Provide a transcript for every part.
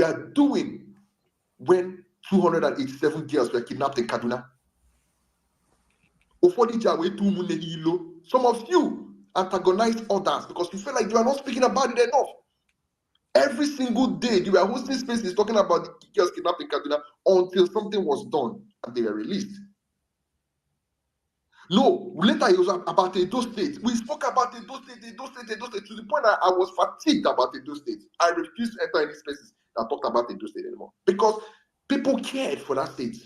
are doing when 287 girls were kidnapped in Kaduna. Some of you antagonize others because you feel like you are not speaking about it enough. Every single day, you were hosting spaces talking about the girls kidnapped in Kaduna until something was done and they were released. No, later it was about Edo State. We spoke about Edo State, to the point that I was fatigued about Edo State. I refused to enter any spaces that talked about Edo State anymore because people cared for that state.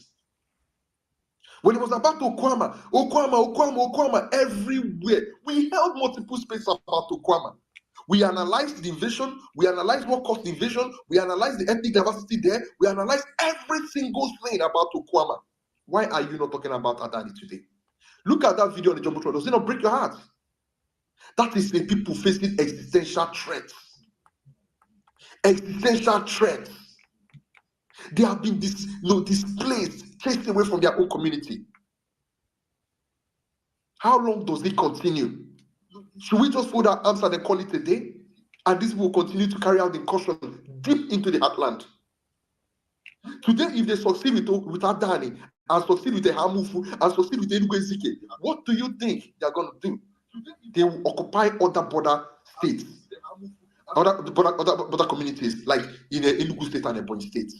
When it was about Okwama, everywhere, we held multiple spaces about Okwama. We analyzed the invasion, we analyzed what caused the invasion, we analyzed the ethnic diversity there, we analyzed every single thing about Okwama. Why are you not talking about Adani today? Look at that video on the Jumbotron. Does it not break your heart? That is the people facing existential threats. Existential threats. They have been displaced, chased away from their own community. How long does it continue? Should we just fold our arms and call it a day? And this will continue to carry out the incursion deep into the heartland. Today, if they succeed with Adani, and succeed with the Hamufu, and succeed with the Enugu, what do you think they are going to do? They will occupy other border states, other communities, like in the Enugu state and Ebonyi state.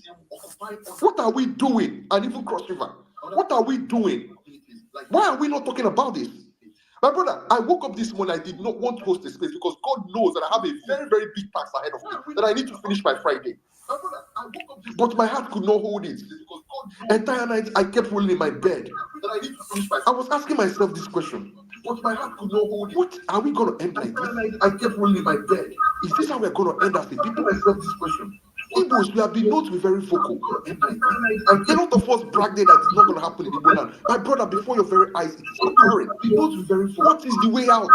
What are we doing? And even Cross River. What are we doing? Why are we not talking about this? My brother, I woke up this morning, I did not want to host a space because God knows that I have a very, very big task ahead of me that I need to finish by Friday. But my heart could not hold it. Entire night, I kept rolling in my bed. I was asking myself this question. But my heart could not hold it. What are we going to end like this? I kept rolling in my bed. Is this how we're going to end as a people? I myself this question. Igbos, we have been known to be very vocal. And a lot of us bragged that it's not going to happen in Igbo land. My brother, before your very eyes, it is occurring. What is the way out?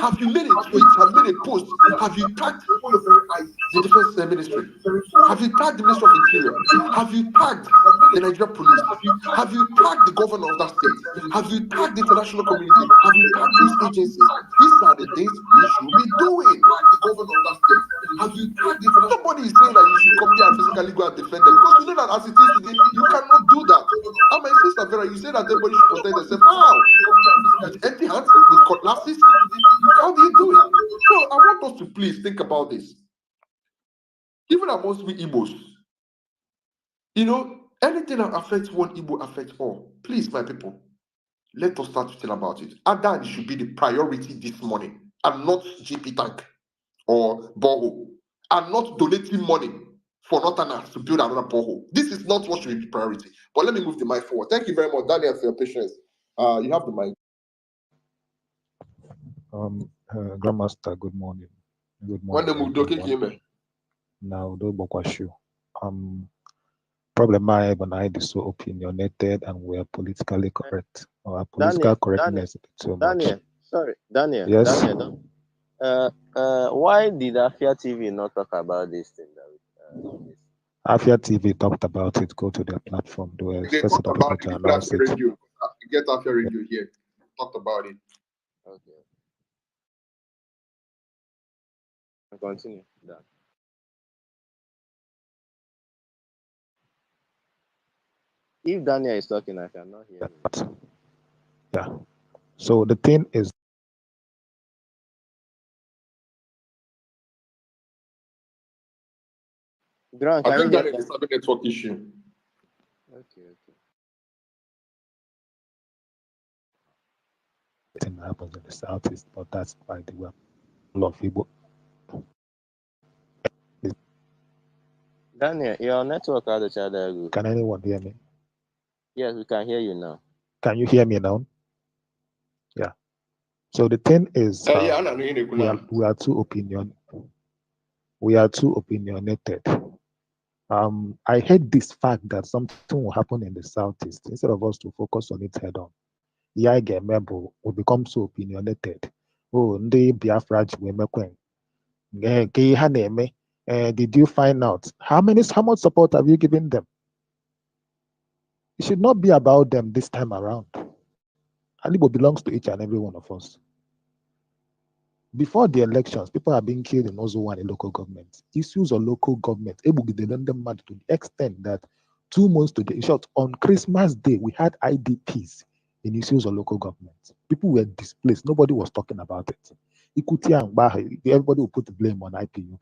Have you made a tweet? Have you made a post? Have you tagged before your very eyes the defense ministry? Have you tagged the Ministry of Interior? Have you tagged the Nigerian police? Have you tagged the governor of that state? Have you tagged the international community? Have you tagged these agencies? These are the things we should be doing. The governor of that state. Have you tagged the Nobody is saying that you should come here and physically go and defend them because you know that as it is today, you cannot do that. And my sister Vera, you say that everybody should protect themselves. How? With empty hands, with cutlasses? How do you do it? So I want us to please think about this. Even amongst we Igbos, anything that affects one Igbo affects all. Please, my people, let us start to tell about it. Adani should be the priority this morning, and not GP tank or borehole, and not donating money for Northerners to build another borehole. This is not what should be the priority. But let me move the mic forward. Thank you very much, Daniel, for your patience. You have the mic. Grandmaster, good morning. Good morning. Now, problem I have, and I is so opinionated and we are politically correct. Our political correctness is so much. Daniel. Yes. Daniel, why did Afia TV not talk about this thing? Afia TV talked about it. Go to their platform. They talked about it. Radio. Get Afia Radio here. Talked about it. Okay. Continue. Dan. If Daniel is talking, I cannot hear him. Yeah. So the thing is, I think that is a network issue. Okay. Thing happens in the southeast, but that's by the way. A lot of people. Daniel, your network has a child. Can anyone hear me? Yes, we can hear you now. Can you hear me now? Yeah. So the thing is, we are too opinionated. I hate this fact that something will happen in the southeast instead of us to focus on it head on. We become so opinionated. Oh, Biafra did you find out how much support have you given them? It should not be about them this time around. Alibo belongs to each and every one of us. Before the elections, people are being killed in Ozo in local government. Issues of local government, to the extent that 2 months to the in short, on Christmas Day, we had IDPs in issues of local government. People were displaced. Nobody was talking about it. Ikuti and Bahe, everybody will put the blame on IPU.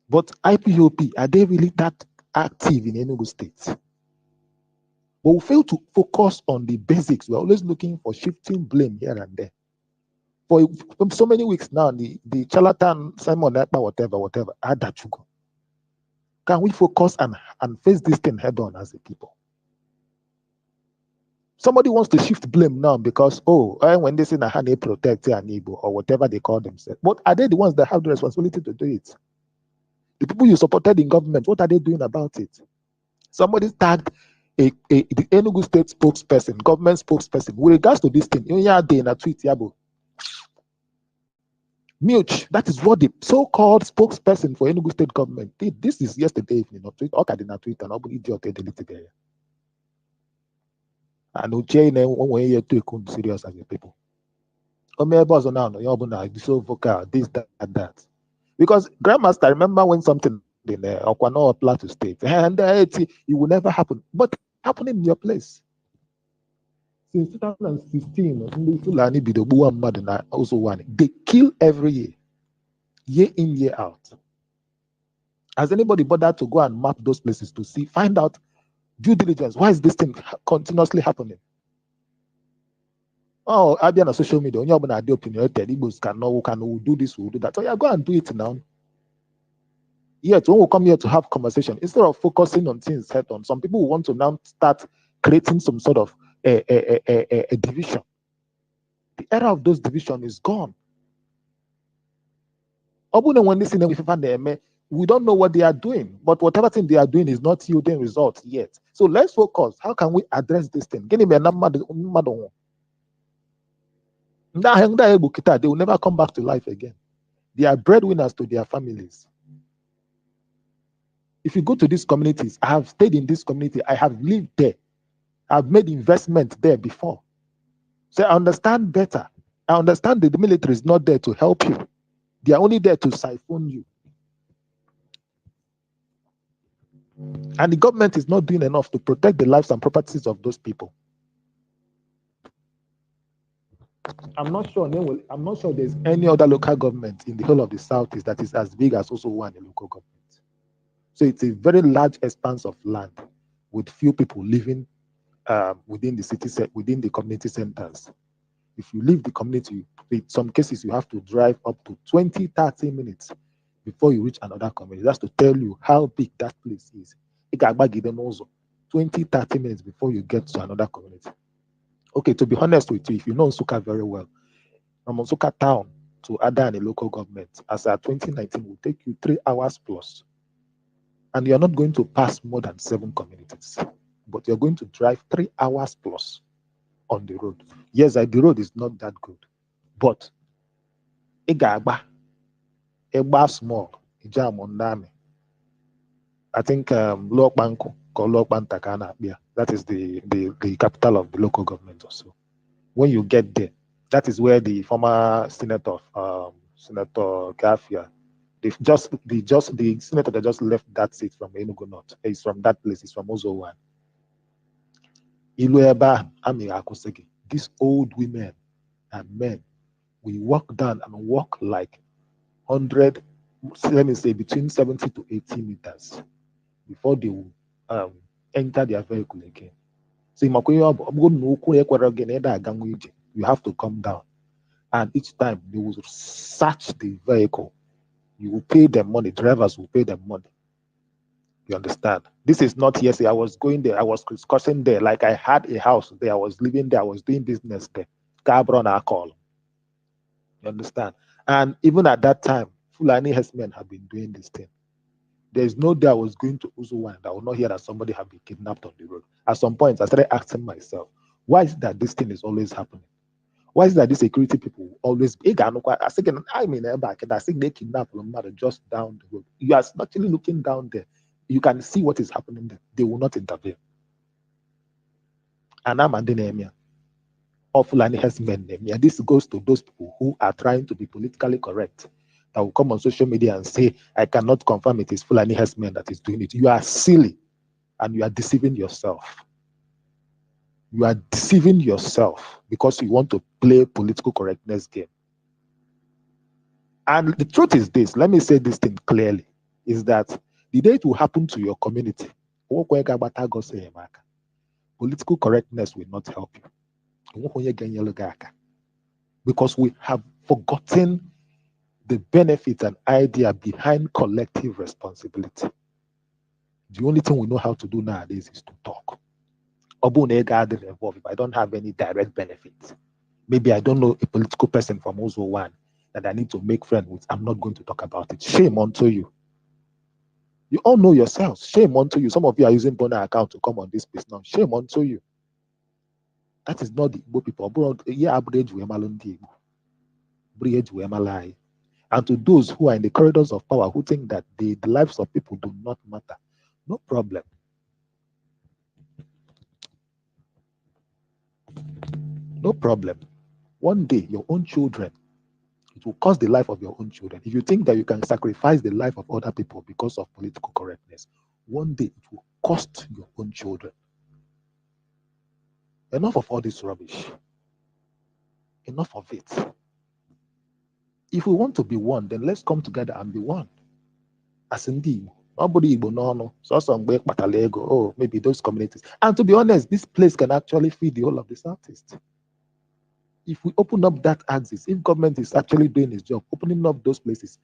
But IPOP, are they really that active in Enugu State? But we fail to focus on the basics. We're always looking for shifting blame here and there. For so many weeks now, the charlatan, Simon Ekpa, whatever, Adachugo. Can we focus and face this thing head on as a people? Somebody wants to shift blame now because, when they say Nahane protect an Igbo or whatever they call themselves, but are they the ones that have the responsibility to do it? The people you supported in government, what are they doing about it? Somebody tagged the Enugu State spokesperson, government spokesperson, with regards to this thing. In a tweet, Yabo. Much, that is what the so-called spokesperson for Enugu State government did. This is yesterday evening. Okay, did not tweet and nobody idiot deleted there. And Uche one way you take serious as a people. Now, you're so vocal, this, that. Because Grandmaster, remember when something in Okwano Plateau State, and it will never happen, but happening in your place. Since 2016, they kill every year in, year out. Has anybody bothered to go and map those places to see, find out due diligence? Why is this thing continuously happening? Oh, I've been on social media. When you're the opinion, Igbos can do this, we'll do that. So yeah, go and do it now. Yet, when we come here to have conversation, instead of focusing on things head on, some people want to now start creating some sort of a division. The era of those division is gone. We don't know what they are doing, but whatever thing they are doing is not yielding results yet. So let's focus. How can we address this thing? They will never come back to life again. They are breadwinners to their families. If you go to these communities, I have stayed in this community, I have lived there, I've made investment there before. So I understand better. I understand that the military is not there to help you. They are only there to siphon you. And the government is not doing enough to protect the lives and properties of those people. I'm not sure there's any other local government in the whole of the Southeast that is as big as also one local government. So it's a very large expanse of land with few people living within the city, within the community centers. If you leave the community, in some cases you have to drive up to 20-30 minutes before you reach another community. That's to tell you how big that place is. 20-30 minutes before you get to another community. Okay, to be honest with you, if you know Nsukka very well, from Nsukka town to Adani local government, as at 2019, will take you 3 hours plus. And you're not going to pass more than 7 communities, but you're going to drive 3 hours plus on the road. Yes, the road is not that good, but Egba small, I think Lokbanko or Lokbantakana, that is the capital of the local government also. When you get there, that is where the former senator, Senator Gafia, the senator that just left that seat from Enugu North is from that place. He's from Ozowan. These old women and men, we walk down and walk like 100, let me say between 70 to 80 meters before they will enter their vehicle again. So you have to come down, and each time they will search the vehicle. You will pay them money. Drivers will pay them money. You understand? This is not yesterday. I was going there. I was discussing there. Like I had a house there. I was living there. I was doing business there. Cabron call. You understand? And even at that time, Fulani Herdsmen have been doing this thing. There's no day I was going to Uzuwan that I will not hear that somebody have been kidnapped on the road. At some point, I started asking myself, why is it that this thing is always happening? Why is it that these security people always I think they kidnap a matter just down the road. You are actually looking down there. You can see what is happening there. They will not intervene. And I'm Adani Enugu. of Fulani Herdsmen name. And this goes to those people who are trying to be politically correct, that will come on social media and say, I cannot confirm it is Fulani Herdsmen that is doing it. You are silly and you are deceiving yourself. You are deceiving yourself because you want to play political correctness game. And the truth is this, let me say this thing clearly, is that the day it will happen to your community, political correctness will not help you. Because we have forgotten the benefits and idea behind collective responsibility. The only thing we know how to do nowadays is to talk. If I don't have any direct benefits, maybe I don't know a political person from Ozo One that I need to make friends with, I'm not going to talk about it. Shame unto you. You all know yourselves. Shame unto you. Some of you are using Bona account to come on this place now. Shame unto you. That is not the Igbo people. And to those who are in the corridors of power who think that the lives of people do not matter, no problem. No problem. One day, your own children, it will cost the life of your own children. If you think that you can sacrifice the life of other people because of political correctness, one day it will cost your own children. Enough of all this rubbish. Enough of it. If we want to be one, then let's come together and be one. As indeed, nobody no. So some oh, maybe those communities. And to be honest, this place can actually feed the whole of the Southeast. If we open up that axis, if government is actually doing its job, opening up those places,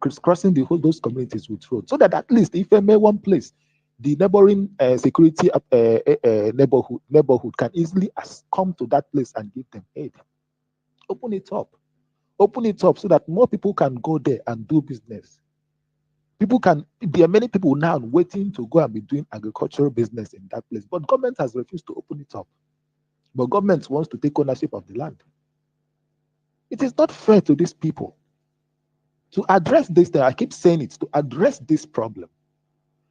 crisscrossing those communities with roads, so that at least if I may one place, the neighboring security neighborhood can easily come to that place and give them aid. Open it up so that more people can go there and do business. There are many people now waiting to go and be doing agricultural business in that place, but government has refused to open it up. But government wants to take ownership of the land. It is not fair to these people. To address this, I keep saying it, to address this problem,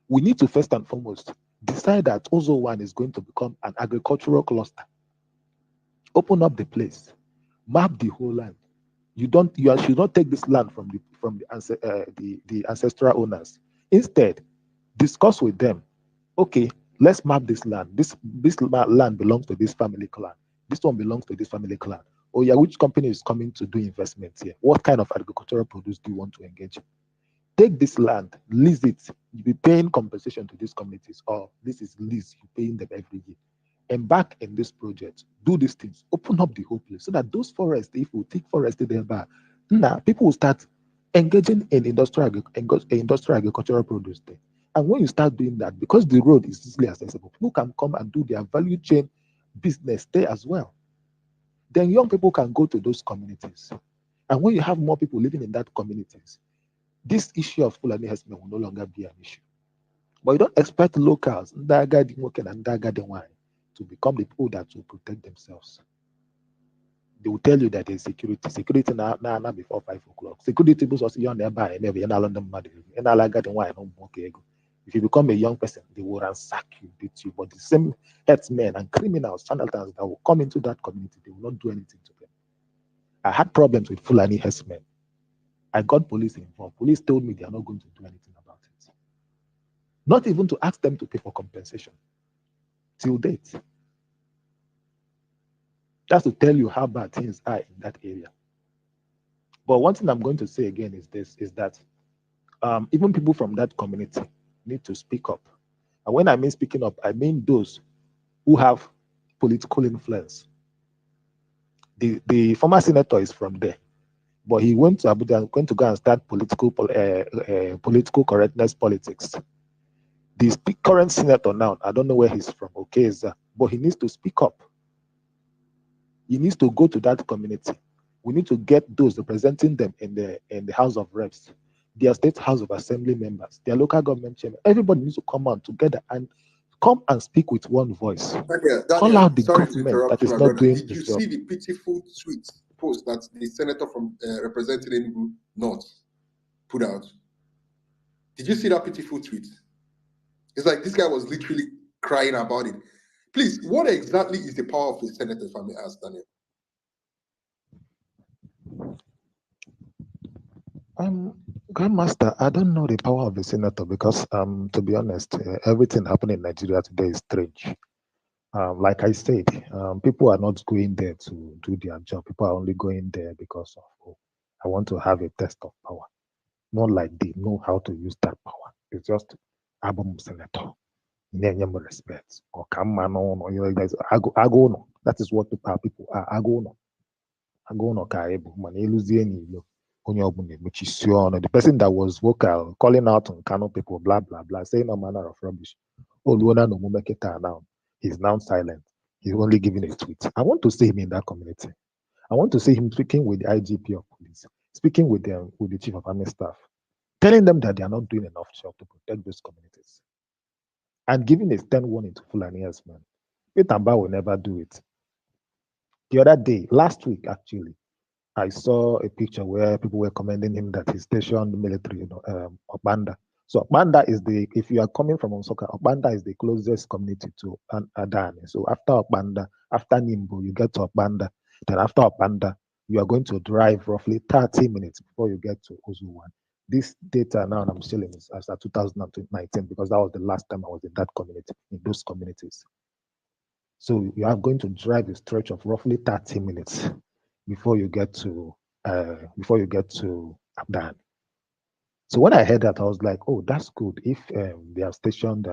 we need to first and foremost decide that Ozo One is going to become an agricultural cluster. Open up the place, map the whole land. You should not take this land from the ancestral owners. Instead, discuss with them. Okay, let's map this land. This land belongs to this family clan. This one belongs to this family clan. Oh yeah, which company is coming to do investments here? What kind of agricultural produce do you want to engage in? Take this land, lease it. You'll be paying compensation to these communities, or this is lease, you're paying them every year. Embark in this project, do these things, open up the whole place so that those forests, if we take forest there, now people will start engaging in industrial agricultural produce there. And when you start doing that, because the road is easily accessible, people can come and do their value chain business there as well. Then young people can go to those communities. And when you have more people living in that communities, this issue of Fulani Herdsmen will no longer be an issue. But you don't expect locals, to become the people that will protect themselves. They will tell you that there's security. Security now before 5 o'clock. Security people also you're nearby and never if you become a young person, they will ransack you, beat you. But the same herdsmen and criminals, charlatans that will come into that community, they will not do anything to them. I had problems with Fulani herdsmen. I got police involved. Police told me they are not going to do anything about it. Not even to ask them to pay for compensation. Till date. That's to tell you how bad things are in that area. But one thing I'm going to say again is that even people from that community need to speak up. And when I mean speaking up, I mean those who have political influence. The former senator is from there, but he went to Abuja, going to go and start political correctness politics. The current senator now, I don't know where he's from, but he needs to speak up. He needs to go to that community. We need to get those representing them in the House of Reps, their state House of Assembly members, their local government chairman. Everybody needs to come out together and come and speak with one voice. Daniel, call out the sorry to government interrupt that you, is my not brother. doing Did you its job. see the pitiful tweet post that the senator from representing Enugu North put out? Did you see that pitiful tweet? It's like this guy was literally crying about it. Please, what exactly is the power of a senator, if I may ask, Daniel? Grandmaster, I don't know the power of a senator because, to be honest, everything happening in Nigeria today is strange. Like I said, people are not going there to do their job. People are only going there because of, oh, I want to have a test of power. Not like they know how to use that power. It's just album senator. Name respect. Or come man on, or you know, guys, I go no. That is what people are. I go no. Kaibu, man, the person that was vocal, calling out on Kano people, blah blah blah, saying all manner of rubbish. Oh, Luana no Mumeketa now. He's now silent. He's only giving a tweet. I want to see him in that community. I want to see him speaking with the IGP of police, speaking with the chief of army staff, telling them that they are not doing enough job to protect those communities, and giving a stern warning to Fulani Herdsmen. Itamba will never do it. The other day, last week actually, I saw a picture where people were commending him that he stationed military, Okbanda. So Okbanda is if you are coming from Onsoka, Okbanda is the closest community to Adani. So after Okbanda, after Nimbo, you get to Okbanda. Then after Okbanda, you are going to drive roughly 30 minutes before you get to Ozuwan. This data now I'm showing is as of 2019 because that was the last time I was in that community, in those communities. So you are going to drive a stretch of roughly 30 minutes before you get to Abdan. So when I heard that, I was like, oh, that's good. If they have stationed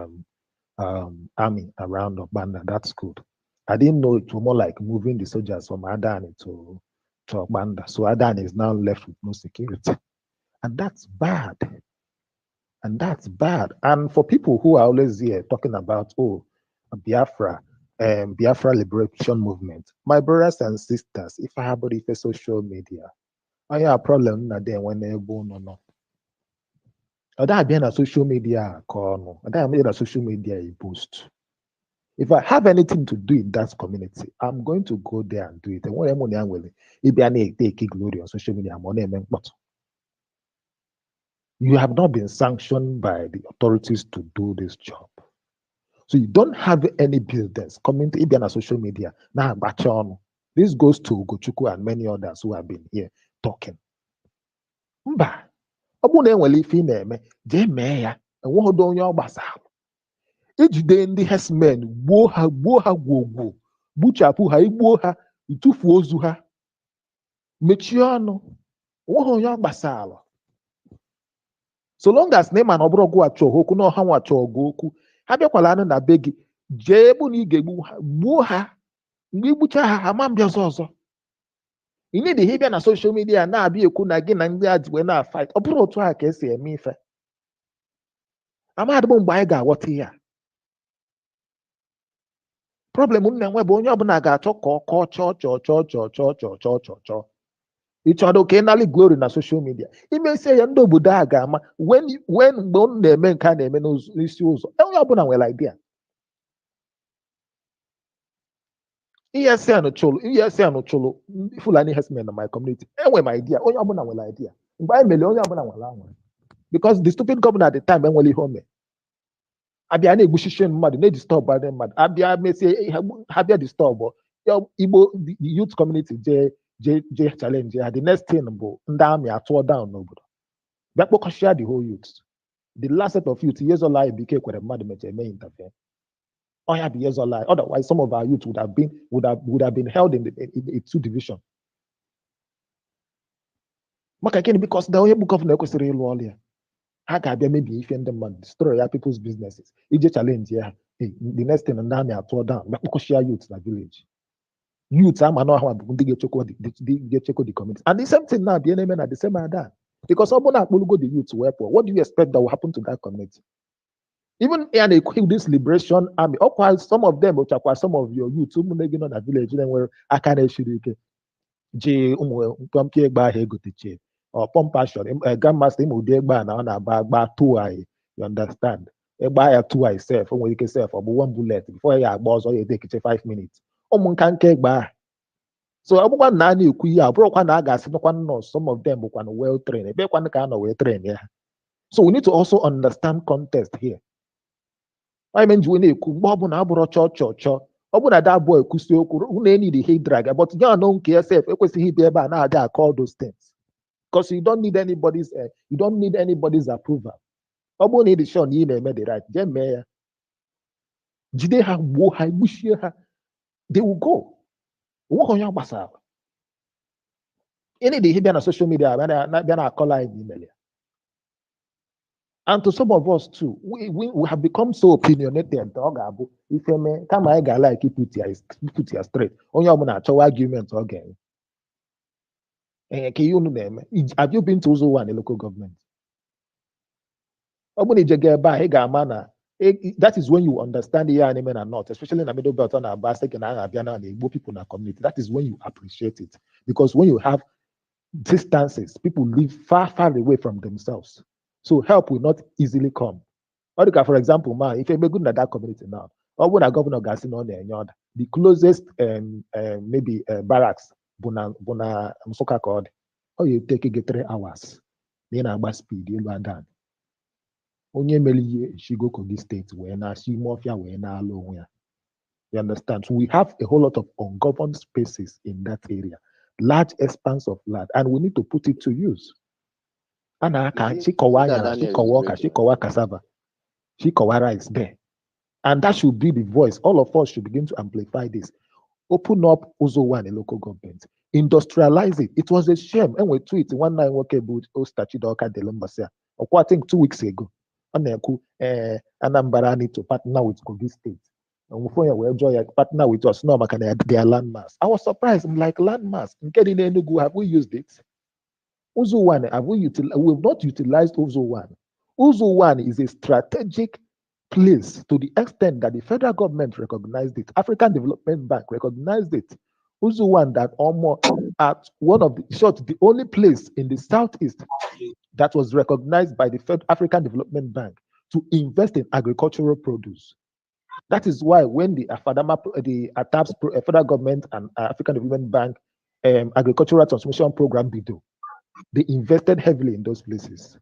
army around Obanda, that's good. I didn't know it was more like moving the soldiers from Adani to Obanda. So Adani is now left with no security. And that's bad. And for people who are always here talking about, oh, Biafra liberation movement, my brothers and sisters, if I have a social media, I have a problem na there when they no. That being a social media call, that made a social media a boost. If I have anything to do in that community, I'm going to go there and do it. And what I'm willing, if I take glory on social media, I'm on but you have not been sanctioned by the authorities to do this job. So you don't have any business coming to Ibiana social media. Now, this goes to Gochuku and many others who have been here talking. Mba, ọ bụrụ na enwere ife ị na-eme, jee mee ya, enweghị onye ọ gbasara. Ijide ndị herdsmen, gbuo ha gwogwo, gbuchapụ ha, igbuo ha, itufuo ozu ha, mechie ọnụ, enweghị onye ọ gbasara. So long as na ịma na ọ bụrụ ọgụ achọ okwu na ọha nwa achọ ọgụ okwu, ha bịakwala anụ na be gị, jee ebe na ị ga-egbu ha, gbuo ha, mgbe igbucha ha, ha ma mbịa ọzọ. You need to na social media na-abịa ekwu na gị na ndị a ji wee na-fight. Ọ bụrụ otu a ka esi eme ife. Amadị bụ mgbe anyị ga-aghọta ihe a. Problem m na-enwe bụ onye ọbụla ga-achọ ka ọ kọọ chọọ. Ị chọrọ ka ị nalị glory na social media. Imesie ya ndị obodo a ga-ama mgbe unu na-eme nke a na-eme n'isi ụzọ. Onye ọbụla nwere idea. ESN chụrụ Fulani herdsmen in my community. Enwe my idea. Onye ọbụla nwere idea. Mgbe anyị mere onye ọbụla nwere anwere. Because the stupid governor at the time enwere ihe ome. Abịa na-egbuchiche mmadụ, na-disturb ndị mmadụ. Abịa mesie ha bịa disturb Igbo the youth community je challenge ya. The next thing bụ ndị amị atụọ down n'obodo. Bịa kpọkọchịa the whole youth. The last set of youth, years old Ibike kwere mmadụ mechara eme interfere. Otherwise, some of our youth would have been held in the 2 division. Because the only book of kwesịrị ịlụ ọrụ ya. Ha ga-abịa maybe ife ndị mmadụ, destroy ya people's businesses. Ije challenge ya. The next thing ndị amị atụọ down, kpọkọchịa youth na village. Youth ama na ọha bụ ndị ga-echekwa the community. And the same thing now be na the same ada. Because ọ bụ na akpọlugo the youth wee pụọ, what do you expect that will happen to that community? Even in this liberation army, some of them, some of your youth, in the village, where I can't actually or pump passion, grandmaster, you understand? A buy a 2 self, when you can self, or 1 bullet before you boss or you take it 5 minutes. So I want Nani Kuya, broke one agas, some of them well trained, well trained. So we need to also understand context here. I mean, when you could bob on abro church, Open that boy who need the hate drag, but you don't care self. Now call those things because you don't need anybody's approval. Open need the show you made the right. Then mayor, they have they will go. What on your basa? Any day he be on social media, when I call email. And to some of us too, we have become so opinionated. If you may come, I got like put your straight. On your argument again. Have you been to Uzo the local government? That is when you understand the enemy and not, especially in the middle belt on our basket and Abiana and the Igbo people in our community. That is when you appreciate it. Because when you have distances, people live far, far away from themselves. So help will not easily come. For example, man, if you're good at that community now, or when a governor gets in on the closest maybe barracks, Buna Msoka called, how you take it 3 hours. Then I must speed you and done. Onye meli she go Kogi State where na she mafia where na alone. You understand? So we have a whole lot of ungoverned spaces in that area, large expanse of land, and we need to put it to use. And she kowa cassava, she kowa rice there. And that should be the voice. All of us should begin to amplify this. Open up Uzo One, a local government. Industrialize it. It was a shame. And we tweet one night work about Ostachidoka de Lumbasia. I think 2 weeks ago. Anambra need to partner with Kogi State. And we partner with us. No, their landmass. I was surprised. I'm like, landmass. In Adani Enugu, have we used it? Uzo One, we have not utilized Uzo One. Uzo One is a strategic place to the extent that the federal government recognized it. African Development Bank recognized it. Uzo One that almost at one of the only place in the southeast that was recognized by the African Development Bank to invest in agricultural produce. That is why when the ATAP's federal government and African Development Bank agricultural transformation program BIDO, they invested heavily in those places.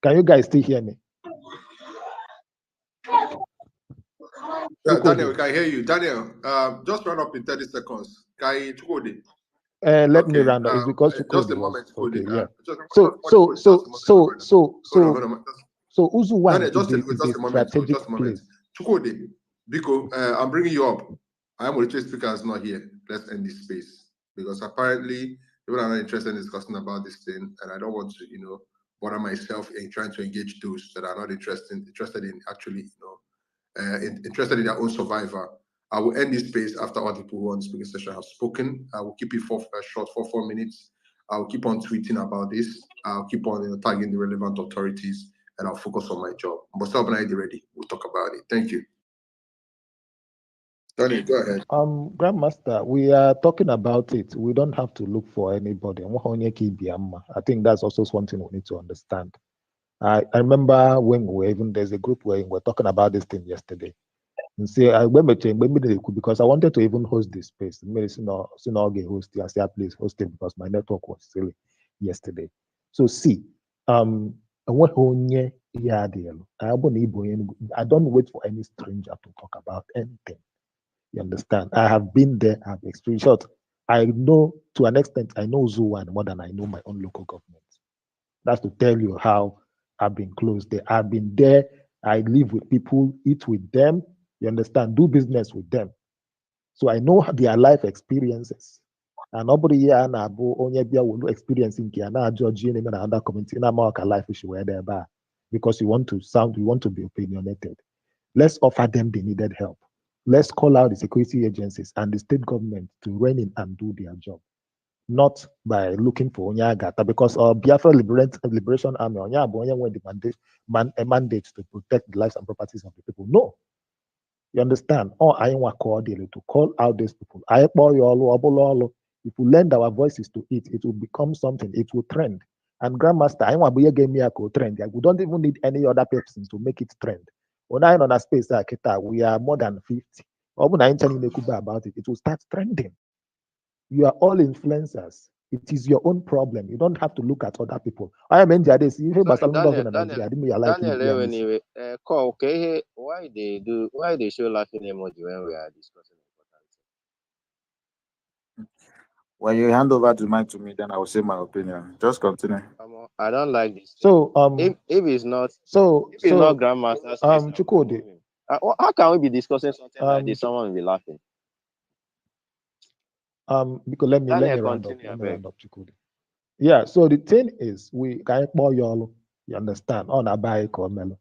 Can you guys still hear me? Yeah, Daniel, we can hear you. Daniel, just run up in 30 seconds. Let me round up. It's because just a moment. Okay, yeah. So Uzo One Daniel, just is a strategic place. Chukwudi, Biko, I'm bringing you up. I am the speaker is not here. Let's end this space because apparently people are not interested in discussing about this thing, and I don't want to, bother myself in trying to engage those that are not interested in actually, interested in their own survival. I will end this space after all the people who are on the speaking session have spoken. I will keep it short for 4 minutes. I will keep on tweeting about this. I'll keep on tagging the relevant authorities, and I'll focus on my job. But stop when I'm ready. We'll talk about it. Thank you. Danny, go ahead. Grandmaster, we are talking about it. We don't have to look for anybody. I think that's also something we need to understand. I remember when there's a group where we're talking about this thing yesterday. And say I remember because I wanted to even host this space. Maybe get host I say please host it because my network was silly yesterday. So see, I don't wait for any stranger to talk about anything. You understand? I have been there, I've experienced. I know to an extent, I know Uzo One more than I know my own local government. That's to tell you how I've been close there. I've been there. I live with people, eat with them. You understand? Do business with them. So I know their life experiences. And nobody here will experience in Georgia and other community in America life issue where they're bad. Because you want to be opinionated. Let's offer them the needed help. Let's call out the security agencies and the state government to rein in and do their job. Not by looking for Onyagata, because Biafra Liberation Army the mandate to protect the lives and properties of the people. No. You understand? Or I want cordially to call out these people. If we lend our voices to it, it will become something. It will trend. And Grandmaster, I want to give me a trend. We don't even need any other person to make it trend. When I'm on a space we are more than 50. Or when I'm telling Nekuba about it, it will start trending. You are all influencers. It is your own problem. You don't have to look at other people. I am in Jades. Daniel, why they show laughing emoji when we are discussing important things? When you hand over the mic to me, then I will say my opinion. Just continue. I don't like this. So If it's not so Grandmaster space, I will Chukwudi, remove him. How can we be discussing something like this? Ch- Someone will be laughing. because let me Daniel, round up. continue, Let I me beg. round up, Chukwudi. Yeah, so the thing is, we can't y'all, you understand, on a bike or mellow.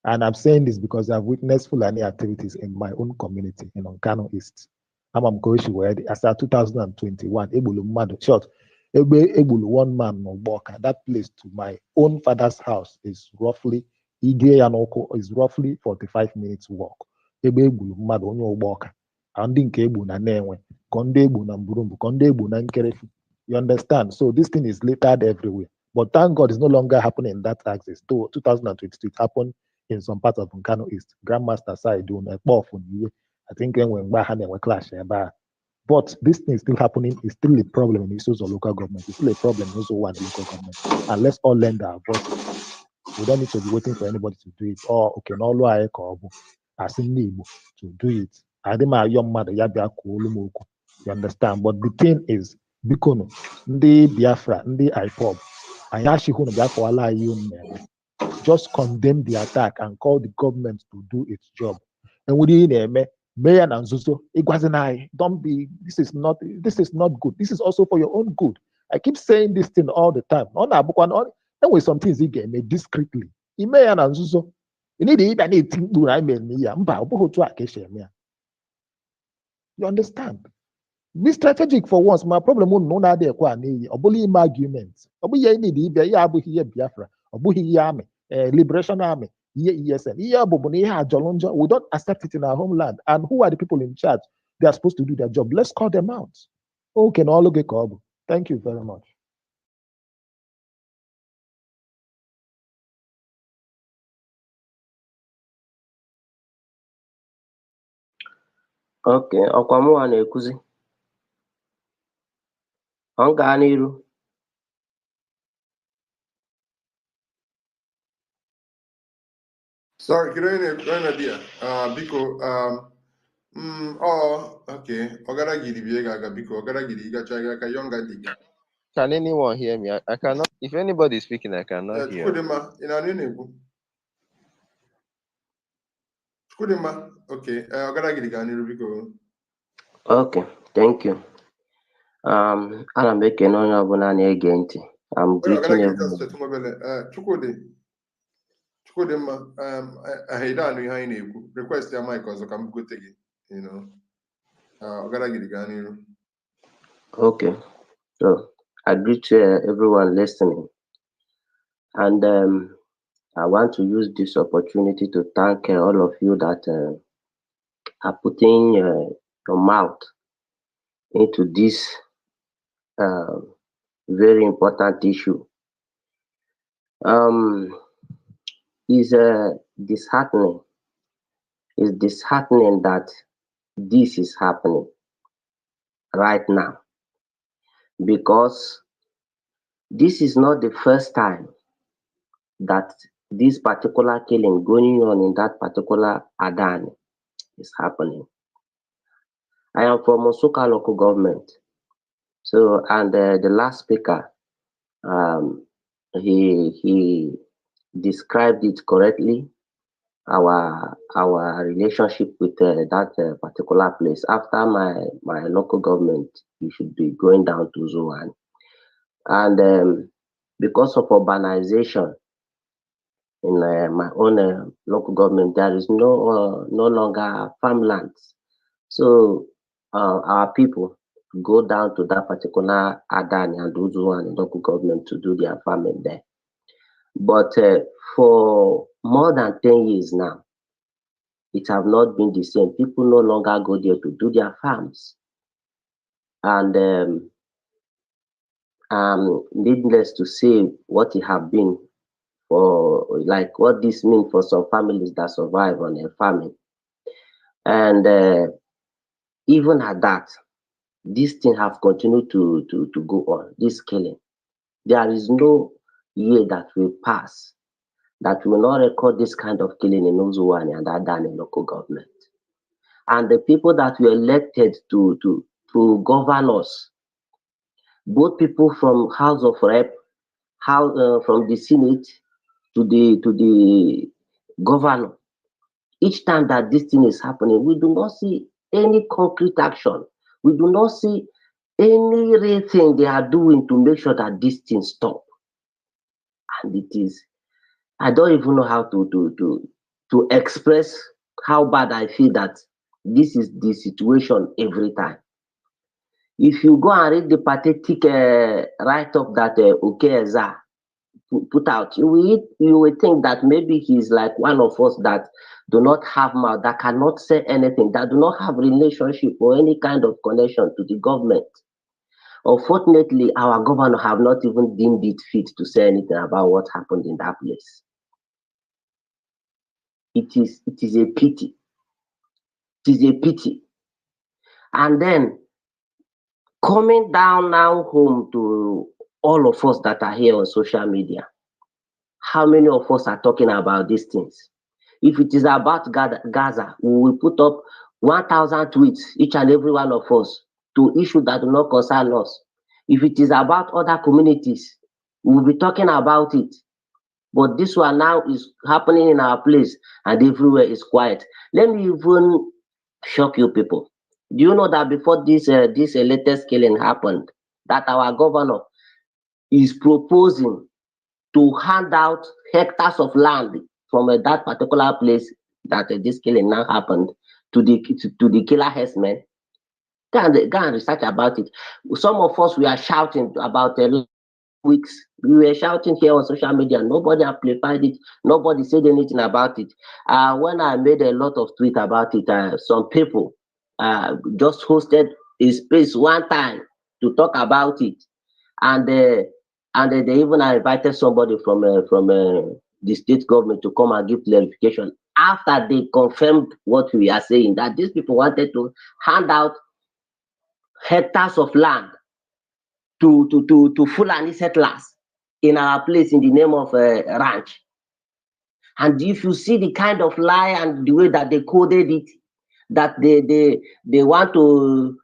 And I'm saying this because I've witnessed Fulani activities in my own community in Onkano East. I'm Mkoshi where as of 2021, Ebulu Madu short, Ebulu one man no Boka. That place to my own father's house is roughly Ige Yanoko is roughly 45 minutes walk. Ebulu Madu onye Boka. And nke Egbu na Nenwe, Konde Egbu na Mburumbu, Konde Egbu na Nkerefu. You understand? So this thing is littered everywhere. But thank God it's no longer happening in that axis. 2022, it happened in some parts of Nkano East. Grandmaster side doing a powerful year. I think when we clash, but this thing is still happening. It's still a problem in issues of local government. It's still a problem in also one local government. And let's all lend our voices. We don't need to be waiting for anybody to do it. Or okay, no law as in to do it. I think my young mother you understand? But the thing is, Bikono, the Biafra, the IPOB, Ayashi Huno Biafra ala just condemn the attack and call the government to do its job. And we didn't Mayor and Zuzo, don't be, this is not good. This is also for your own good. I keep saying this thing all the time. Then with some things again made discreetly. Mayor and Zuzo, you need to think you understand? Be strategic for once. My problem won't know that or bullying arguments. Or be any Biafra, or Army, Liberation Army, ESN, we don't accept it in our homeland. And who are the people in charge? They are supposed to do their job. Let's call them out. Okay, no, look at Kobu. Thank you very much. Okay, ọkwa mụnwa na-ekwuzi ọ gaa n'iru. Sorry, can I idea? Biko, oh, okay. Ogara gidi biega biko. Ogara gidi gacha ka yonga diga. Can anyone hear me? I cannot. If anybody is speaking, I cannot hear. Chukudema, ina nini bu? Chukudema, okay. Ogara gidi gani biko. Okay, thank you. Ana m ekene onye ọbụla na-ege ntị. I'm greeting everyone. Chukudema, ahida anu ihe anyị na-ekwu. Request ya mic ọzọ ka m gote gị, you know. Ogara gidi gani. Okay, so I greet everyone listening, and I want to use this opportunity to thank all of you that are putting your mouth into this very important issue. Is disheartening. It's disheartening that this is happening right now, because this is not the first time that this particular killing going on in that particular Adani is happening. I am from Osuka local government. So, and the last speaker, he described it correctly. Our relationship with that particular place. After my local government, you should be going down to Zoan, and because of urbanization in my own local government, there is no longer farmlands. So our people go down to that particular Adani and Uzuan local government to do their farming there. But for more than 10 years now, it have not been the same. People no longer go there to do their farms. And needless to say, what it have been for, like what this means for some families that survive on their farming. And even at that, this thing have continued to go on, this killing. There is no year that will pass that will not record this kind of killing in Uzuwani and Adani local government. And the people that were elected to govern us, both people from House of Rep, from the Senate to the governor, each time that this thing is happening, we do not see any concrete action. We do not see any real thing they are doing to make sure that this thing stop. And it is, I don't even know how to express how bad I feel that this is the situation every time. If you go and read the pathetic write-up that Okeza put out, you will think that maybe he's like one of us that do not have mouth, that cannot say anything, that do not have relationship or any kind of connection to the government. Unfortunately, our governor have not even deemed it fit to say anything about what happened in that place. It is a pity. It is a pity. And then coming down now home to all of us that are here on social media, how many of us are talking about these things? If it is about Gaza, we will put up 1,000 tweets, each and every one of us, to issues that do not concern us. If it is about other communities, we will be talking about it. But this one now is happening in our place and everywhere is quiet. Let me even shock you people. Do you know that before this latest killing happened, that our governor is proposing to hand out hectares of land from that particular place that this killing now happened to the killer herdsmen? Go and research about it. Some of us, we are shouting about weeks. We were shouting here on social media. Nobody amplified it. Nobody said anything about it. When I made a lot of tweets about it, some people just hosted a space one time to talk about it, and they even invited somebody from the state government to come and give clarification after they confirmed what we are saying, that these people wanted to hand out hectares of land to Fulani settlers in our place in the name of ranch. And if you see the kind of lie and the way that they coded it, that they want to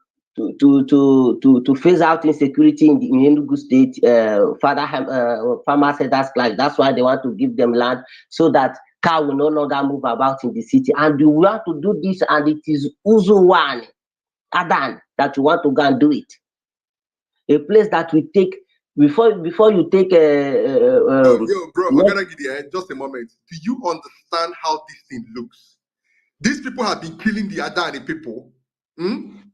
phase out insecurity in Enugu state, farmer settlers class. That's why they want to give them land so that cow will no longer move about in the city. And you want to do this, and it is Uzuwani, Adan, that you want to go and do it. A place that we take before you take yo, bro, Oganagidi, just a moment. Do you understand how this thing looks? These people have been killing the Adani people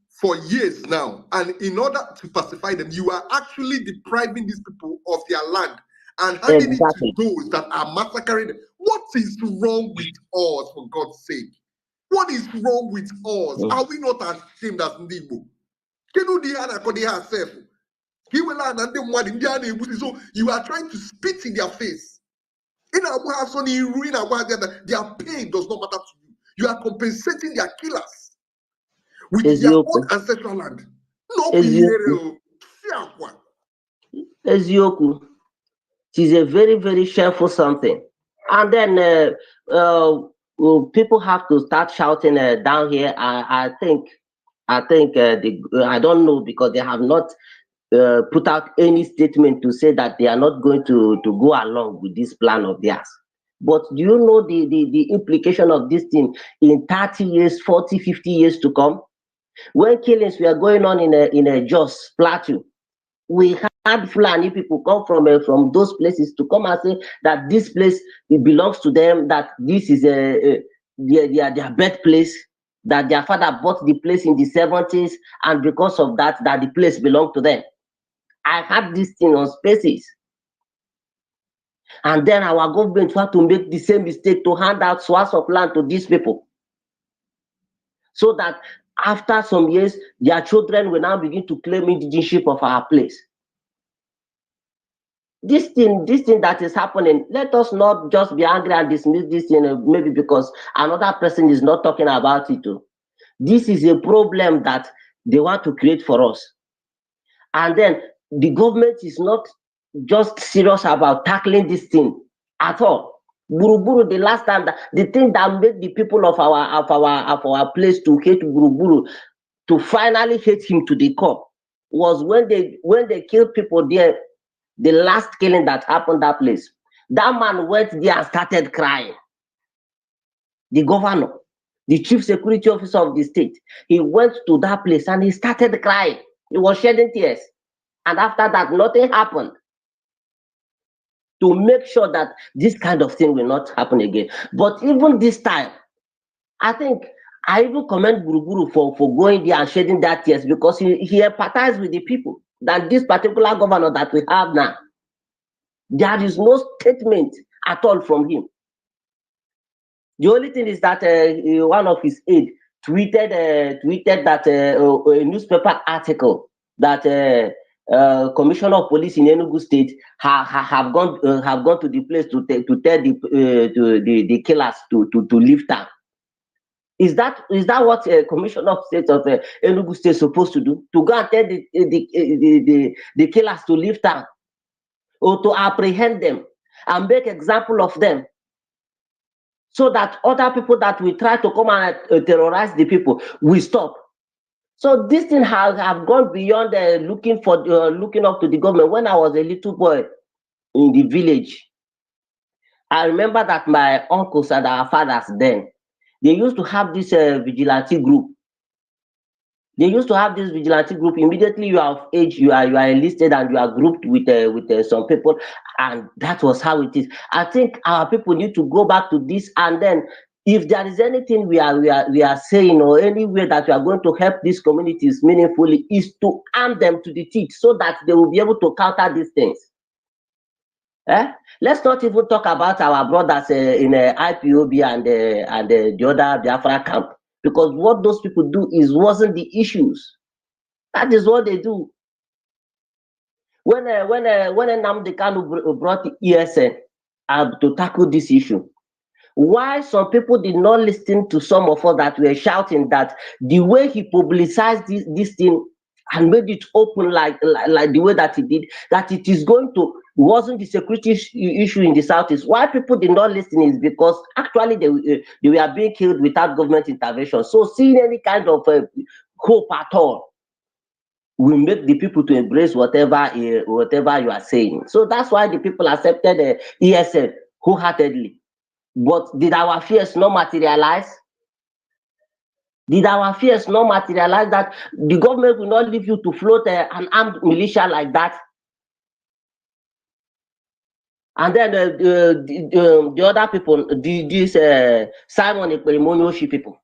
for years now, and in order to pacify them, you are actually depriving these people of their land and handing it to those that are massacring them. What is wrong with us, for God's sake? What is wrong with us? Are we not ashamed as Ndibo? So you are trying to spit in their face. Their pain does not matter to you. You are compensating their killers with their own ancestral land. No, Ezioku. It is a very, very shameful something. And then people have to start shouting down here. I think I don't know, because they have not put out any statement to say that they are not going to go along with this plan of theirs. But do you know the implication of this thing in 30 years, 40, 50 years to come? When killings were going on in a Jos Plateau, we had Fulani people come from those places to come and say that this place, it belongs to them, that this is their birthplace, that their father bought the place in the 70s, and because of that the place belonged to them. I had this thing on spaces. And then our government had to make the same mistake to hand out swaths of land to these people, so that after some years, their children will now begin to claim indigenship of our place. This thing that is happening, let us not just be angry and dismiss this thing, maybe because another person is not talking about it too. This is a problem that they want to create for us. And then the government is not just serious about tackling this thing at all. Buruburu, the last time, the thing that made the people of our place to hate Buruburu, to finally hate him to the core, was when they killed people there. The last killing that happened that place, that man went there and started crying. The governor, the chief security officer of the state, he went to that place and he started crying. He was shedding tears. And after that, nothing happened to make sure that this kind of thing will not happen again. But even this time, I think I even commend Buruburu for going there and shedding that tears, because he empathized with the people. Than this particular governor that we have now, there is no statement at all from him. The only thing is that one of his aides tweeted that a newspaper article that Commissioner of Police in Enugu State have gone to the place to tell the killers to leave town. Is that what Commissioner of State of Enugu State is supposed to do? To go and tell the killers to leave town, or to apprehend them and make example of them, so that other people that will try to come and terrorize the people will stop? So this thing have gone beyond looking up to the government. When I was a little boy in the village, I remember that my uncles and our fathers then, they used to have this vigilante group. They used to have this vigilante group. Immediately you are of age, you are enlisted and you are grouped with some people, and that was how it is. I think our people need to go back to this, and then if there is anything we are saying, or any way that we are going to help these communities meaningfully, is to arm them to the teeth so that they will be able to counter these things. Let's not even talk about our brothers in IPOB and the other Biafra camp, because what those people do wasn't the issues. That is what they do. When Nnamdi Kanu brought the ESN to tackle this issue, why some people did not listen to some of us that were shouting that the way he publicized this thing and made it open like the way that he did, that it is going to, wasn't the security issue in the Southeast. Why people did not listen is because actually they were being killed without government intervention. So seeing any kind of hope at all will make the people to embrace whatever you are saying. So that's why the people accepted ESN wholeheartedly. But did our fears not materialize? Did our fears not materialize that the government will not leave you to float an armed militia like that? And then the other people, these Simon Ekperimonyioshi people,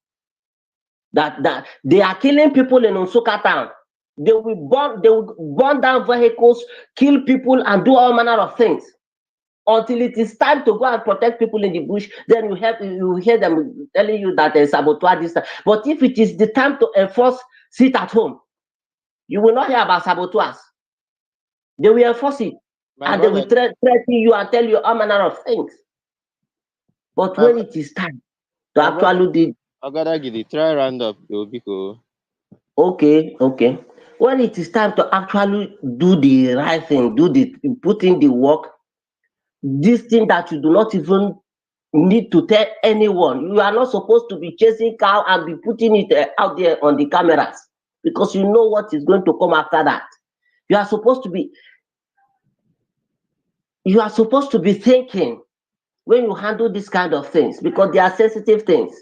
that they are killing people in Nsukka town. They will burn down vehicles, kill people, and do all manner of things. Until it is time to go and protect people in the bush, then you hear them telling you that they sabotage this. But if it is the time to enforce sit at home, you will not hear about saboteurs. They will enforce it, and they will threaten you and tell you all manner of things. But when it is time to actually do, Ogadagidi, try round up, Obiko. Okay. When it is time to actually do the right thing, put in the work, this thing that you do not even need to tell anyone. You are not supposed to be chasing cow and be putting it out there on the cameras, because you know what is going to come after that. You are supposed to be thinking when you handle this kind of things, because they are sensitive things.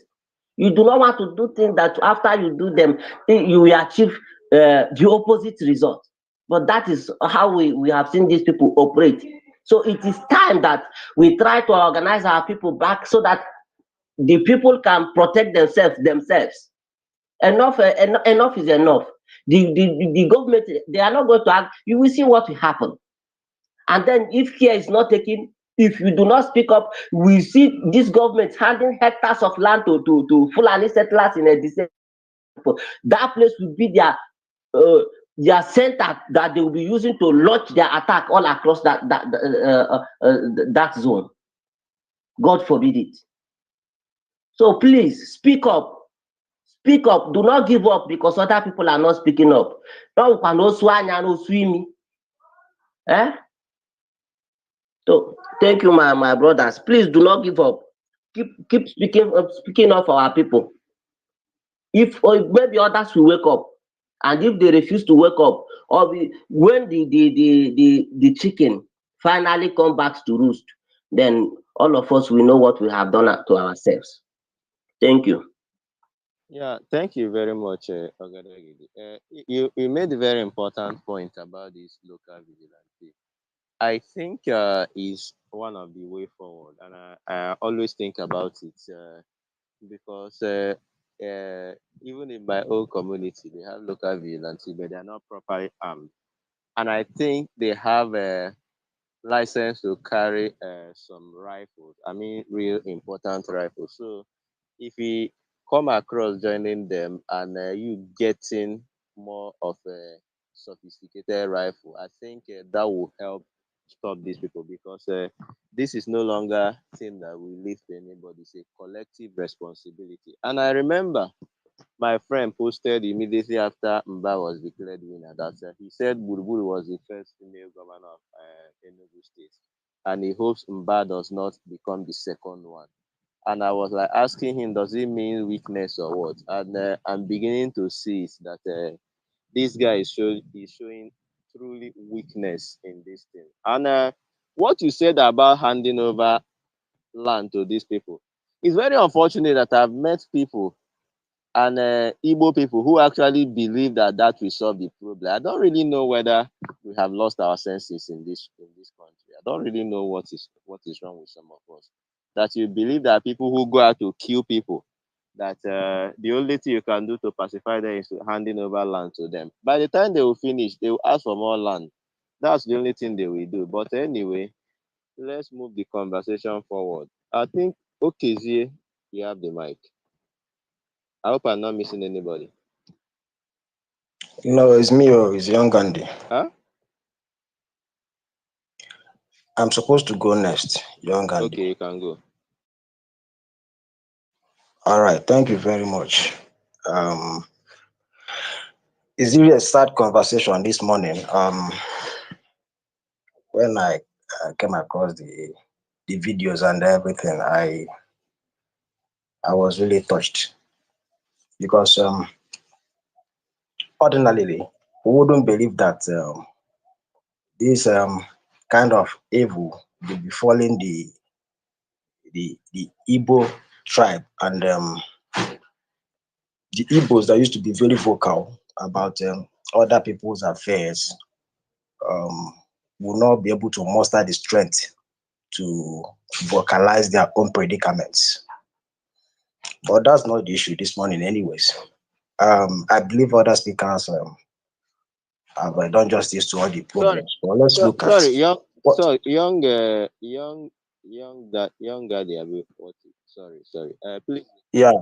You do not want to do things that after you do them, you will achieve the opposite result. But that is how we have seen these people operate. So it is time that we try to organize our people back so that the people can protect themselves. Enough is enough. The government, they are not going to act. You will see what will happen. And then if care is not taken, if you do not speak up, we see this government handing hectares of land to Fulani settlers in a disaster. That place will be their center that they will be using to launch their attack all across that zone. God forbid it. So please speak up. Speak up. Do not give up because other people are not speaking up. So thank you, my brothers. Please do not give up. Keep speaking up for our people. If or maybe others will wake up, and if they refuse to wake up, or when the chicken finally come back to roost, then all of us will know what we have done to ourselves. Thank you. Yeah, thank you very much, Ogadagidi. You made a very important point about this local vigilante. I think is one of the way forward, and I always think about it because even in my own community, they have local vigilante, but they are not properly armed, and I think they have a license to carry some rifles. I mean, real important rifles. So if we come across joining them and you getting more of a sophisticated rifle, I think that will help stop these people because this is no longer thing that we leave to anybody. It's a collective responsibility. And I remember my friend posted immediately after Mba was declared winner that he said Buruburu was the first female governor of Enugu State, and he hopes Mba does not become the second one. And I was like asking him, does it mean weakness or what? And I'm beginning to see it that this guy is showing truly weakness in this thing. And what you said about handing over land to these people, it's very unfortunate that I've met people and Igbo people who actually believe that that will solve the problem. I don't really know whether we have lost our senses in this country. I don't really know what is wrong with some of us. That you believe that people who go out to kill people, that the only thing you can do to pacify them is handing over land to them. By the time they will finish, they will ask for more land. That's the only thing they will do. But anyway, let's move the conversation forward. I think Okezie, you have the mic. I hope I'm not missing anybody. No, it's me or it's Young Gandhi. Huh? I'm supposed to go next, Young Gandhi. Okay, you can go. All right, thank you very much. It's really a sad conversation this morning. When I came across the videos and everything, I was really touched because ordinarily we wouldn't believe that this kind of evil will be falling the Igbo tribe and the Igbos that used to be very vocal about other people's affairs will not be able to muster the strength to vocalize their own predicaments. But that's not the issue this morning anyways. I believe other speakers have done justice to all the problems. But let's look at what. young Gandhi. Sorry. Please. Yeah.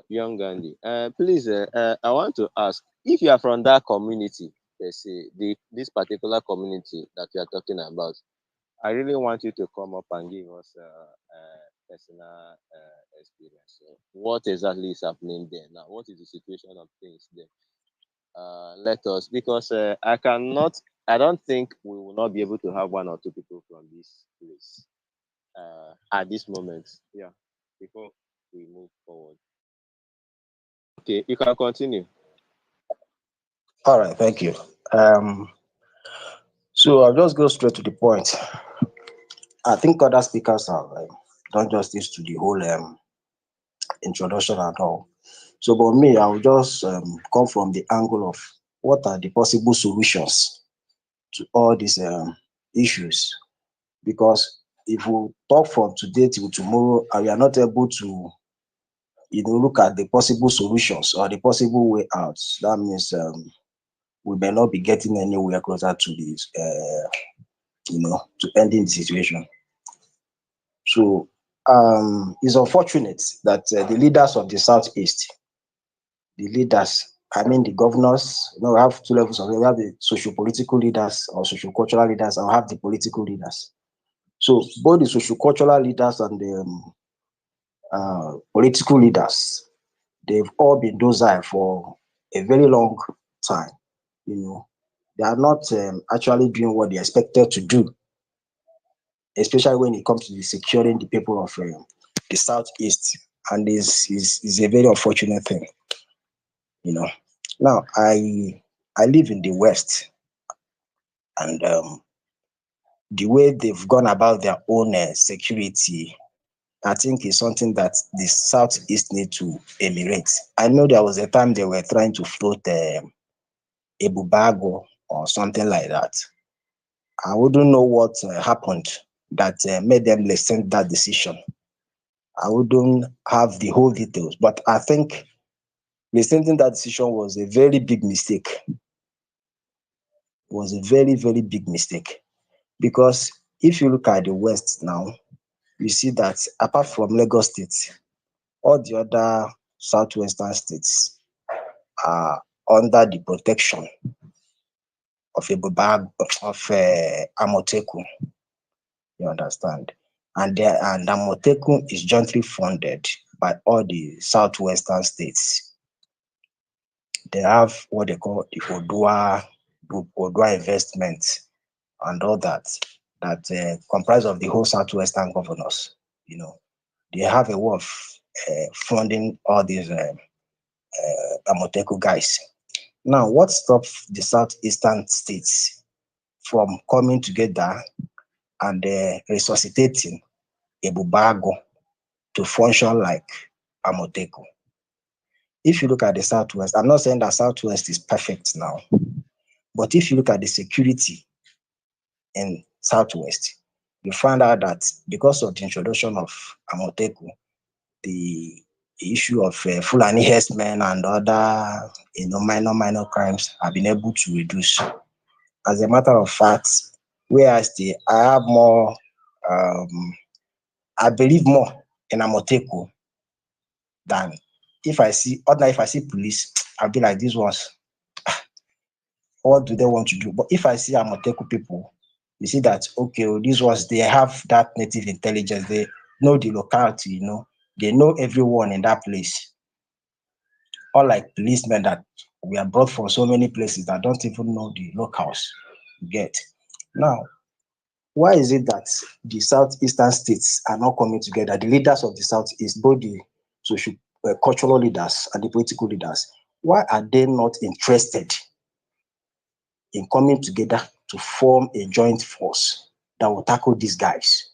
Young Gandhi. Please. I want to ask if you are from that community. Let's say this particular community that you are talking about. I really want you to come up and give us personal experience. So what exactly is happening there now? What is the situation of things there? Let us, because I don't think we will not be able to have one or two people from this place at this moment. Yeah, before we move forward. Okay, you can continue. All right, thank you. So I'll just go straight to the point. I think other speakers have done justice to the whole introduction and all. So, but me, I'll just come from the angle of what are the possible solutions to all these issues. Because if we talk from today till tomorrow and we are not able to, look at the possible solutions or the possible way out, that means we may not be getting anywhere closer to this, to ending the situation. So it's unfortunate that the leaders of the Southeast, the governors, we have two levels of it. We have the socio-political leaders or socio-cultural leaders, and we have the political leaders. So both the socio-cultural leaders and the political leaders, they've all been docile for a very long time. They are not actually doing what they're expected to do. especially when it comes to securing the people of the Southeast, and is a very unfortunate thing. Now I live in the West, and the way they've gone about their own security, I think is something that the Southeast need to emulate. I know there was a time they were trying to float Ebubago or something like that. I wouldn't know what happened that made them rescind that decision. I wouldn't have the whole details, but I think rescinding that decision was a very big mistake. Was a very, very big mistake. Because if you look at the West now, you see that apart from Lagos State, all the other southwestern states are under the protection of a bag of Amoteku. You understand? And Amoteku is jointly funded by all the southwestern states. They have what they call the Odua investment and all that comprise of the whole southwestern governors. They have a way of funding all these Amoteku guys. Now, what stops the southeastern states from coming together and resuscitating Ebubago to function like Amoteku? If you look at the Southwest, I'm not saying that Southwest is perfect now, but if you look at the security in Southwest, you find out that because of the introduction of Amoteku, the issue of Fulani Herdsmen and other minor crimes have been able to reduce. As a matter of fact, whereas I have more, I believe more in Amoteku than if I see police, I'll be like, these ones, what do they want to do? But if I see Amoteku people, you see that, okay, these ones, they have that native intelligence, they know the locality, they know everyone in that place. Unlike policemen that we are brought from so many places that don't even know the locals. You get. Now, why is it that the southeastern states are not coming together? The leaders of the southeast, both the social cultural leaders and the political leaders, why are they not interested in coming together to form a joint force that will tackle these guys?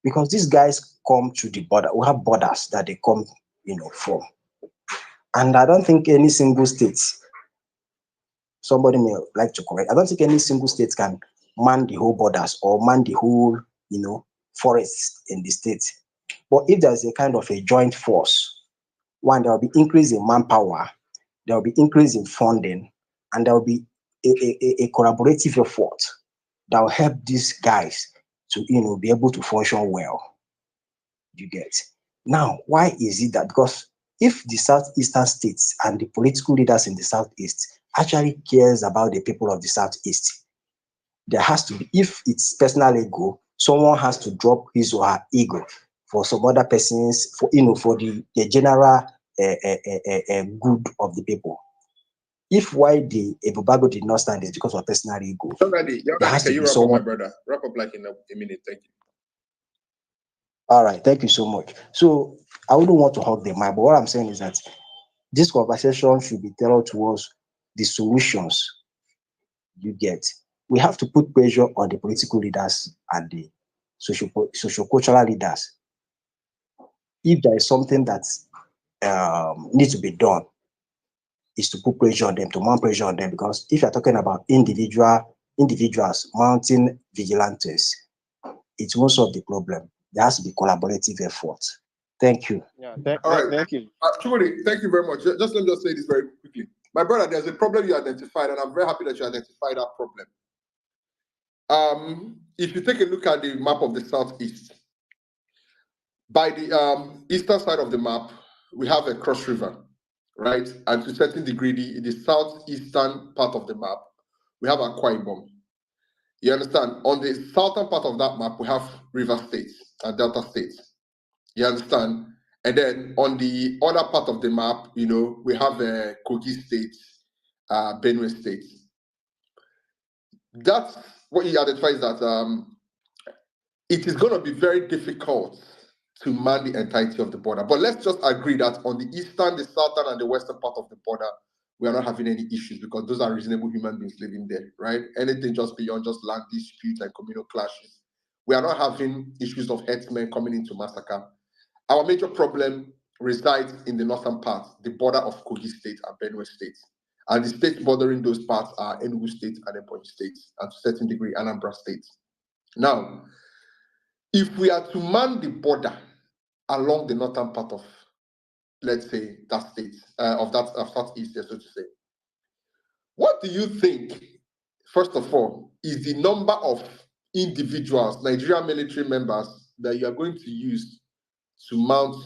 Because these guys come to the border. We have borders that they come, from. And I don't think any single state, somebody may like to correct, I don't think any single state can man the whole borders or man the whole, forests in the state. But if there's a kind of a joint force, one, there will be increase in manpower, there will be increase in funding, and there will be a collaborative effort that will help these guys to, be able to function well. You get. Now, why is it that? Because if the southeastern states and the political leaders in the southeast actually cares about the people of the southeast, there has to be, if it's personal ego, someone has to drop his or her ego for some other persons, for the general good of the people. If why the Ebubago did not stand is because of personal ego, there has to be someone. My brother? Wrap up like in a minute. Thank you. All right, thank you so much. So I wouldn't want to hog the mic, but what I'm saying is that this conversation should be tailored towards the solutions. You get. We have to put pressure on the political leaders and the socio-cultural leaders. If there is something that needs to be done, is to put pressure on them, to mount pressure on them, because if you're talking about individuals mounting vigilantes, it won't solve the problem. There has to be collaborative effort. Thank you. Yeah, All right. thank you. Chumodi, thank you very much. Just let me just say this very quickly. My brother, there's a problem you identified, and I'm very happy that you identified that problem. If you take a look at the map of the Southeast, by the eastern side of the map, we have a cross river, right? And to a certain degree, the southeastern part of the map, we have Akwa Ibom. You understand? On the southern part of that map, we have river states and delta states. You understand? And then on the other part of the map, we have Kogi State, Benue State. That's what he identifies that it is going to be very difficult to man the entirety of the border. But let's just agree that on the eastern, the southern, and the western part of the border, we are not having any issues because those are reasonable human beings living there, right? Anything just beyond just land disputes and communal clashes. We are not having issues of herdsmen coming into massacre. Our major problem resides in the northern part, the border of Kogi State and Benue State. And the states bordering those parts are Enugu State and Ebonyi State, and to a certain degree, Anambra State. Now, if we are to man the border along the northern part of, let's say, that state, of Southeast, so to say, what do you think, first of all, is the number of individuals, Nigerian military members, that you are going to use to mount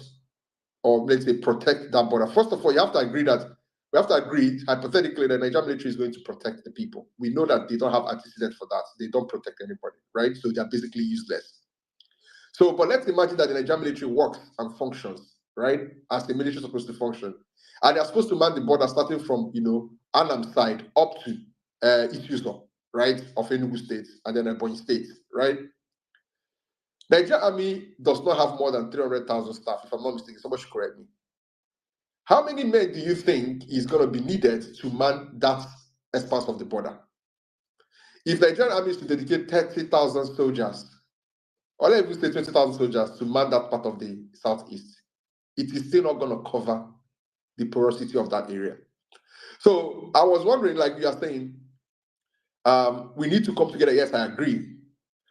or, let's say, protect that border? First of all, we have to agree, hypothetically, that the Nigerian military is going to protect the people. We know that they don't have antecedent for that. They don't protect anybody, right? So they're basically useless. So, but let's imagine that the Nigerian military works and functions, right, as the military is supposed to function. And they're supposed to man the border starting from, Anam side up to Isuso, right, of Enugu State, and then Ebonyi State, right? Nigerian army does not have more than 300,000 staff, if I'm not mistaken. Somebody should correct me. How many men do you think is going to be needed to man that expanse of the border? If Nigerian army is to dedicate 30,000 soldiers, or let's even say 20,000 soldiers to man that part of the southeast, it is still not going to cover the porosity of that area. So I was wondering, like you are saying, we need to come together. Yes, I agree.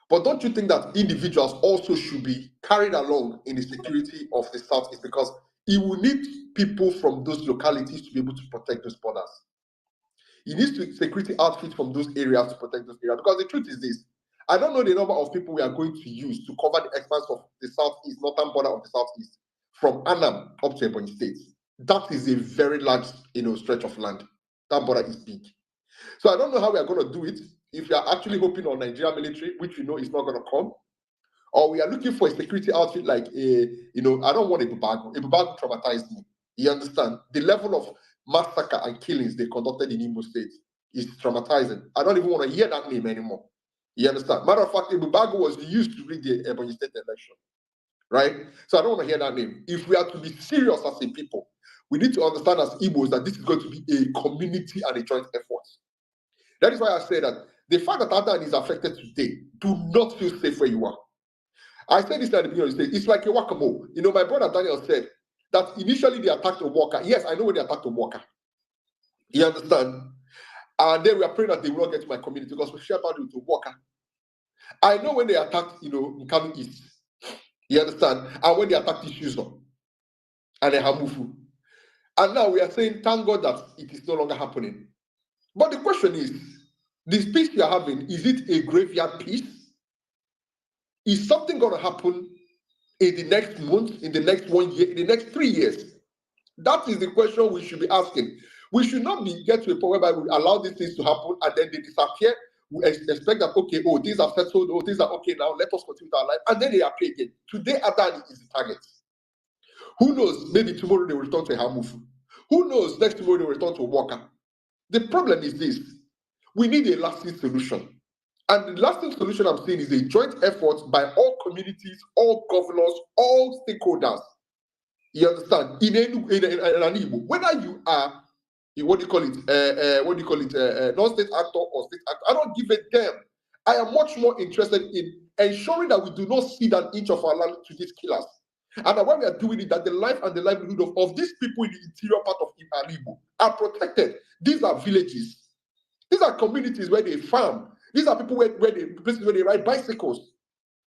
But don't you think that individuals also should be carried along in the security of the southeast? Because it will need people from those localities to be able to protect those borders. It needs security outfits from those areas to protect those areas. Because the truth is this, I don't know the number of people we are going to use to cover the expanse of the southeast, northern border of the southeast, from Anam up to Ebonyi State. That is a very large, stretch of land. That border is big. So I don't know how we are going to do it. If we are actually hoping on Nigerian military, which we know is not going to come, or we are looking for a security outfit like I don't want a Bubago. A Bubago traumatized me. You understand? The level of massacre and killings they conducted in Imo State is traumatizing. I don't even want to hear that name anymore. You understand? Matter of fact, Bubago was used to rig the Ebonyi State election, right? So I don't want to hear that name. If we are to be serious as a people, we need to understand as Igbos that this is going to be a community and a joint effort. That is why I say that the fact that Adani is affected today, do not feel safe where you are. I said this at the beginning of the day. It's like a whack-a-mole. My brother Daniel said that initially they attacked a worker. Yes, I know when they attacked a worker. You understand? And then we are praying that they will not get to my community because we share boundary with a worker. I know when they attacked, Nkanu East. You understand? And when they attacked Isuso and then Hamufu. And now we are saying, thank God that it is no longer happening. But the question is, this peace we are having, is it a graveyard peace? Is something going to happen in the next month, in the next 1 year, in the next 3 years? That is the question we should be asking. We should not get to a point whereby we allow these things to happen and then they disappear. We expect that, okay, things are settled, things are okay now, let us continue our life, and then they appear again. Today, Adani is the target. Who knows, maybe tomorrow they will return to Hamufu. Who knows, next tomorrow they will return to Walker. The problem is this, we need a lasting solution. And the lasting solution I'm seeing is a joint effort by all communities, all governors, all stakeholders. You understand? In Enugu, whether you are, non-state actor or state actor, I don't give a damn. I am much more interested in ensuring that we do not cede an inch of our land to these killers. And that when we are doing it, that the life and the livelihood of these people in the interior part of Igbo are protected. These are villages. These are communities where they farm. These are people places where they ride bicycles.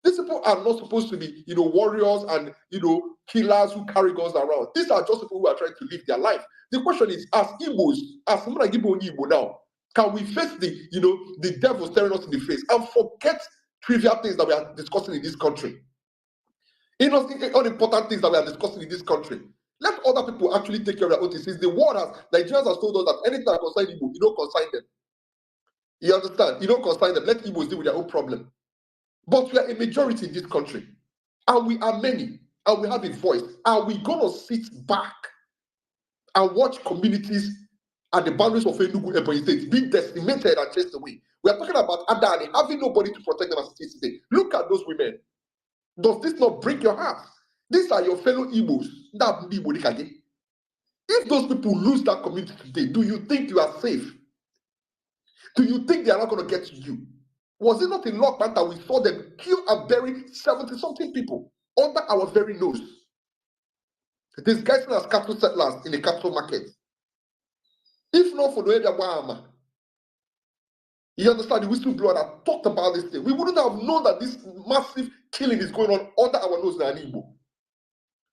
These people are not supposed to be, warriors and, killers who carry guns around. These are just people who are trying to live their life. The question is, as Igbos, as Igbo now, can we face the devil staring us in the face and forget trivial things that we are discussing in this country? Unimportant things that we are discussing in this country. Let other people actually take care of their own things. Since the world Nigerians have told us that anything that concerns Igbo, you don't consign them. You understand? You don't consign them. Let Igbos deal with their own problem. But we are a majority in this country. And we are many. And we have a voice. Are we going to sit back and watch communities at the boundaries of Enugu and Ebonyi State being decimated and chased away? We are talking about Adani having nobody to protect them as it is today. Look at those women. Does this not break your heart? These are your fellow Igbos. If those people lose that community today, do you think you are safe? Do you think they are not going to get to you? Was it not in Lockman that we saw them kill and bury 70-something people under our very nose? These guys as cattle settlers in the cattle market. If not for the area Wahama, you understand the whistleblower that talked about this thing, we wouldn't have known that this massive killing is going on under our nose in Igbo.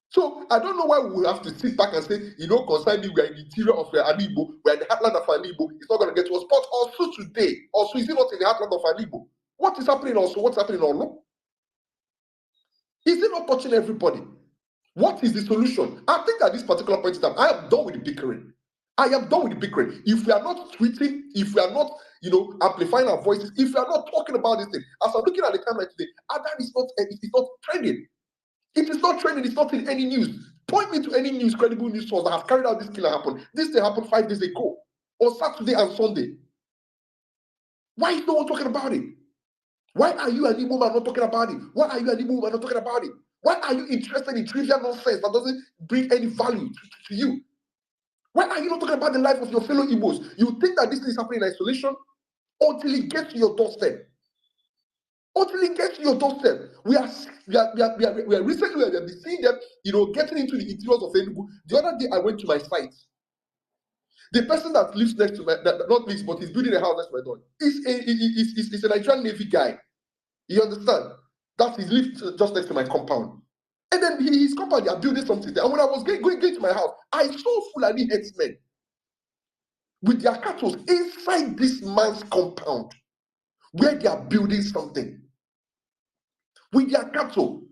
So I don't know why we have to sit back and say, you know, concerning we are in the interior of Igbo, we are in the heartland of Igbo, it's not going to get to us. But also today, also is it not in the heartland of Igbo? What is happening also? What's happening in Olu? Is it not touching everybody? What is the solution? I think at this particular point in time, I am done with the bickering. I am done with the bickering. If we are not tweeting, if we are not, you know, amplifying our voices, if we are not talking about this thing, as I'm looking at the timeline today, Adani is not trending. It is not trending. It's not in any news. Point me to any news, credible news source that have carried out this killer happen. This thing happened 5 days ago, on Saturday and Sunday. Why is no one talking about it? Why are you an Igbo man not talking about it? Why are you an Igbo man not talking about it? Why are you interested in trivial nonsense that doesn't bring any value to you? Why are you not talking about the life of your fellow Igbos? You think that this thing is happening in isolation until it gets to your doorstep. Until it gets to your doorstep. We are recently we have seeing them, you know, getting into the interiors of Enugu. The other day I went to my site. The person that lives next to my, not lives, but he's building a house next to my door, is a Nigerian Navy guy. You understand? That he lives just next to my compound. And then his compound, they are building something there. And when I was going to my house, I saw Fulani herdsmen with their cattle inside this man's compound where they are building something. With their cattle.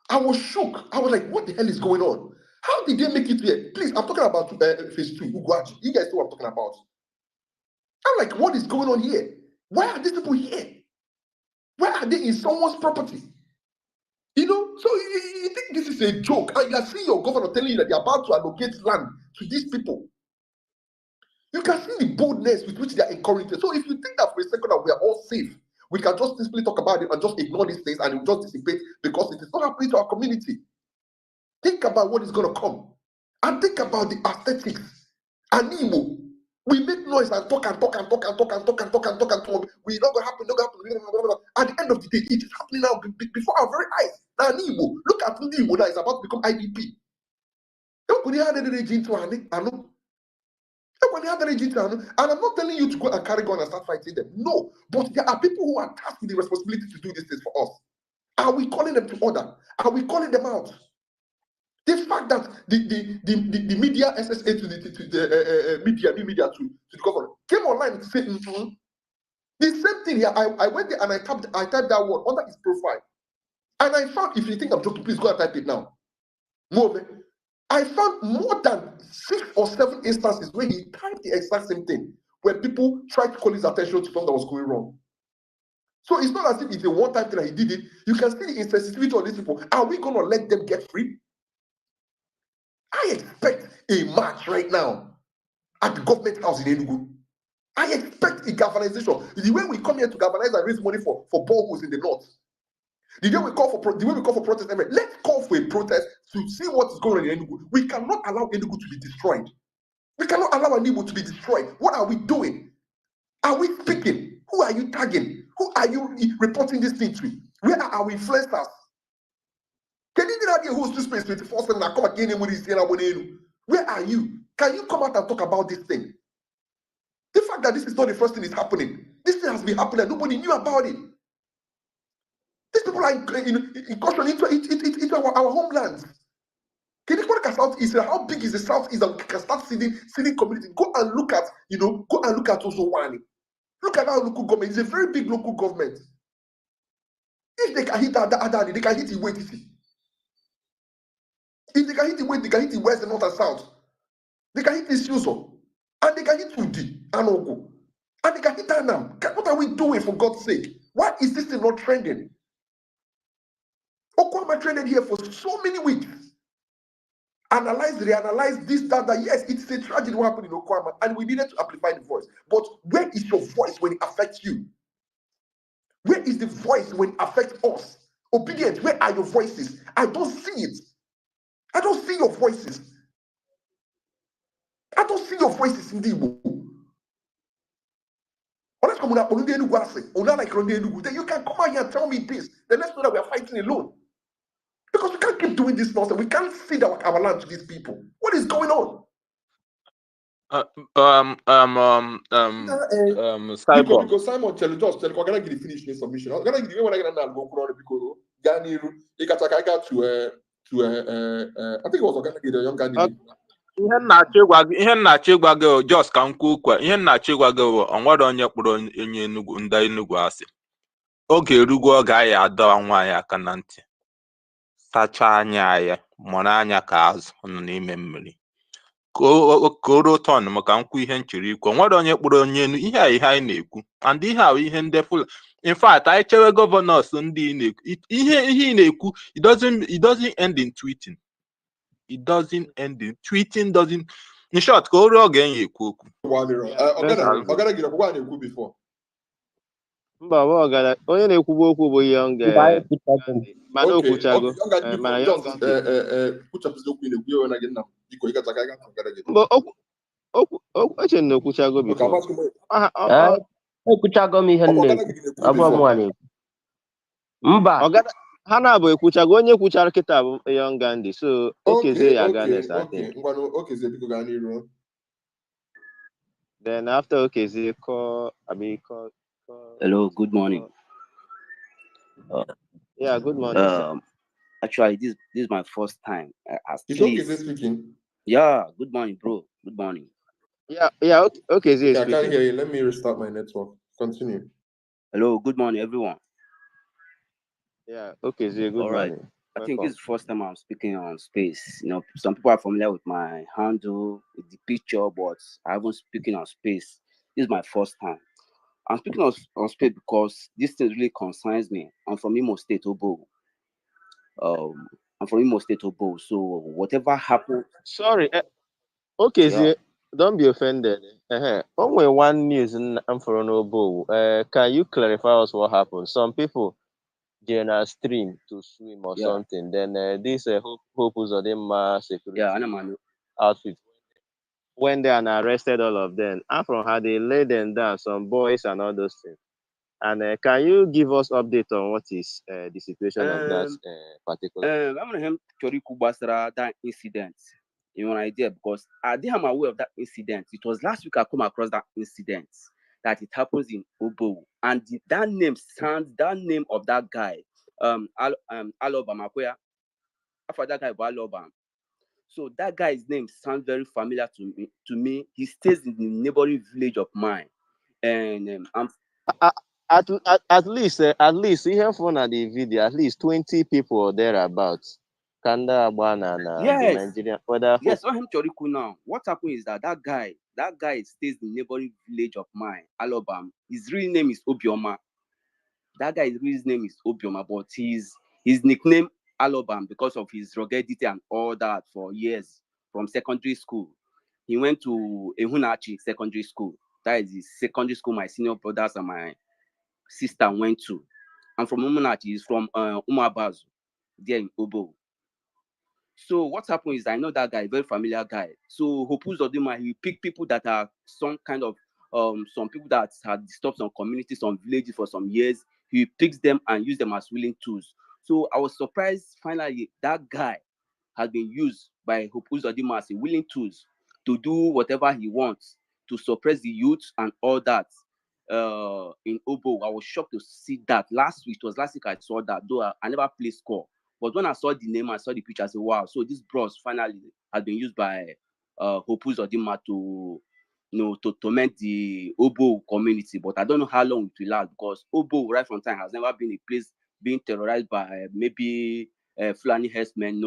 I was shook. I was like, what the hell is going on? How did they make it here? Please, I'm talking about phase 2, Uguaji. You guys know what I'm talking about. I'm like, what is going on here? Why are these people here? Why are they in someone's property? You know, so you think this is a joke, and you are seeing your governor telling you that they're about to allocate land to these people. You can see the boldness with which they are encouraging. So if you think that for a second that we are all safe, we can just simply talk about it and just ignore these things and it will just dissipate because it is not happening to our community. Think about what is going to come. And think about the aesthetics. Animo. We make noise and talk and talk and talk and talk and talk and talk and talk and talk. We're not going to happen, not going to happen. At the end of the day, it is happening now before our very eyes. Now, Animo, look at Nimo that is about to become IDP. And I'm not telling you to go and carry gun and start fighting them. No, but there are people who are tasked with the responsibility to do these things for us. Are we calling them to order? Are we calling them out? The fact that the media SSA to the media to the government came online to say the same thing here. I went there and I typed that word under his profile, and I found, if you think I'm joking, please go and type it now. I found more than 6 or 7 instances where he typed the exact same thing, where people tried to call his attention to something that was going wrong. So it's not as if it's a one-time thing that he did it. You can see the insensitivity of these people. Are we going to let them get free? I expect a march right now at the government house in Enugu. I expect a galvanization. The way we come here to galvanize and raise money for boreholes in the north. The way we call for protest, let's call for a protest to see what is going on in Enugu. We cannot allow Enugu to be destroyed. We cannot allow Enugu to be destroyed. What are we doing? Are we speaking? Who are you tagging? Who are you reporting this thing to? Where are our influencers? Can you get who's to space 24/7 and come again with this? Where are you? Can you come out and talk about this thing? The fact that this is not the first thing is happening. This thing has been happening and nobody knew about it. These people are incursioning into our homelands. Can you look at Southeast? How big is the Southeast that we can start seeding community? Go and look at, also Wani. Look at our local government. It's a very big local government. If they can hit Adani, they can hit the West. If they can hit the West, they can hit the West and North and South. They can hit the Suso. And they can hit Udi and Ogo. And they can hit Anam. What are we doing, for God's sake? Why is this thing not trending? Okwama trended here for so many weeks. Reanalyze this, that. Yes, it's a tragedy what happened in Okwama, and we needed to amplify the voice. But where is your voice when it affects you? Where is the voice when it affects us? Obedient, where are your voices? I don't see it. I don't see your voices. I don't see your voices in the Igbo. Unless come on the Enugu ase, like on the Enugu, then you can come out here and tell me this. Then let's know that we are fighting alone. Because we can't keep doing this nonsense. We can't feed our land to these people. What is going on? Cyborg. Because Simon tell just tell I'm gonna get the finish the submission. I'm gonna give you when I get go because Gani got to I think it was gonna get a young Gani. Ihe nnachi ịgwa gị just ka m kwuo ukwe ihe nnachi ịgwa gị bụ onwere onye kpụrụ onye Enugu ndị Enugu asị oge erugo oge anyị adọ nwaanyị aka na ntị sachaa anya ya mụrụ anya ka azụ nọ n'ime mmiri ka o ruo tọn maka nkwụ ihe nchiri ikwu onwere onye kpụrụ onye enu ihe anyị na-ekwu and ihe a ihe ndị fụla in fact anyị chewe gọvanọs ndị na-ekwu ihe ị na-ekwu it doesn't end in tweeting. It doesn't end in tweeting doesn't in short ka o ruo oge enyi ekwu okwu Ogana gị ọkwa na-ekwu before. Mba onye na-ekwubu okwu bụ Young mana okwuchago mana Young kwuchapụzi okwu na-ekwu na gị nna biko ịgata ka Ogana gị. Mba eche na okwuchago before. Ekwuchago m ihe nne mba ha na-abụ ekwuchago onye kwuchara kịta bụ Young Gandhi so okeze ya aga next I think. Ngwanụ okeze biko gaa n'iru. Then after okeze call hello, good morning. Yeah, good morning. Actually, this is my first time. Is Okeze speaking? Yeah, good morning, bro. Good morning. Yeah, Okeze is speaking. I can't hear you. Let me restart my network. Continue. Hello, good morning, everyone. Yeah, Okeze, good morning. I think this is the first time I'm speaking on space. You know, some people are familiar with my handle, with the picture, but I haven't spoken on space. This is my first time. I'm speaking on space because this thing really concerns me. I'm from Imo State, Obo. So whatever happened. Sorry, Okeze, don't be offended. Only one news I'm from Obo. Can you clarify us what happened? Some people general stream to swim or something. Then this Hope Uzodinma security outfit when they are arrested all of them. And from how they lay them down, some boys and all those things. And can you give us update on what is the situation of that particular? I'm going to Chorikubasra that incident. You know an idea because I didn't have aware of that incident. It was last week I come across that incident that it happens in Obo, and that name of that guy, Alobam Akwea. After that guy, Alobam. So that guy's name sounds very familiar to me. He stays in the neighboring village of mine, and at least here for the video, at least 20 people or thereabouts. Kanda Abana the Nigerian yes, on him Choriku now. What happened is that guy stays in the neighboring village of mine, Alobam. His real name is Obioma. That guy's real name is Obioma, but his nickname Alobam because of his ruggedity and all that for years from secondary school. He went to Ehunachi Secondary School. That is the secondary school my senior brothers and my sister went to. I'm from Ehunachi. He's from Umabazu, there in Obo. So what happened is I know that guy, very familiar guy. So Hopus Odima, he pick people that are some kind of some people that had disturbed some communities, some villages for some years. He picks them and use them as willing tools. So I was surprised finally that guy has been used by Hopus Odima as a willing tools to do whatever he wants to suppress the youth and all that. In Obo, I was shocked to see that last week I saw that, though I never played score. But when I saw the name, I saw the picture, I said, wow, so this bros finally has been used by Hopus Odima to torment the Obo community. But I don't know how long it will last because Obo, right from time, has never been a place being terrorized by maybe Fulani Herdsmen,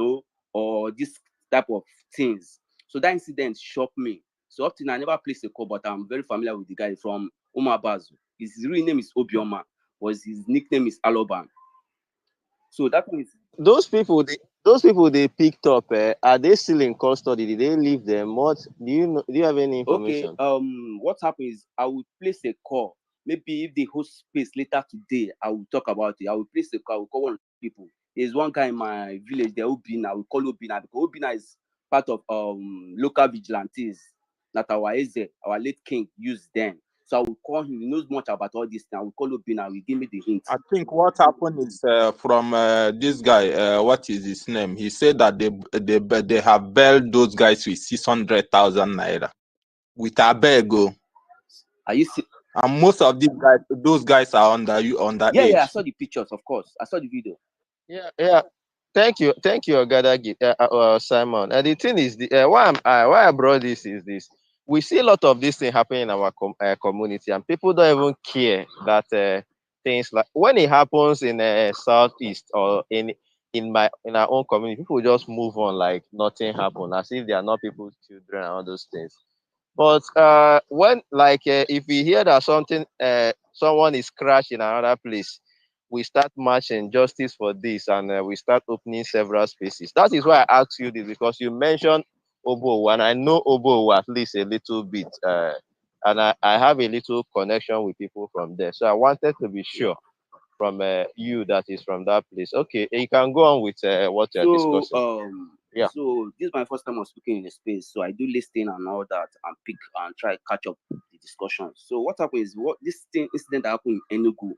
or this type of things. So that incident shocked me. So up to now, I never placed a call, but I'm very familiar with the guy from Umabazu. His real name is Obioma, but his nickname is Alobam. So that means those people they picked up, are they still in custody? Did they leave them? What do you have any information? Okay. What happened is I will place a call. Maybe if they host space later today, I will talk about it. I will place a call. I will call one people. There's one guy in my village, the Obina, we call Obina because Obina is part of local vigilantes that our Eze, our late king, used then. So I will call him. He knows much about all this now. We call Obina. We give me the hint. I think what happened is from this guy. What is his name? He said that they have bailed those guys with 600,000 naira with Abego, Are you see? and most of those guys are under Yeah, I age. saw the pictures, of course. I saw the video. Yeah. Thank you, Ogadagi, Simon. And the thing is, why I brought this is this: we see a lot of this thing happening in our community, and people don't even care that things like when it happens in southeast or in our own community, people just move on like nothing happened, as if they are not people's children and all those things. But when if we hear that someone is crashed in another place, we start marching justice for this, and we start opening several spaces. That is why I asked you this, because you mentioned Obo, and I know Obo at least a little bit, and I have a little connection with people from there. So I wanted to be sure from you that is from that place. Okay, you can go on with what you're discussing. Yeah. So this is my first time of speaking in a space, so I do listen and all that, and pick and try to catch up the discussion. So what happened is incident that happened in Enugu.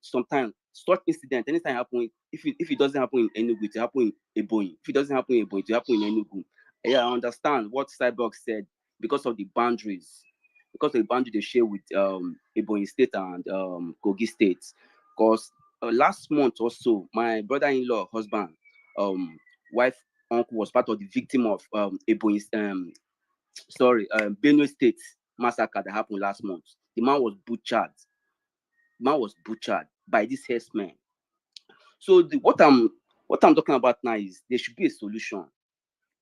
Sometimes such incident, anytime happen, if it doesn't happen in Enugu, it will happen in Ebonyi. If it doesn't happen in Ebonyi, it will happen in Enugu. Yeah, I understand what Cyborg said because of the boundaries, because of the boundary they share with Ebonyi State and Kogi State. Because last month or so, my brother-in-law husband, wife, uncle was part of the victim of Ebonyi, Benue State massacre that happened last month. The man was butchered. By these herdsmen. So what I'm talking about now is there should be a solution.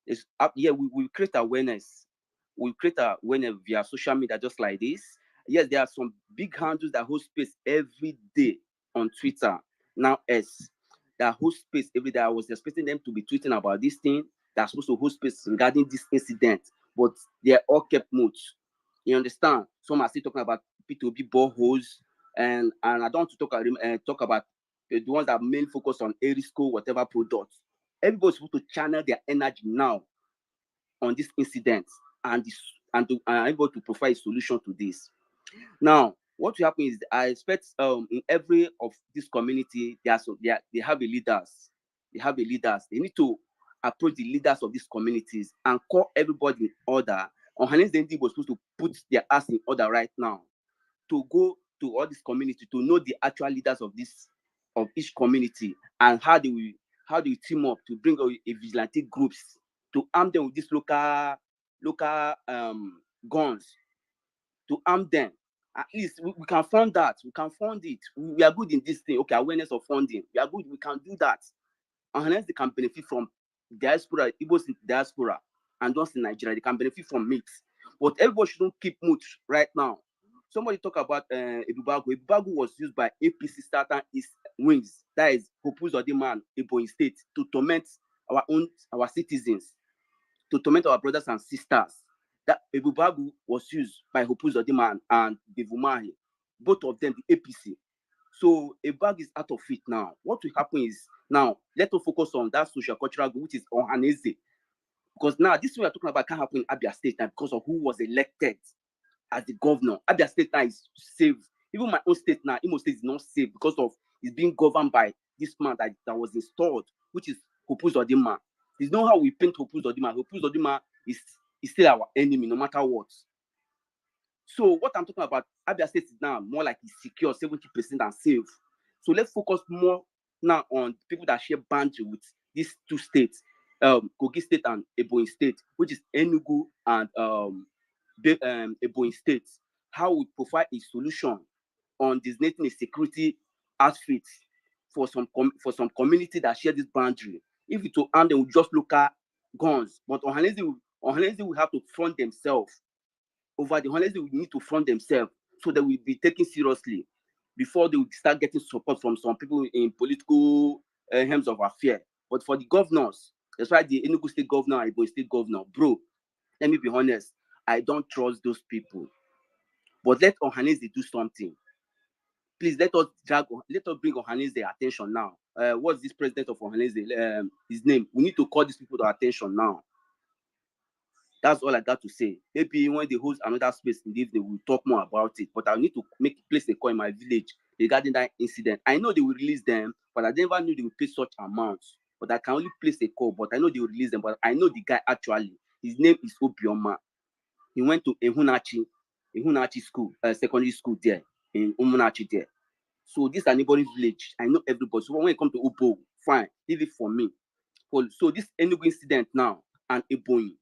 We will create awareness. We create awareness via social media, just like this. Yes, there are some big handles that hold space every day on Twitter. Now, that hold space every day. I was expecting them to be tweeting about this thing. They're supposed to hold space regarding this incident, but they're all kept mute. You understand? Some are still talking about P2B boreholes, and I don't want to talk about the ones that mainly focus on Erisco, whatever products. Everybody's supposed to channel their energy now on this incident and able to provide a solution to this. Now, what will happen is I expect in every of this community they have a leaders. They have a leaders. They need to approach the leaders of these communities and call everybody in order. Ohanes Dendi was supposed to put their ass in order right now to go to all this community to know the actual leaders of each community and how they will team up to bring a vigilante groups to arm them with these local guns, to arm them. At least we can fund that. We can fund it. We are good in this thing. Okay, awareness of funding. We are good. We can do that. And hence they can benefit from diaspora, Igbos in diaspora, and those in Nigeria. They can benefit from it. But everybody shouldn't keep mute right now. Somebody talk about Ebubago. Ebubago was used by APC Starter East Wings, that is Hopus Odiman, Ebonyi State, to torment our citizens, to torment our brothers and sisters. That Ebubago was used by Hopus Odiman and Devumahi, both of them the APC. So Ebubago is out of it now. What will happen is now let us focus on that social cultural group, which is Ohanese. Because now this we are talking about can't happen in Abia State now because of who was elected as the governor. Abia State now is safe. Even my own state now, Imo State is not safe because of it's being governed by this man that was installed, which is Hopus Odima. There's no how we paint Hopus Odima. Hopus Odima is still our enemy, no matter what. So what I'm talking about, Abia State is now more like it's secure, 70% and safe. So let's focus more now on people that share boundary with these two states, Kogi State and Ebonyi State, which is Enugu and Ebonyi State. How we provide a solution on designating a security outfit for some community that share this boundary. If it will arm them with just local guns, but Ohanese will have to front themselves. Over the Ohanese will need to front themselves so that will be taken seriously before they will start getting support from some people in political helms of affair. But for the governors, that's why the Enugu State governor and Ebonyi State governor, bro, let me be honest, I don't trust those people. But let Ohanese do something. Please let us bring Ohanese their attention now. what's this president of Ohanese, his name? We need to call these people to attention now. That's all I got to say. Maybe when they host another space in the evening, we'll talk more about it. But I need to place a call in my village regarding that incident. I know they will release them, but I never knew they would pay such amounts. But I can only place a call, but I know they will release them. But I know the guy actually. His name is Obioma. He went to Ehunachi school, secondary school there, in Umunachi there. So this is a neighboring village. I know everybody. So when it comes to Ubo, fine, leave it for me. So this Enugu incident now and Eboyi.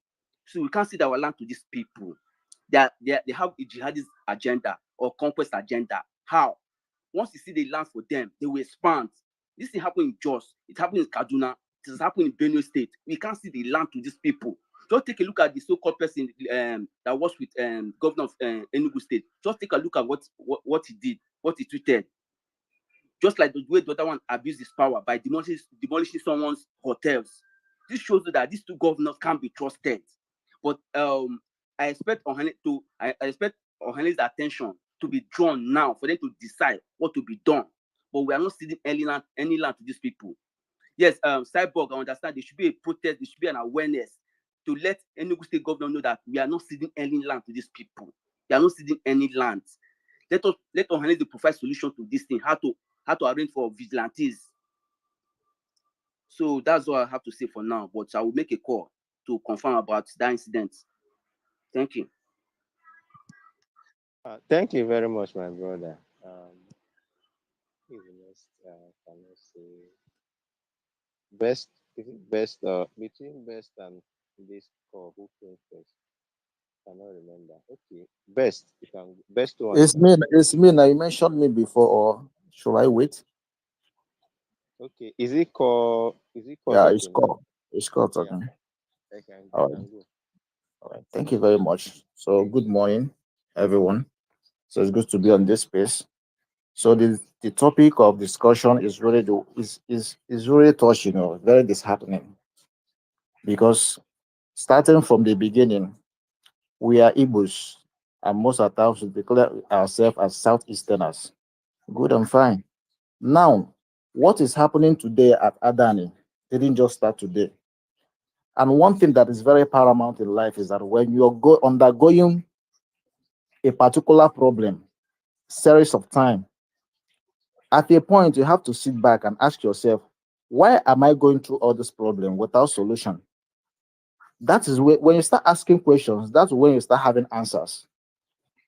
So we can't see our land to these people. They have a jihadist agenda or conquest agenda. How? Once you see the land for them, they will expand. This is happening in Jos. It happened in Kaduna. It is happening in Benue State. We can't see the land to these people. Just take a look at the so-called person that was with governor of Enugu State. Just take a look at what he did, what he tweeted. Just like the way the other one abused his power by demolishing someone's hotels. This shows you that these two governors can't be trusted. But I expect Ohane's attention to be drawn now for them to decide what to be done. But we are not ceding any land to these people. Yes, Cyborg, I understand there should be a protest, there should be an awareness to let Enugu State governor know that we are not ceding any land to these people. We are not ceding any land. Let Ohane provide solution to this thing, how to arrange for vigilantes. So that's all I have to say for now. But I will make a call to confirm about that incident. Thank you. Thank you very much, my brother. Can I say best? Is it best between best and this call? Who came first? I cannot remember. Okay, best. You can best one. It's me. It's me. Now you mentioned me before, or should I wait? Okay, is it call? Is it call Yeah, it's talking? called. It's called Yeah, talking. I can All right. go. All right. Thank you very much. So good morning, everyone. So it's good to be on this space. So the topic of discussion is really is really touching, very disheartening, because starting from the beginning, we are Igbos, and most of us declare ourselves as Southeasterners. Good and fine. Now, what is happening today at Adani didn't just start today. And one thing that is very paramount in life is that when you're undergoing a particular problem, series of time, at a point you have to sit back and ask yourself, why am I going through all this problem without solution? That is when you start asking questions, that's when you start having answers.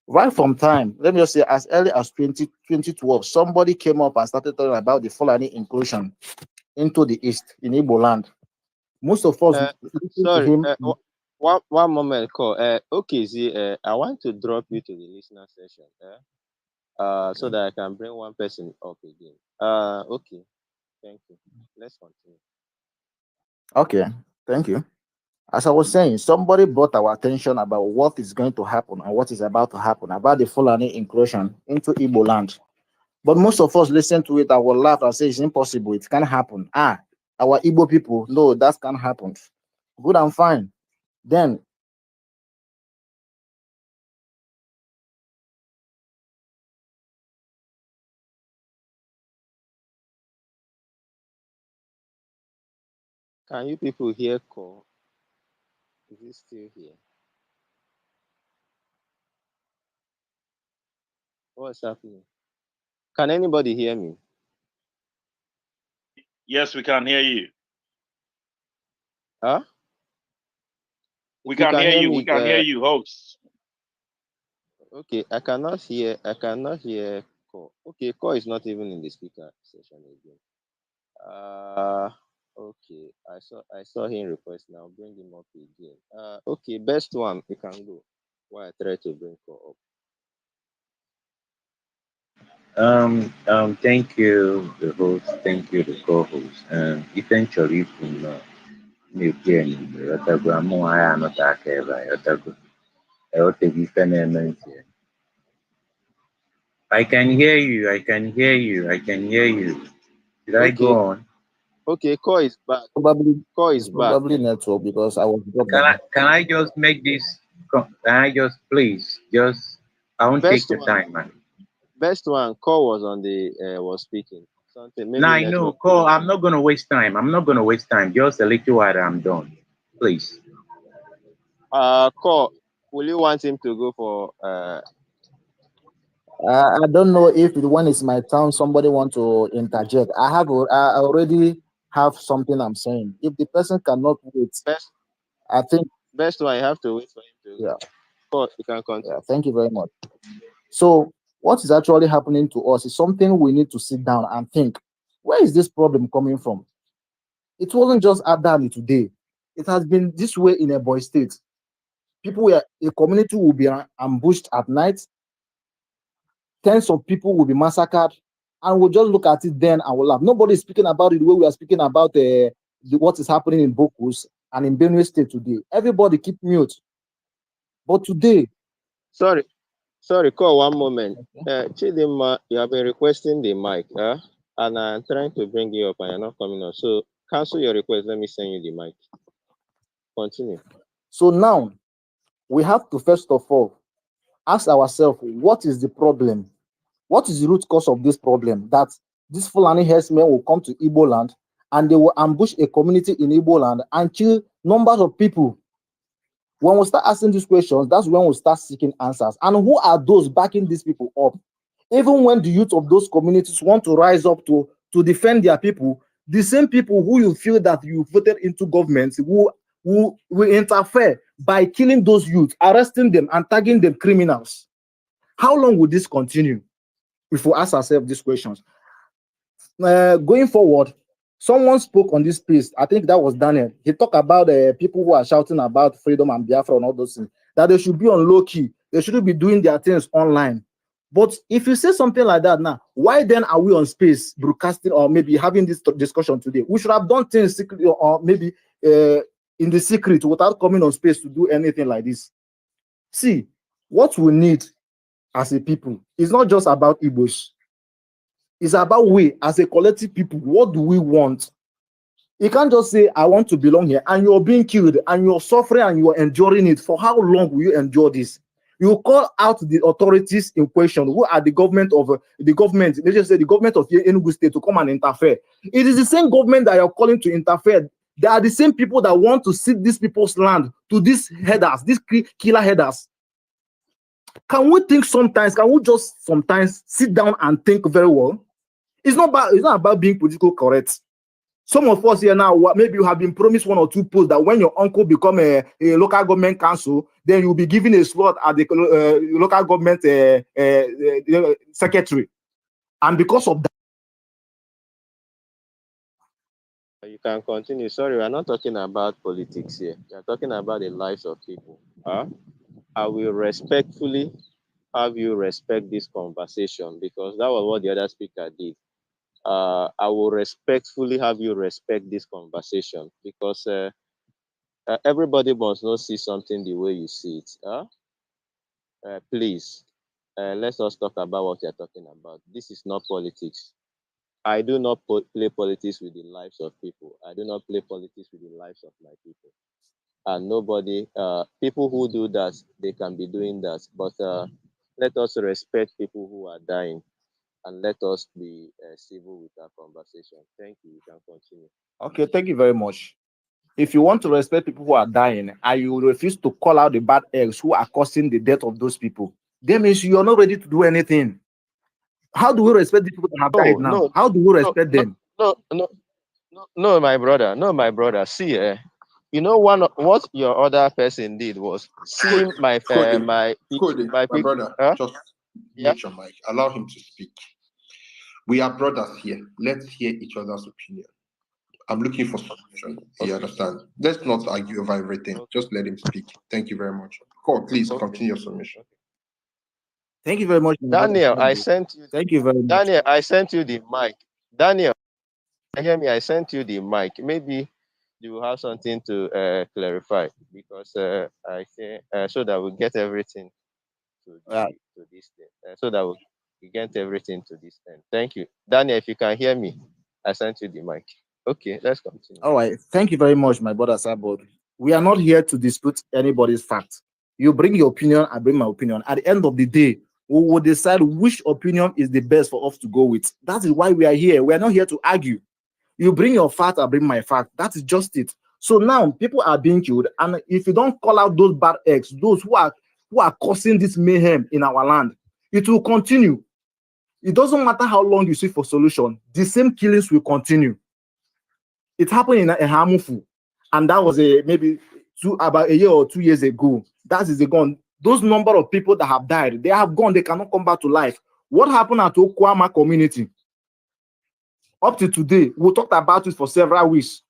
Right from time, let me just say, as early as 2012, somebody came up and started talking about the Fulani inclusion into the East in Igbo land. Most of us listen to Sorry, him. one moment, call. Okay, Z, I want to drop you to the listener session. So that I can bring one person up again. Okay, thank you. Let's continue. Okay, thank you. As I was saying, somebody brought our attention about what is going to happen and what is about to happen about the Fulani inclusion into Igbo land. But most of us listen to it and will laugh and say it's impossible, it can't happen. Our Igbo people, no, that can't happen. Good and fine. Then Can you people hear call? Is he still here? What's happening? Can anybody hear me? Yes, we can hear you. Huh? We If you can hear you. me, We can hear you, host. Okay, I cannot hear. I cannot hear call. Okay, call is not even in the speaker session again. Okay. I saw him request now. Bring him up again. Okay, best one. You can go. While I try to bring call up. Thank you, the host. Thank you, the co-host. Eventually, from Nuclear, Rotagram, I am not a Rotago. I can hear you. I can hear you. I can hear you. Did I go Okay. on? Okay, call is back. probably Call it's is back. probably network because I was dropped Can I down. can I just make this? Can I just please just? I won't take Best the one. time, man. Best one. Call was on the was speaking. something. No, Maybe I know, network. Cole. I'm not gonna waste time. I'm not gonna waste time. Just a little while, I'm done. Please. Call. Will you want him to go for I don't know if when it's my turn, somebody want to interject. I already have something I'm saying. If the person cannot wait, best I think, best one? I have to wait for him to yeah, go. Call. You can continue. yeah. Thank you very much. So, what is actually happening to us is something we need to sit down and think. Where is this problem coming from? It wasn't just Adani today. It has been this way in a boy state. A community will be ambushed at night. Tens of people will be massacred, and we'll just look at it then and we'll laugh. Nobody is speaking about it the way we are speaking about what is happening in Bokus and in Benue State today. Everybody keep mute. But today, Sorry, Call. One moment. Chidima, you have been requesting the mic, and I'm trying to bring you up, and you're not coming up. So cancel your request. Let me send you the mic. Continue. so now we have to first of all ask ourselves, what is the problem? What is the root cause of this problem? That these Fulani herdsmen will come to Igbo land and they will ambush a community in Igbo land and kill numbers of people. When we start asking these questions, that's when we start seeking answers. And who are those backing these people up? Even when the youth of those communities want to rise up to defend their people, the same people who you feel that you voted into government who will interfere by killing those youth, arresting them and tagging them criminals. How long will this continue? If we ask ourselves these questions. Going forward, someone spoke on this piece. I think that was Daniel. He talked about people who are shouting about freedom and Biafra and all those things, that they should be on low key. They shouldn't be doing their things online. But if you say something like that now, why then are we on space broadcasting or maybe having this discussion today? We should have done things secretly or maybe in the secret without coming on space to do anything like this. See, what we need as a people is not just about Igbos. It's about we as a collective people. What do we want? You can't just say, I want to belong here, and you're being killed, and you're suffering, and you're enduring it. For how long will you endure this? You call out the authorities in question, who are the government of the government, let's just say the government of Enugu State, to come and interfere. It is the same government that you're calling to interfere. They are the same people that want to cede these people's land to these headers, these killer headers. Can we think sometimes? Can we just sometimes sit down and think very well? It's not about being politically correct. Some of us here now, maybe you have been promised 1 or 2 posts that when your uncle become a local government council, then you'll be given a slot at the local government secretary. And because of that, You can continue. Sorry, we're not talking about politics here. We're talking about the lives of people. I will respectfully have you respect this conversation, because that was what the other speaker did. I will respectfully have you respect this conversation, because everybody must not see something the way you see it. Please, let's us talk about what you're talking about. This is not politics. I do not play politics with the lives of people. I do not play politics with the lives of my people. And nobody, people who do that, they can be doing that. But let us respect people who are dying, and let us be civil with our conversation. Thank you. You can continue. okay, thank you very much. If you want to respect people who are dying and you refuse to call out the bad eggs who are causing the death of those people, that means you are not ready to do anything. How do we respect the people that have died now? No, How do we respect them? no, my brother. No, my brother. See, you know, what your other person did was see my Cody, my my brother, just yeah. mute your mic. Allow him to speak. We are brothers here. Let's hear each other's opinion. I'm looking for solution. You understand? Let's not argue over everything. Just let him speak. Thank you very much. Cole, please continue your submission. Thank you very much, Daniel. I sent you. Thank you very much. Daniel, I sent you the mic. Daniel, hear me? I sent you the mic. Maybe you will have something to clarify, because I say so that we get everything to this thing, so that we get everything to this end. Thank you, Daniel. If you can hear me, I sent you the mic. Okay, let's continue. All right. Thank you very much, my brother Sabod. We are not here to dispute anybody's fact. You bring your opinion, I bring my opinion. At the end of the day, we will decide which opinion is the best for us to go with. That is why we are here. We are not here to argue. You bring your fact, I bring my fact. That is just it. So now people are being killed, and if you don't call out those bad eggs, those who are causing this mayhem in our land, it will continue. It doesn't matter how long you seek for solution, the same killings will continue. It happened in Hamufu, and that was maybe about a year or 2 years ago. That is gone. Those number of people that have died, they have gone, they cannot come back to life. What happened at Okwama community? Up to today, we talked about it for several weeks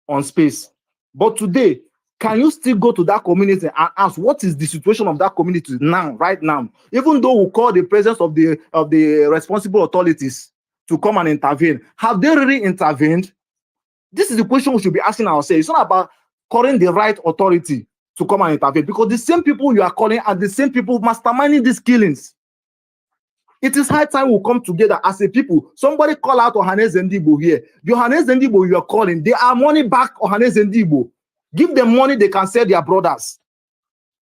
on Space. But today, can you still go to that community and ask what is the situation of that community now, right now? Even though we call the presence of the responsible authorities to come and intervene, have they really intervened? This is the question we should be asking ourselves. It's not about calling the right authority to come and intervene, because the same people you are calling are the same people masterminding these killings. It is high time we come together as a people. Somebody call out Ohanes Ndigbo here. The Ohanes Ndigbo you are calling, they are money back Ohanes Ndigbo. Give them money, they can sell their brothers.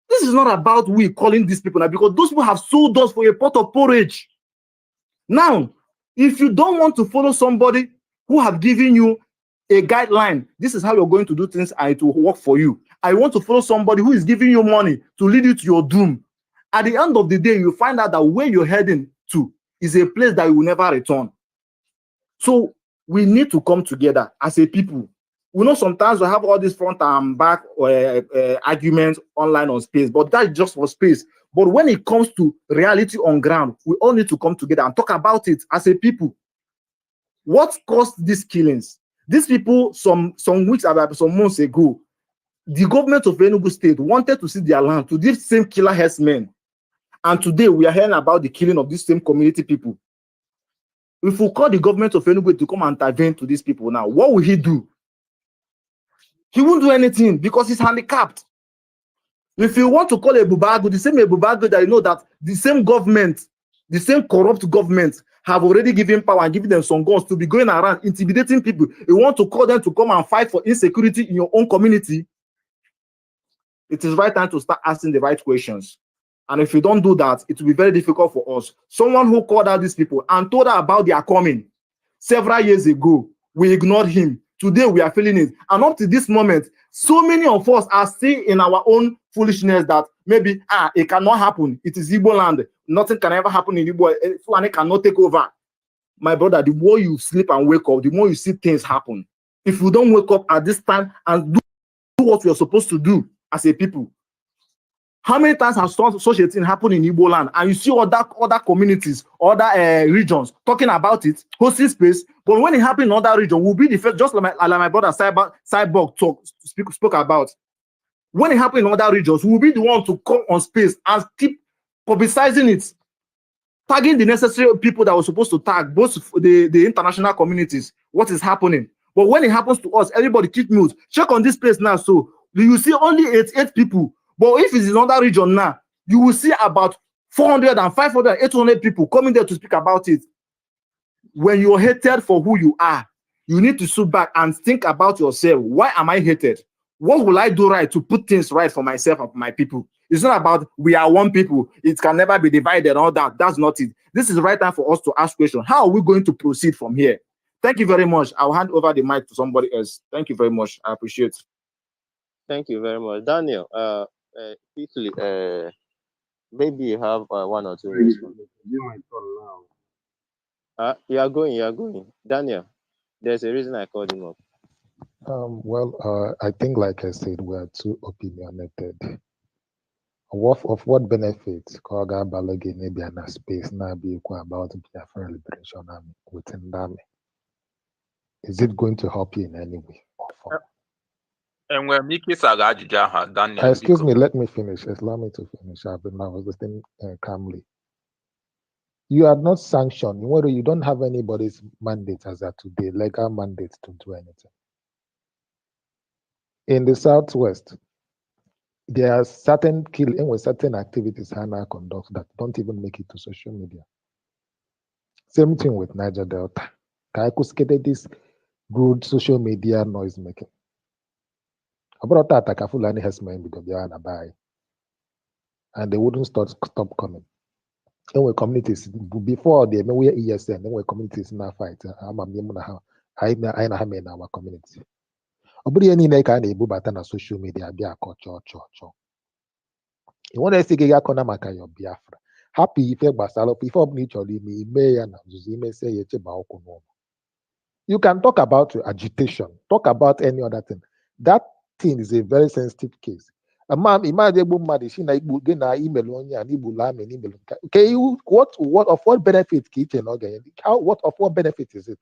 This is not about we calling these people now, because those people have sold us for a pot of porridge. Now, if you don't want to follow somebody who have given you a guideline, this is how you're going to do things and it will work for you. I want to follow somebody who is giving you money to lead you to your doom. At the end of the day, you find out that where you're heading to is a place that you will never return. So we need to come together as a people. We know sometimes we have all these front and back arguments online on Space, but that's just for Space. But when it comes to reality on ground, we all need to come together and talk about it as a people. What caused these killings? These people, some weeks ago, some months ago, the government of Enugu State wanted to see their land to these same killer herdsmen. And today we are hearing about the killing of these same community people. If we call the government of Enugu to come and intervene to these people now, what will he do? He won't do anything because he's handicapped. If you want to call a Bubago, the same Bubago that you know that the same government, the same corrupt government have already given power and given them some guns to be going around intimidating people. You want to call them to come and fight for insecurity in your own community? It is right time to start asking the right questions. And if you don't do that, it will be very difficult for us. Someone who called out these people and told her about their coming several years ago, we ignored him. Today we are feeling it. And up to this moment, so many of us are still in our own foolishness that maybe it cannot happen. It is Igbo land. Nothing can ever happen in Igbo. Fulani cannot take over. My brother, the more you sleep and wake up, the more you see things happen. If you don't wake up at this time and do what we are supposed to do as a people, how many times has such a thing happened in Igbo land, and you see other communities, other regions talking about it, hosting Space, but when it happened in other regions, we'll be the first, just like my brother Cyborg spoke about. When it happened in other regions, we'll be the one to come on Space and keep publicizing it, tagging the necessary people that were supposed to tag, both the international communities, what is happening. But when it happens to us, everybody keep mute. Check on this place now, so you see only 88 people. But if it's in another region now, you will see about 400 and 500, 800 people coming there to speak about it. When you're hated for who you are, you need to sit back and think about yourself. Why am I hated? What will I do right to put things right for myself and for my people? It's not about we are one people. It can never be divided and all that. That's not it. This is the right time for us to ask questions. How are we going to proceed from here? Thank you very much. I'll hand over the mic to somebody else. Thank you very much. I appreciate it. Thank you very much. Daniel, quickly, maybe you have one or two responses. You are going. Daniel, there's a reason I called him up. I think, like I said, we are too opinionated. Of what benefit Koga Balagi maybe an Space now be equal about Biafra Liberation Army within the army? Is it going to help you in any way or form? Enwere m ike ịsaga ajụjụ ahụ, Daniel? Excuse me, let me finish. Allow me to finish. I was listening calmly. You are not sanctioned. You don't have anybody's mandate as of today, legal mandate to do anything. In the Southwest, there are certain killing with certain activities Hannah conducts that don't even make it to social media. Same thing with Niger Delta. Kaikuskete this good social media noise making. About that, Takafulani Herdsmen with the buy, and they wouldn't stop coming. And we communities before they we ESN, then we communities in our fight. I'm a member how I na in our community. Obudi any na ka na ebu bata na social media bia ko cho. You want to see ga kona maka your Biafra. Happy if gbasalo if obni chori me ime ya na nzuzu ime say ye che ba okwu no. You can talk about agitation, talk about any other thing. That thing is a very sensitive case. A man, imagine mad she na igbu na email onye and igbu la me email. Okay, you what of what benefit kitchen again? How what of what benefit is it?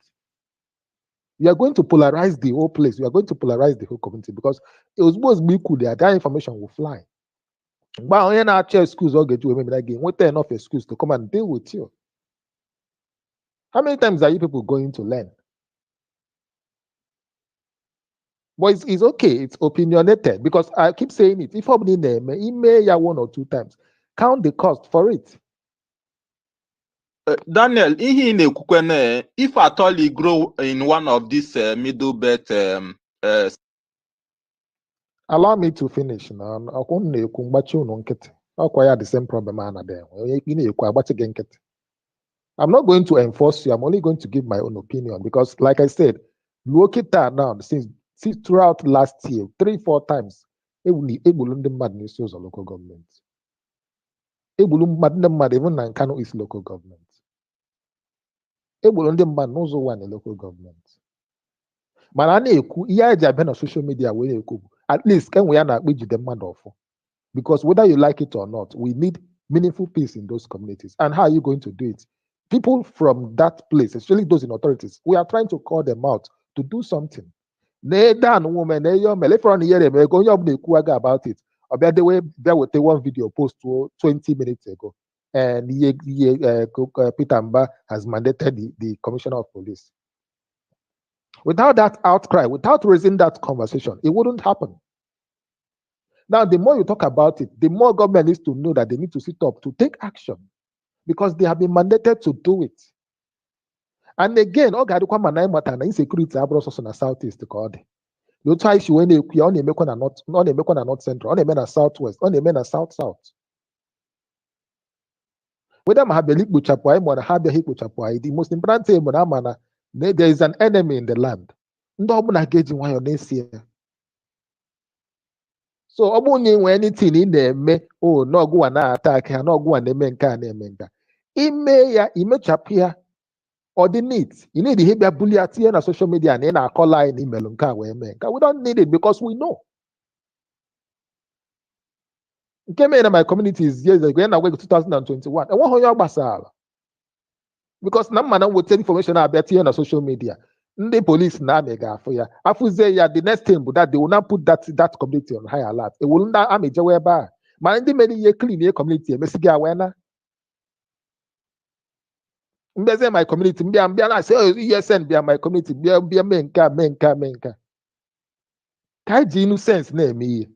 You are going to polarize the whole place. You are going to polarize the whole community because it was supposed to be cool there. That information will fly. But when you chair schools all get you remember that game, what enough excuse to come and deal with you? How many times are you people going to learn? But it's okay, it's opinionated because I keep saying it. If I'm in there, email ya 1 or 2 times, count the cost for it. Daniel, ihe ị na-ekwukwe na if at all you grow in one of these middle belt Allow me to finish now. The same problem I'm not going to enforce you. I'm only going to give my own opinion because, like I said, look at that now. Since throughout last year, 3-4 times, Ebulu mad news of local government. Ebulu mad even Nankano is local government. Ebulu mad knows one local government. Manane eku iya jabe na social media we eku. At least can we na akpeji dem mad ofo. Because whether you like it or not, we need meaningful peace in those communities. And how are you going to do it? People from that place, especially those in authorities, we are trying to call them out to do something. Woman, about it. About the way there was one video post 20 minutes ago, and Peter Mba has mandated the commissioner of police. Without that outcry, without raising that conversation, it wouldn't happen. Now, the more you talk about it, the more government needs to know that they need to sit up to take action because they have been mandated to do it. And again, insecurity abroad na southeast called. You try to when you only make one not central, only na southwest, only na south. Whether the most important thing there is an enemy in the land. So when anything in there no go and attack no go and nka. Imechapia or the needs. You need the behavior bully at na social media and then call line email we don't need it because we know. Came in my communities years ago, and I went to 2021. And what because no man will tell information about here on social media. The police now mega for ya. The next thing but that they will not put that community on high alert. It will not am a whereby. Man, the many year clean your community, Messiga Wena. My community, I say, oh, yes, and be my community, be a menka. Kaiji no sense name me.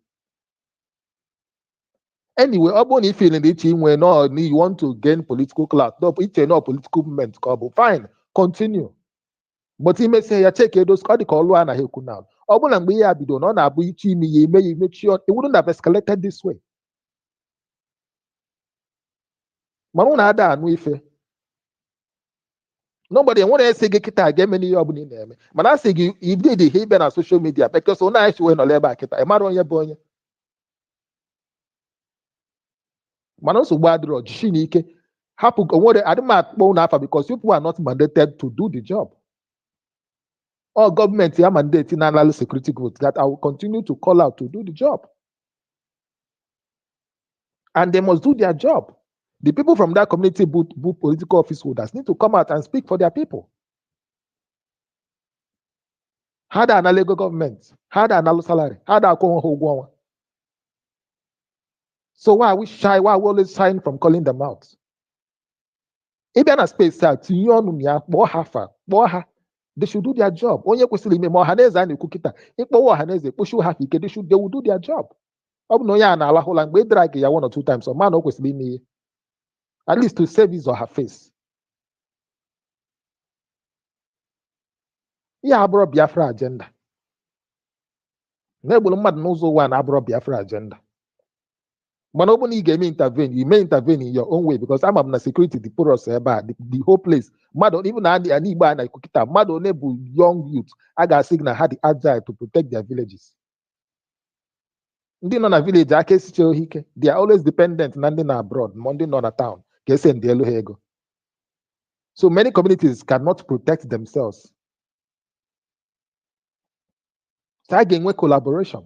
Anyway, Oboni feeling the team when you want to gain political clout. No, it's no political movement. Fine, continue. But he may say, "I take those call the call one I could now." Obona be ya bido no na abu ichi me ye make sure it wouldn't have escalated this way. Manuna ada anu ife. Nobody want to say kita get many obuni name. Man I say you did the hate on social media because so now when no leba kita. E maro onye bonye. Man also wadro jishinike. Happen what I don't matter because people are not mandated to do the job. All government are mandating national security groups that I will continue to call out to do the job. And they must do their job. The people from that community, both political office holders, need to come out and speak for their people. How do an legal government? How do an salary? How do I So why are we shy? Why are we always shying from calling them out? Even a space out, they should do their job. They will do their job. Drag 1 or 2 times. Man, at least to save his or her face. Yeah, I brought Biafra agenda. Nebula mad knows one I brought Biafra agenda. But nobody can intervene. You may intervene in your own way because I'm a security, the porous, the whole place. Madon, even Aniba and Kukita, Madon, young youth, I got signal had the agile to protect their villages. Ndị nọ na village aka esiche ohi ike, they are always dependent na ndị na abroad, ma ndị nọ na town ka esi ndị elu ha ego. So many communities cannot protect themselves. So a ga-enwe collaboration.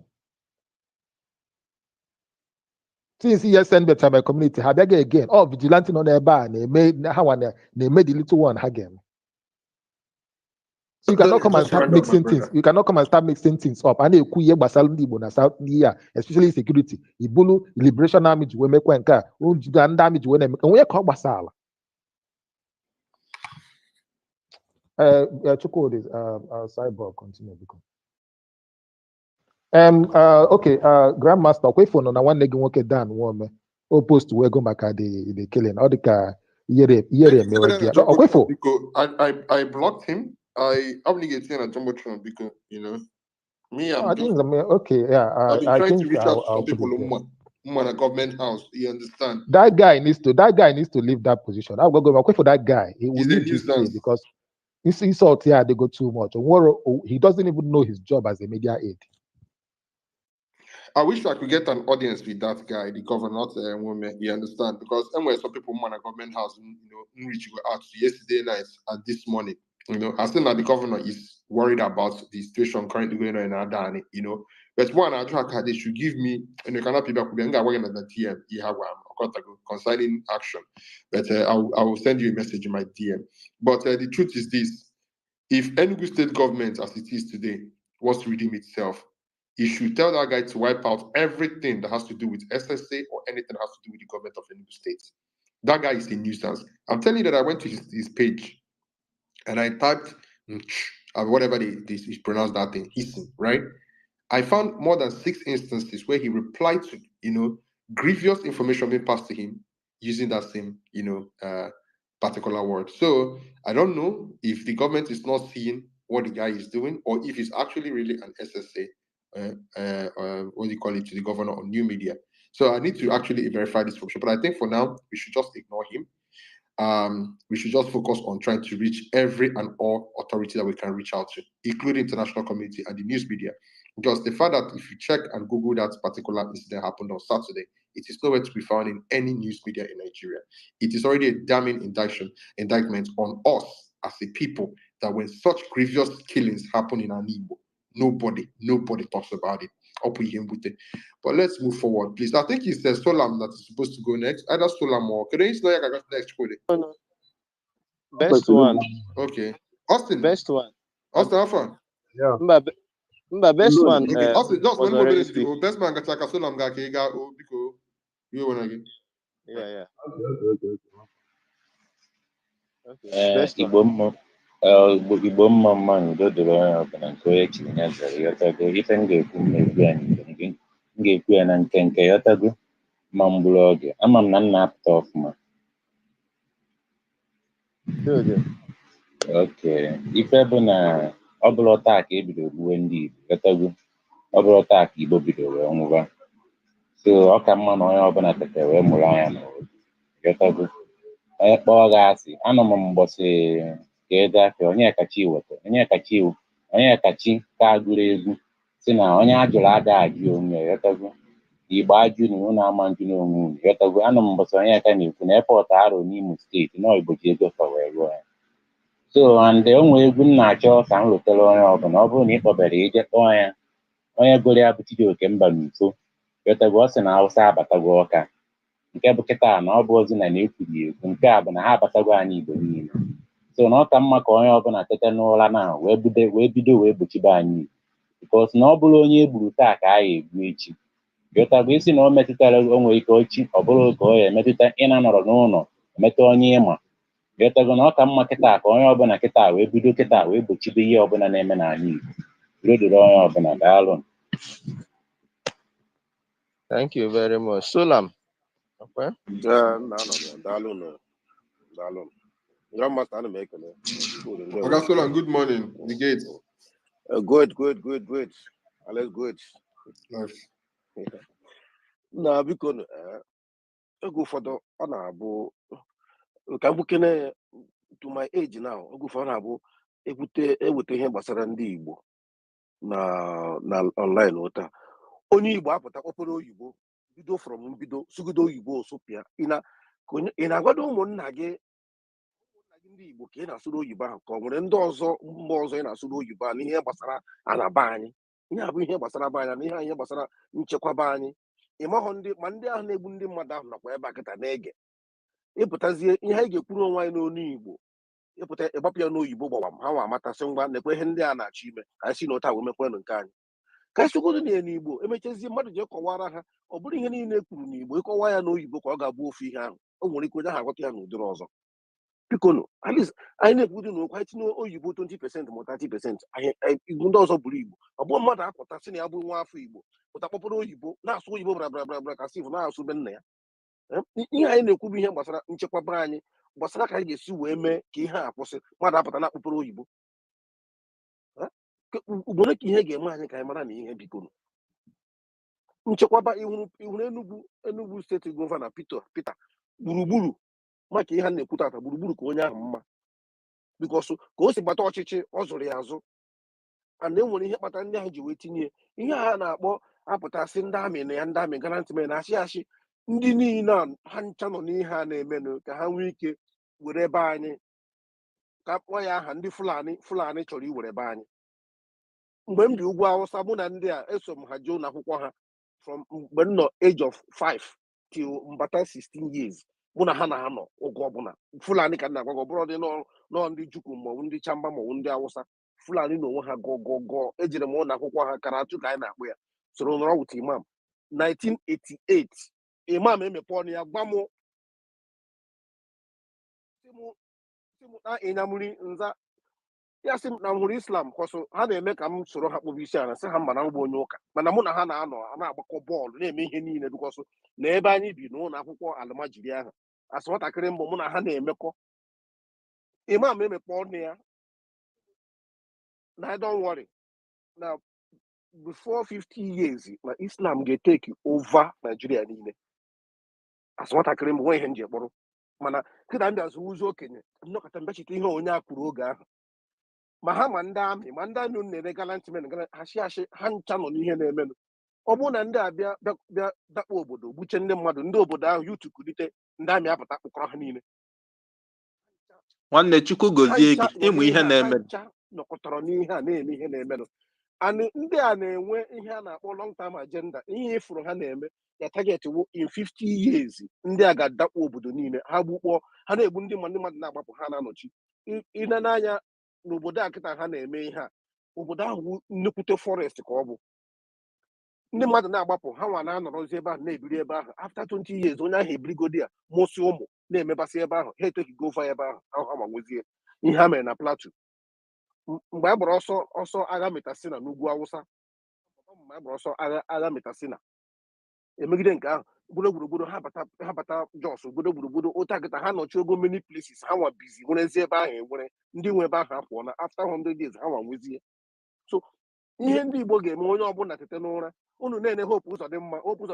Since yes send better my community, ha bịaga again, oh vigilante nọ n'ebe a na-eme ha na-eme the little one ha ga-eme. So you cannot come and Just start round up, my mixing things. brother. You cannot come and start mixing things up. And ekwu ihe gbasara ndị Igbo na South here, especially security. Ibulu Liberation Army ji wee mekwa nke a, ojiga ndị army ji wee na-eme. Onye ka ọ gbasara? Chukwudi, Cyborg, continue. Okay, Grandmaster, kwe phone na nwanne gị nwoke Dan Nwome. O post wee go maka the killing. Ọ dịka ihere emewe gị. Okwefo. Because I blocked him. I obligated him at Jumbotron because me, I think okay, yeah. I've been I trying to think reach out to I'll some put people it there. who are in a government house. You understand? That guy needs to leave that position. I'm gonna go for that guy. He will He's a leave this way nuisance. because his insult here they go too much. He doesn't even know his job as a media aide. I wish I could get an audience with that guy, the governor, not woman. You understand? Because anyway, some people in a government house, reach out yesterday night and this morning. I still that the governor is worried about the situation currently going on in Adani. But one, I just they should give me, and you cannot people working at the DM. You have concerning action, but I will send you a message in my DM. But the truth is this: if Enugu state government, as it is today, wants to redeem itself, he should tell that guy to wipe out everything that has to do with SSA or anything that has to do with the government of Enugu State. That guy is a nuisance. I'm telling you that I went to his page and I typed whatever they pronounce that thing, hissing, right? I found more than 6 instances where he replied to, grievous information being passed to him using that same, particular word. So I don't know if the government is not seeing what the guy is doing or if he's actually really an SSA. What do you call it, to the governor on new media. So I need to actually verify this function. But I think for now, we should just ignore him. We should just focus on trying to reach every and all authority that we can reach out to, including international community and the news media. Because the fact that if you check and Google that particular incident happened on Saturday, it is nowhere to be found in any news media in Nigeria. It is already a damning indictment on us as a people that when such grievous killings happen in Igbo, nobody talks about it. But let's move forward, please. I think it's Solam that is supposed to go next. Either Solam or can I go next? No. Best one. Okay. Austin. Best one. Austin, how far? Yeah. Mba, best one. Okay. Austin, just one more already minute. The best man got like a Solam guy. Because you want again. Yeah. Okay. Best Igbo mma mma n'udo dịrị onye ọbụla nke onye chiri ya zere ghọtago ife m ga-ekwu m na-ekwu ya m ga-ekwu ya na nkenke ghọtago ma mgburu oge ama m na m na-apụta ọfụma. oke ife bụ na ọ bụrụ taa ka e bidoro gbuwe ndị Igbo ghọtago ọ bụrụ taa ka Igbo bidoro wee nwụba so ọ ka mma na onye ọbụla tete wee mụrụ anya na ghọtago onye kpọọ gị asị anọ m mbọsị ka ego afọ onye kachi ka agụrụ egwu si na onye ajụrụ ada ajụ onwe ghọtago Igbo ajụ na ụnụ ama njụ n'onwe unu ghọtago anọ m mbọsị onye ka na-ekwu na epọt Aro n'Imo steeti na Igbo ji ego fa wee rụọ ya so and onwe egwu m na-achọ ka m rụtere onye ọbụla ọ bụrụ na ị kpọbere ije kpọọ ya onye gụrụ ya bụ Chijioke mba n'Ufo ghọtago ọ sị na Hausa abatago Ọka nke bụ kịta na ọ bụ ozi na na-ekwuri ekwu nke a bụ na ha abatago anyị Igbo niile so na ọ ka mma ka onye ọbụla tete n'ụra na wee bido wee gbochibe anyị because na ọ bụrụ onye egburu taa ka a egbu echi ghọtago isi na o metụtara onwe ike ochi ọ bụrụ ka ọ ya emetụta ịna nọrọ n'ụlọ emetụ onye ịma ghọtago na ọ ka mma kịta ka onye ọbụla kịta wee bido kịta wee gbochibe ihe ọbụla na-eme n'ala Igbo dịrị onye ọbụla daalụ. Thank you very much. Solam. Okay. Daalụ. Grandmaster, ana m ekele. Oga Solam, good morning. The gates. Good. Alles good. Nice. na biko oge ụfọdụ ọ na-abụ ka mgbukene to my age now, oge ụfọdụ ọ na-abụ eweta ihe gbasara ndị Igbo na online ụta onye Igbo apụta kpọpụrụ oyibo bido from mbido sugide oyibo osụpịa ị na-agwado ụmụnna gị ndị Igbo ka ị na-asụrụ oyibo ahụ ka ọ nwere ndị ọzọ mba ọzọ ị na-asụrụ oyibo ahụ n'ihe gbasara anaba anyị ihe a bụ ihe gbasara be anyị na ihe gbasara nchekwaba anyị ịmahụ ndị ahụ na-egbu ndị mmadụ ahụ nakwa ebe a kịta na-ege ịpụtazie ihe anyị ga-ekwuru onwe anyị n'onu Igbo ịpụta ịgbapụ ya n'oyibo gbawa m ha nwa amatasị ngwa nekwe ihe ndị a na-achọ ime ka anyị si na ụta wee mekwanụ nke anyị ka anyị sogodo na n'Igbo emechazie mmadụ ji kọwara ha ọ bụrụ ihe niile e kwuru n'Igbo ịkọwa ya n'oyibo ka ọ ga-abụ ofu ihe ahụ o nwere ike onye ahụ aghọta ya n'ụdịrị ọzọ biko at least anyị na-ekwudo n'okwu anyị tinye oyibo 20% ma 30% igbo ndị ọzọ bụrụ Igbo ọ bụrụ mmadụ apụta sị na ya bụ nwa afọ Igbo pụta kpọpụrụ oyibo na-asụ oyibo brabra ka Steve na-asụ be nna ya ihe anyị na-ekwu bụ ihe gbasara nchekwaba anyị gbasara ka anyị ga-esi wee mee ka ihe a kwụsị mmadụ apụta na-akpụpụrụ oyibo ugboro ka ihe ga-eme anyị ka anyị mara na ihe biko nchekwaba ihuru Enugu steeti gọvanọ Peter gburugburu maka ihe a na-ekwu tata gburugburu ka onye ahụ mma bikọsụ ka o si gbata ọchịchị ọ zụrụ ya azụ ana enwere ihe kpatara ndị ahụ ji wee tinye ihe a na-akpọ apụtasị ndị amị na ya ndị amị garanti men achị ndị niile ha ncha nọ n'ihe a na-emenụ ka ha nwee ike were ebe anyị ka kpọọ ya aha ndị Fulani chọrọ iwere ebe anyị mgbe m dị ugwu Awụsa mụ na ndị a eso m ha jee ụlọ akwụkwọ ha from mgbe m nọ age of 5 till mbata 16 years mụ na ha na-anọ oge ọbụla Fulani ka na-agwa gị ọ bụrụ nọ ndị Jukwu maọbụ ndị Chamba maọbụ ndị Awụsa Fulani na onwe ha gọgọgọ ejere m ụlọ akwụkwọ ha karatu ka anyị na-akpụ ya soro nọrọ wụta imam 1988 imam emepe ọnụ ya gwa m na ịnyamuri nza ya sị m na m hụrụ Islam kọsụ ha na-eme ka m soro ha kpọba isi ala sị ha mba na ụgbọ onye ụka mana mụ na ha na-anọ na-agbakọ bọọlụ na-eme ihe niile dịkọsụ na ebe anyị bi n'ụlọ akwụkwọ alụmajiri ahụ asị nwatakịrị mbụ mụ na ha na-emekọ imam emepe ọnụ ya na don't worry na before 50 years na Islam ga-eteki over Nigeria niile asị nwatakịrị mbụ nwe ihe nji kpọrọ mana kịta ndị azụ ụzọ okenye nnọkọta mbechite ihe onye a kwuru oge ahụ ma ha ma ndị amị ma ndị amị na-ere galantmen achị ha ncha nọ n'ihe na-emenụ ọ bụrụ na ndị a bịa dakpo obodo gbuche ndị mmadụ ndị obodo ahụ yutu kulite ndị amị apụta kpụkọrọ ha niile nwanne Chukwu gozie gị ịmụ ihe na-eme ncha nọkọtara n'ihe a na-eme ihe na-emenụ ndị a na-enwe ihe a na-akpọ long term agenda ihe ịfụrụ ha na-eme ya target wo in 50 years ndị a ga-adakpo obodo niile ha gbukpọọ ha na-egbu ndị mmadụ na-agbapụ ha na-anọchi ile n'anya n'obodo a kịta ha na-eme ihe a obodo ahụ nnekwute forest ka ọ bụ ndị mmadụ na-agbapụ ha nwa na-anọrọzi ebe ahụ na-ebiri ebe ahụ after 20 years onye ahụ ebirigodi ya mụsị ụmụ na-emebasị ebe ahụ ha etokigo ova ebe ahụ ha ma nwezie ihe ha mere na Plateau mgbe a gbara ọsọ agha metasina n'ugwu Awụsa mgbe a gbara ọsọ agha metasina emegide nke ahụ gburugburu ha bata Jos gburugburu ụta kịta ha nọchi ogo many places ha nwa bizi nwerezi ebe ahụ enwere ndị nwe ebe ahụ apụọ na after 100 years ha nwa nwezie so ihe ndị Igbo ga-eme onye ọbụla tete n'ụra unu na-ene hope ụzọ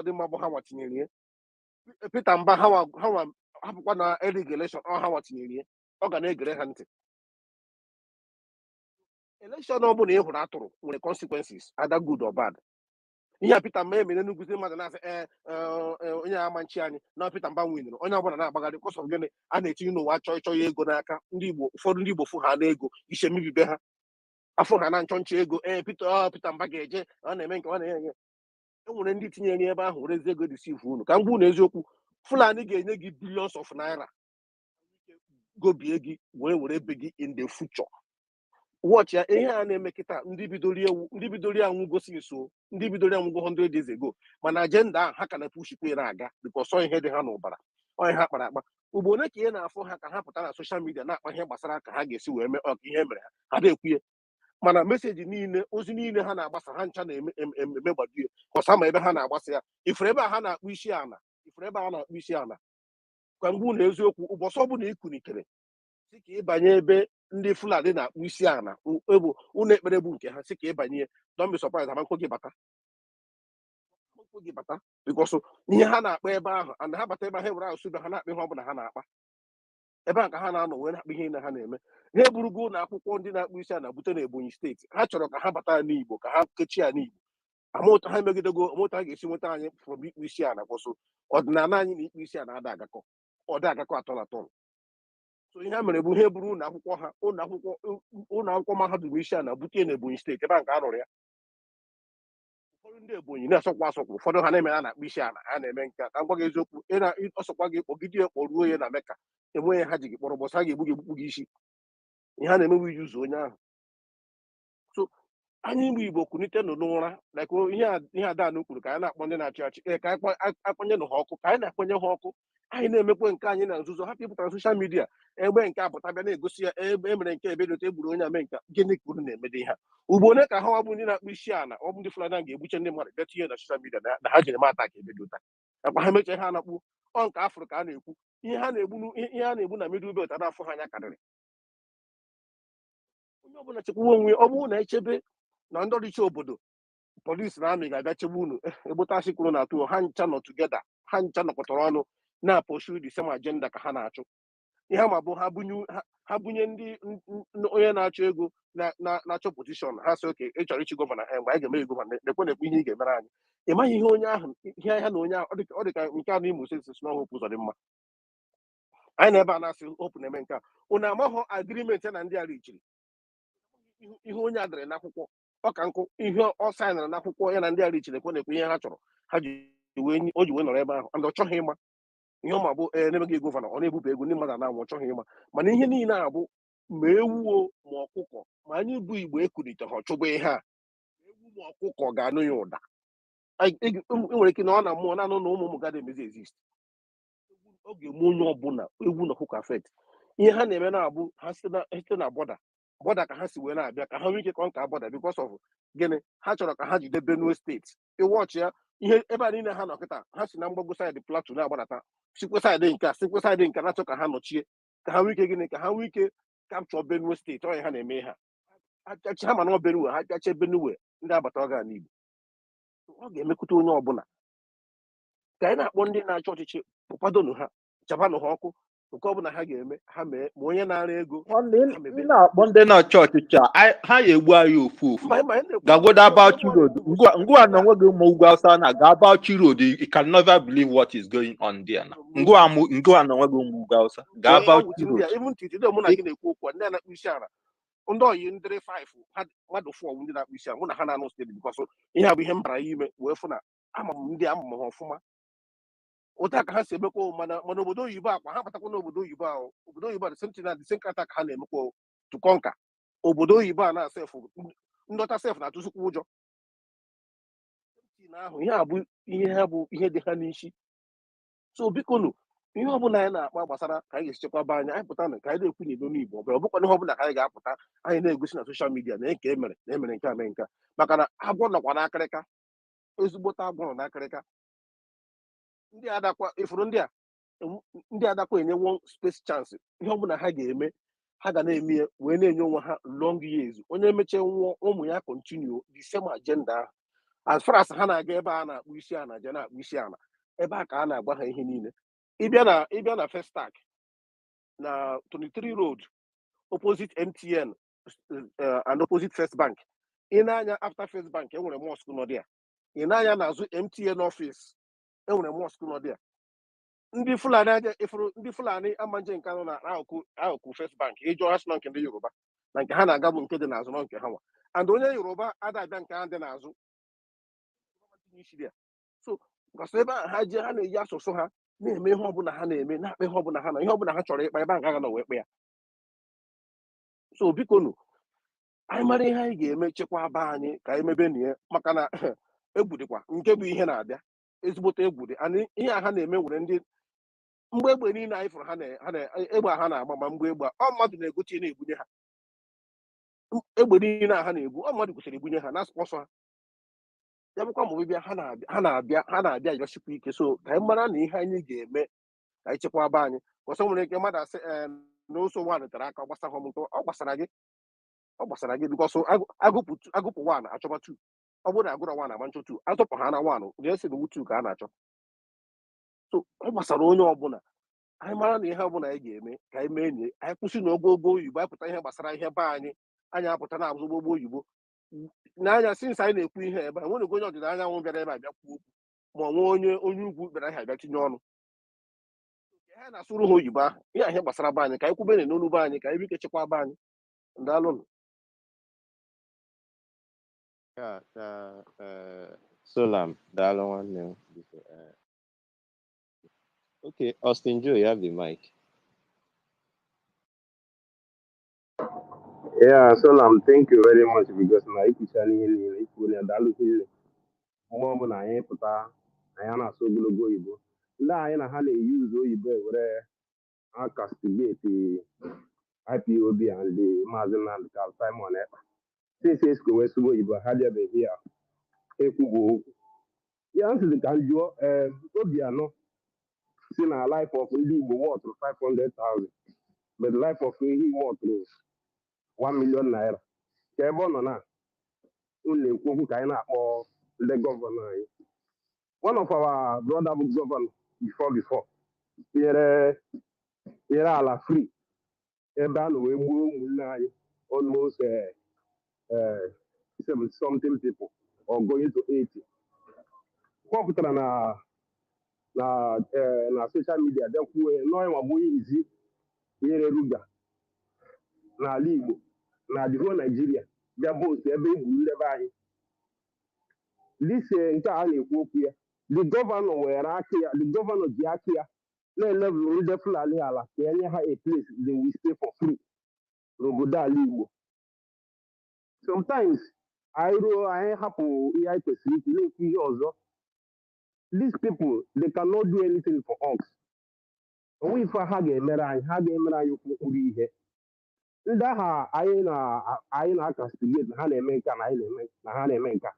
dị mma bụ ha nwa tinyere ya Peter Mba ha nwa hapụkwa na election ha nwa tinyere ya ọ ga na-egere ha ntị election ọ bụla ị hụrụ atụrụ nwere consequences either good or bad ihe a Peter Mba emere n'ugwu mmadụ na-asị onye ama nchi anyị na Peter Mba nwere onye ọbụla na-agbagharị kọsọ gịnị a na-etinye n'ụwa chọọ ya ego n'aka ndị Igbo ụfọdụ ndị Igbo fụ ha na ego iche mebibe ha afọ ha na nchọ ego Peter Mba ga-eje ọ na-eme nke ọ na-enye enwere ndị tinyere ebe ahụ werezi ego deceive unu ka m gwa unu eziokwu Fulani ga-enye gị billions of naira gobie gị were be gị in the future watch ya ihe a na-eme kịta ndị bidoro ya nwụgosi nso ndị bidoro ya nwụgo 100 days ago mana agenda ahụ ha ka na pushikwe na-aga because ihe dị ha n'ụbara onye ha kpara akpa ugbo ole ka ihe na-afụ ha ka ha pụta na soshal midia na-akpa ihe gbasara ka ha ga-esi wee mee ọka ihe mere ha na-ekwuye mana meseji niile ozi niile ha na-agbasa ha ncha na-eme gbadue kọsa ma ebe ha na-agbasa ya ifere ebe a ha na-akpụ isi ala ka mgbe unu eziokwu ụbọchị ọbụla ikunitere si ka ịbanye ebe ndị Fulani na-akpụ isi ala unu ekpere bụ nke ha si ka ịbanye don't be surprised amankwo gị bata gị bata because ihe ha na-akpa ebe ahụ and ha bata ebe ha were asụ be ha na-akpa ihe ọbụla ha na-akpa ebe a ka ha na-anọ wee na-akpa ihe na ha na-eme ha eburugo ụlọ akwụkwọ ndị na-akpụ isi a na-bute na Ebonyi steeti ha chọrọ ka ha bata n'Igbo ka ha kechie ya n'Igbo amụta ha megidego amụta ha ga-esi nweta anyị from ikpu isi a na kwụsụ ọdịnala anyị na ikpu isi a na-ada agakọ ọ dị agakọ atọ na atọ so ihe ha mere bụ ihe buru ụlọ akwụkwọ ha ụlọ akwụkwọ mahadum isi a na-bute na Ebonyi steeti ebe a nke a rụrụ ya ụfọdụ ndị Ebonyi na-asọkwa asọkwa ụfọdụ ha na-eme na-akpụ isi ala ha na-eme nke a ka m gwa gị eziokwu ọsọkwa gị kpọgide ya kpọruo ya na Meka enweghị ha ji gị kpọrọ bọsọ ha ga-egbu gị egbukpu gị isi ihe ha na-emewe iji ụzọ onye ahụ so anyị Igbo Igbo kunite nọ n'ụra ihe Adanụ kwuru ka anyị na-akpọ ndị na-achị achị ka anyị akpọnye ha ọkụ ka anyị na-akpọnye ha ọkụ anyị na-emekwe nke anyị na nzuzo hapụ ịpụtara soshal midia egbe nke apụta bịa na-egosi ya ebe mere nke ebedote egburu onye ame nka gịnị ka unu na-emede ha ugbo ole ka ha bụ ndị na-akpụ isi ala ọ bụ ndị Fulani ga-egbuche ndị mmadụ bịa tinye na soshal midia na ha jiri mata ka ebedota akpa ha mechaa ha na-akpụ ọ nke afụrụ ka a na-ekwu ihe ha na-egbu na middle belt na-afụ ha anya karịrị onye ọbụla chekwa onwe ọ bụrụ na echebe na ndị ọchịchị obodo polisi na amị ga-abịa chebe unu egbutasị kwuru na atụ ha ncha nọ tugeda ha ncha nọkọtara ọnụ na-apọshu the same agenda ka ha na-achụ ihe ma bụ ha bunye ndị onye na-achụ ego na-achọ pozishọn ha sị oke ịchọrọ ịchị gọvanọ mgbe anyị ga-eme gọvanọ ekwe ihe ị ga-emere anyị ị maghị ihe onye ahụ ihe ya na onye ahụ ọ dị ka nke a na Imo Steeti si na Hope Uzodimma anyị na ebe a na-asị Hope na-eme nke a unu amaghọ agrimenti na ndị a richiri ihe onye a dere n'akwụkwọ ọ ka nkụ ihe ọ saịnara n'akwụkwọ ya na ndị a richiri ekwe ihe ha chọrọ o ji wee nọrọ ebe ahụ and ọ chọghị ịma ihe ọma bụ na-emeghị gọvanọ ọ na-ebupụ ego ndị mmadụ na-anwụ ọ chọghị ịma mana ihe niile a bụ ma ewuo ma ọkụkọ ma anyị bụ Igbo ekulite ha chụgba ihe a ewu ma ọkụkọ ga-anụ ya ụda enwere ike na ọ na mmụọ na-anụ na ụmụ gada emezi exist ọ ga-eme onye ọbụla ewu na ọkụkọ afet ihe ha na-eme na-abụ ha site na bọda ka ha si wee na-abịa ka ha nwee ike kọnka bọda because of gịnị ha chọrọ ka ha jide Benue steeti ịwọchị ya ihe ebe a niile ha nọ kịta ha si na mgbago saịdị Plateau na-agbadata sikwe saịdị nke na-achọ ka ha nọchie ka ha nwee ike gịnị ka ha nwee ike kapchọ Benue steeti ọnya ha na-eme ha ha ma na Benue ha pịache Benue ndị agbata ọga n'Igbo ọ ga-emekwute onye ọbụla ka anyị na-akpọ ndị na-achọ ọchịchị kwadonu ha chabanụ ha ọkụ nke ọbụla ha ga-eme ha mee ma onye na-ara ego na-akpọ ndị na-achọ ọchịchị ha ya egbu anyị ofu gagoda Bauchi Road ngwa na onweghị ụmụ ugwu Hausa na ga Bauchi Road you can never believe what is going on there na ngwa na onweghị ụmụ ugwu Hausa ga Bauchi Road even ntiti mụ na gị na-ekwu okwu ndị a na-akpụ isi ala ndị oyi ndịrị 5 mmadụ 4 ndị na-akpụ isi ala mụ na ha na-anụ steeti bikọs ihe a bụ ihe m bara ime wee fụ na ama m ndị ama m ha ọfụma ụta ka ha si emekwa mana obodo oyibo akwa ha batakwa n'obodo oyibo ahụ obodo oyibo dị sentina dị senkata ka ha na-emekwa tukọnka obodo oyibo a na-asefụ ndọta sef na-atụsịkwa ụjọ ahụ ihe ha bụ ihe dị ha n'isi so bikonu ihe ọbụla anyị na-akpa gbasara ka anyị ga-echekwaba anyị pụta na ka anyị na-ekwu n'Igbo n'Igbo ọ bụkwa ihe ọbụla ka anyị ga-apụta anyị na-egosi na soshal midia na nke emere na emere nke a mee nke maka na agwọ nọkwa n'akịrịka ezigbote agwọ nọ n'akịrịka ndị adakwa ifuru ndị adakwa enye one space chance ihe ọbụla ha ga-eme ha ga na-eme wee na-enye onwe ha long years onye emechie nwụọ ụmụ ya continue the same agenda ahụ as far as ha na-aga ebe a na-akpụ isi ala je na-akpụ isi ala ebe a ka a na-agba ha ihe niile ịbịa na Festac na 23 Road opposite MTN and opposite First Bank ị na-anya after First Bank enwere mosque nọ there ị na-anya n'azụ MTN office enwere mosque nọ there ndị Fulani aja ifuru ndị Fulani amanje nke nọ na akụkụ First Bank ịjụ ha nke ndị Yoruba na nke ha na-aga bụ nke dị n'azụ nọ nke ha nwa and onye Yoruba adabịa nke ha dị n'azụ so because ebe ha ji ha na-eji asụsụ ha na-eme ihe ọbụla ha na-eme na-akpa ihe ọbụla ha na ihe ọbụla ha chọrọ ịkpa ebe a ga nọ wee kpa ya so bikonu anyị mara ihe anyị ga-eme chekwaba anyị ka anyị mebe na ya maka na egwu dịkwa nke bụ ihe na-abịa ezigbote egwu dị ihe a ha na-eme nwere ndị mgbe egbe niile anyị fụrụ egbe ha na-agba ma mgbe egbe ọ mmadụ na-egochi na-ebunye ha egbe niile a ha na-ebu ọ mmadụ kwesịrị ebunye ha na spọsọ ha ya bụkwa ma ọbịbịa ha na-abịa ịgachikwa ike so ka anyị mara na ihe anyị ga-eme ka anyị chekwaba anyị ọsọ nwere ike mmadụ asị na oso nwaanyị tere aka gbasara m nke ọ gbasara gị bikọsọ agụpụ nwaanyị achọba 2 ọ bụrụ na agụrụ nwa na-agba nchọtụ atọpụ ha na nwanụ na-esi na wutu ka a na-achọ so ọ gbasara onye ọbụla anyị mara na ihe ọbụla anyị ga-eme ka anyị mee nye anyị kwụsị na ogogo oyibo anyị pụta ihe gbasara ihe be anyị apụta na azụ gbogbo oyibo n'anya sinsi anyị na-ekwu ihe ebe a nwere onye ọdịda anyanwụ bịara ebe a bịa kwuo okwu ma nwee onye ugwu bịara ihe abịa tinye ọnụ ha na-asụrụ ha oyibo ahụ ihe gbasara be anyị ka anyị kwubere n'olu be anyị ka anyị bike chekwa be anyị ndalụnụ Solam, daalụ nwanne m. Okay, Austin Joe, you have the mic. Yeah, Solam, thank you very much because na ikwuchana ihe niile ikwu na daalụ niile mgbe ọbụla anyị pụta anyị na-asụ ogologo oyibo ndị anyị na ha na-eyuzu oyibo ewere akastigeti IPOB and the Maazị Nnamdi Kanu Simon Ekpa since esikwe wee sụba oyibo ha bịabeghị ya ekwugbo okwu ya ntụzi ka m jụọ Obianọ si na life of ndị Igbo wọtụrụ 500,000 but life of ehi wọtụrụ 1 million naira ka ebe ọ nọ na unu na-ekwu okwu ka anyị na-akpọ ndị gọvanọ anyị one of our brother bụ gọvanọ before nyere ala free ebe a na wee gbuo ụmụnne anyị almost 70-something people or going to 80 kpọpụtara na social media dekwuo nọọnwa bụ onye izi nyere ruga n'ala Igbo na the whole Nigeria bịa bost ebe egburu ndebe anyị dise nke a na-ekwu okwu ya the gọvanọ were aka ya the gọvanọ ji aka ya na-eleburu ndị Fulani ala ka enye ha a place they will stay for free n'obodo ala Igbo sometimes anyị ruo anyị hapụ ihe anyị kwesịrị ikwu na-ekwu ihe ọzọ these people they cannot do anything for us onwe ife ha ga-emere anyị okpukpuru ihe ndị agha anyị na-akastigeti ha na-eme nka na ha na-eme nka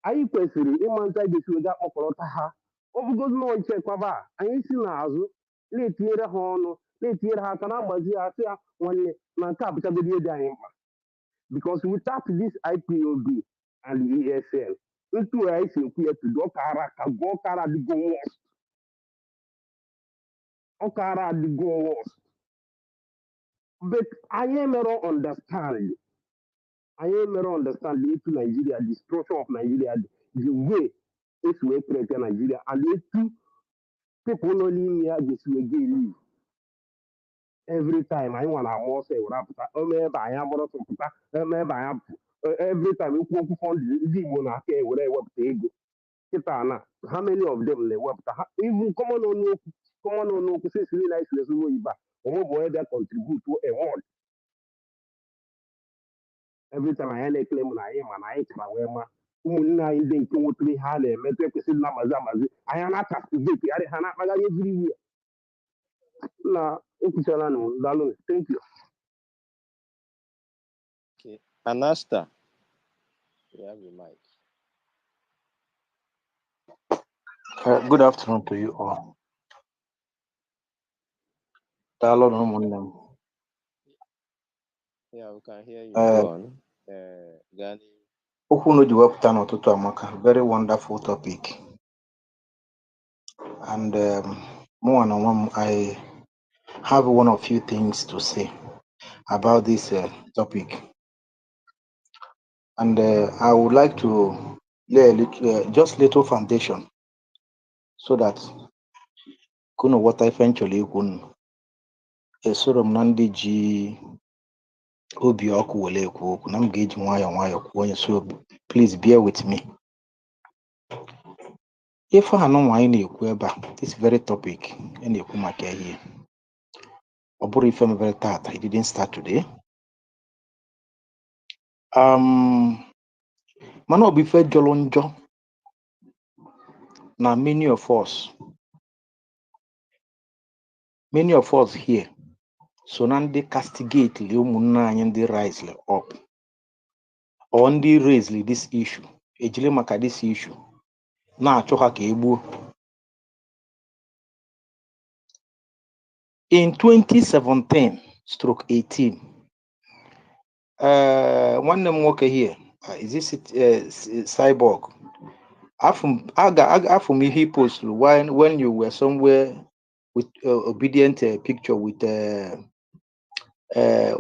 anyị kwesịrị ịma nta ga-esi wega kpọkọrọta ha ọ bụgozi na nchekwaba anyị si n'azụ na-etinyere ha ọnụ na-etinyere ha aka na-agbazi ha sị ya nwanne na nke a bụchagodi ihe dị anyị mkpa because without this IPOB and the ESL ntu anyị si ekwu ya tudu ọkara adịgo worst but anyị mere understand etu Nigeria the structure of Nigeria the way esi wee create Nigeria and etu people nọ n'ime ya ga-esi wee live every time anyị nwa na-agba ọsọ ewere apụta ome ebe anyị agbara ọsọ pụta eme ebe anyị apụ every time ekwu okwu fọndụ ndị Igbo na-aka ewere ewepụta ego kịta na how many of them na-ewepụta ha even common ọnụokwu sesiri na isi ezigbo oyibo a onwebụ onye bịa contribute to a word every time anyị na-ekele m na anyị ma na anyị chara wee ma ụmụnne anyị ndị nke nwetara ihe a na-emetụ ekwesịrị na amazi anyị na-akastigeti ha na-akpagharị eziri iwu ya na ekwuchala na daalụ thank you. Okay, Anasta, you have the mic. Good afternoon to you all. Daalụ na ụmụnne m. Yeah, we can hear you. Go on. Gani. Okwu unu ji wepụta n'ụtụtụ amaka, very wonderful topic. And I have one or few things to say about this topic. And I would like to lay just little foundation so that kuno what eventually kun esoro m na ndị ji obi ọkụ wele ekwu okwu na m ga-eji nwayọọ kwuo onye so please bear with me. Ife anụ anyị na-ekwu ebe a this very topic na-ekwu maka ihe ọ bụrụ ife mebere tata, it didn't start today. Mana ọ bụ ife jọrọ njọ na many of us here so na ndị castigate li ụmụnne anyị ndị rise up or ndị raise this issue ejiri maka this issue na-achọ ha ka egbuo. In 2017/18 nwanne m nwoke here is this Cyborg? Afum he post when you were somewhere with obedient picture with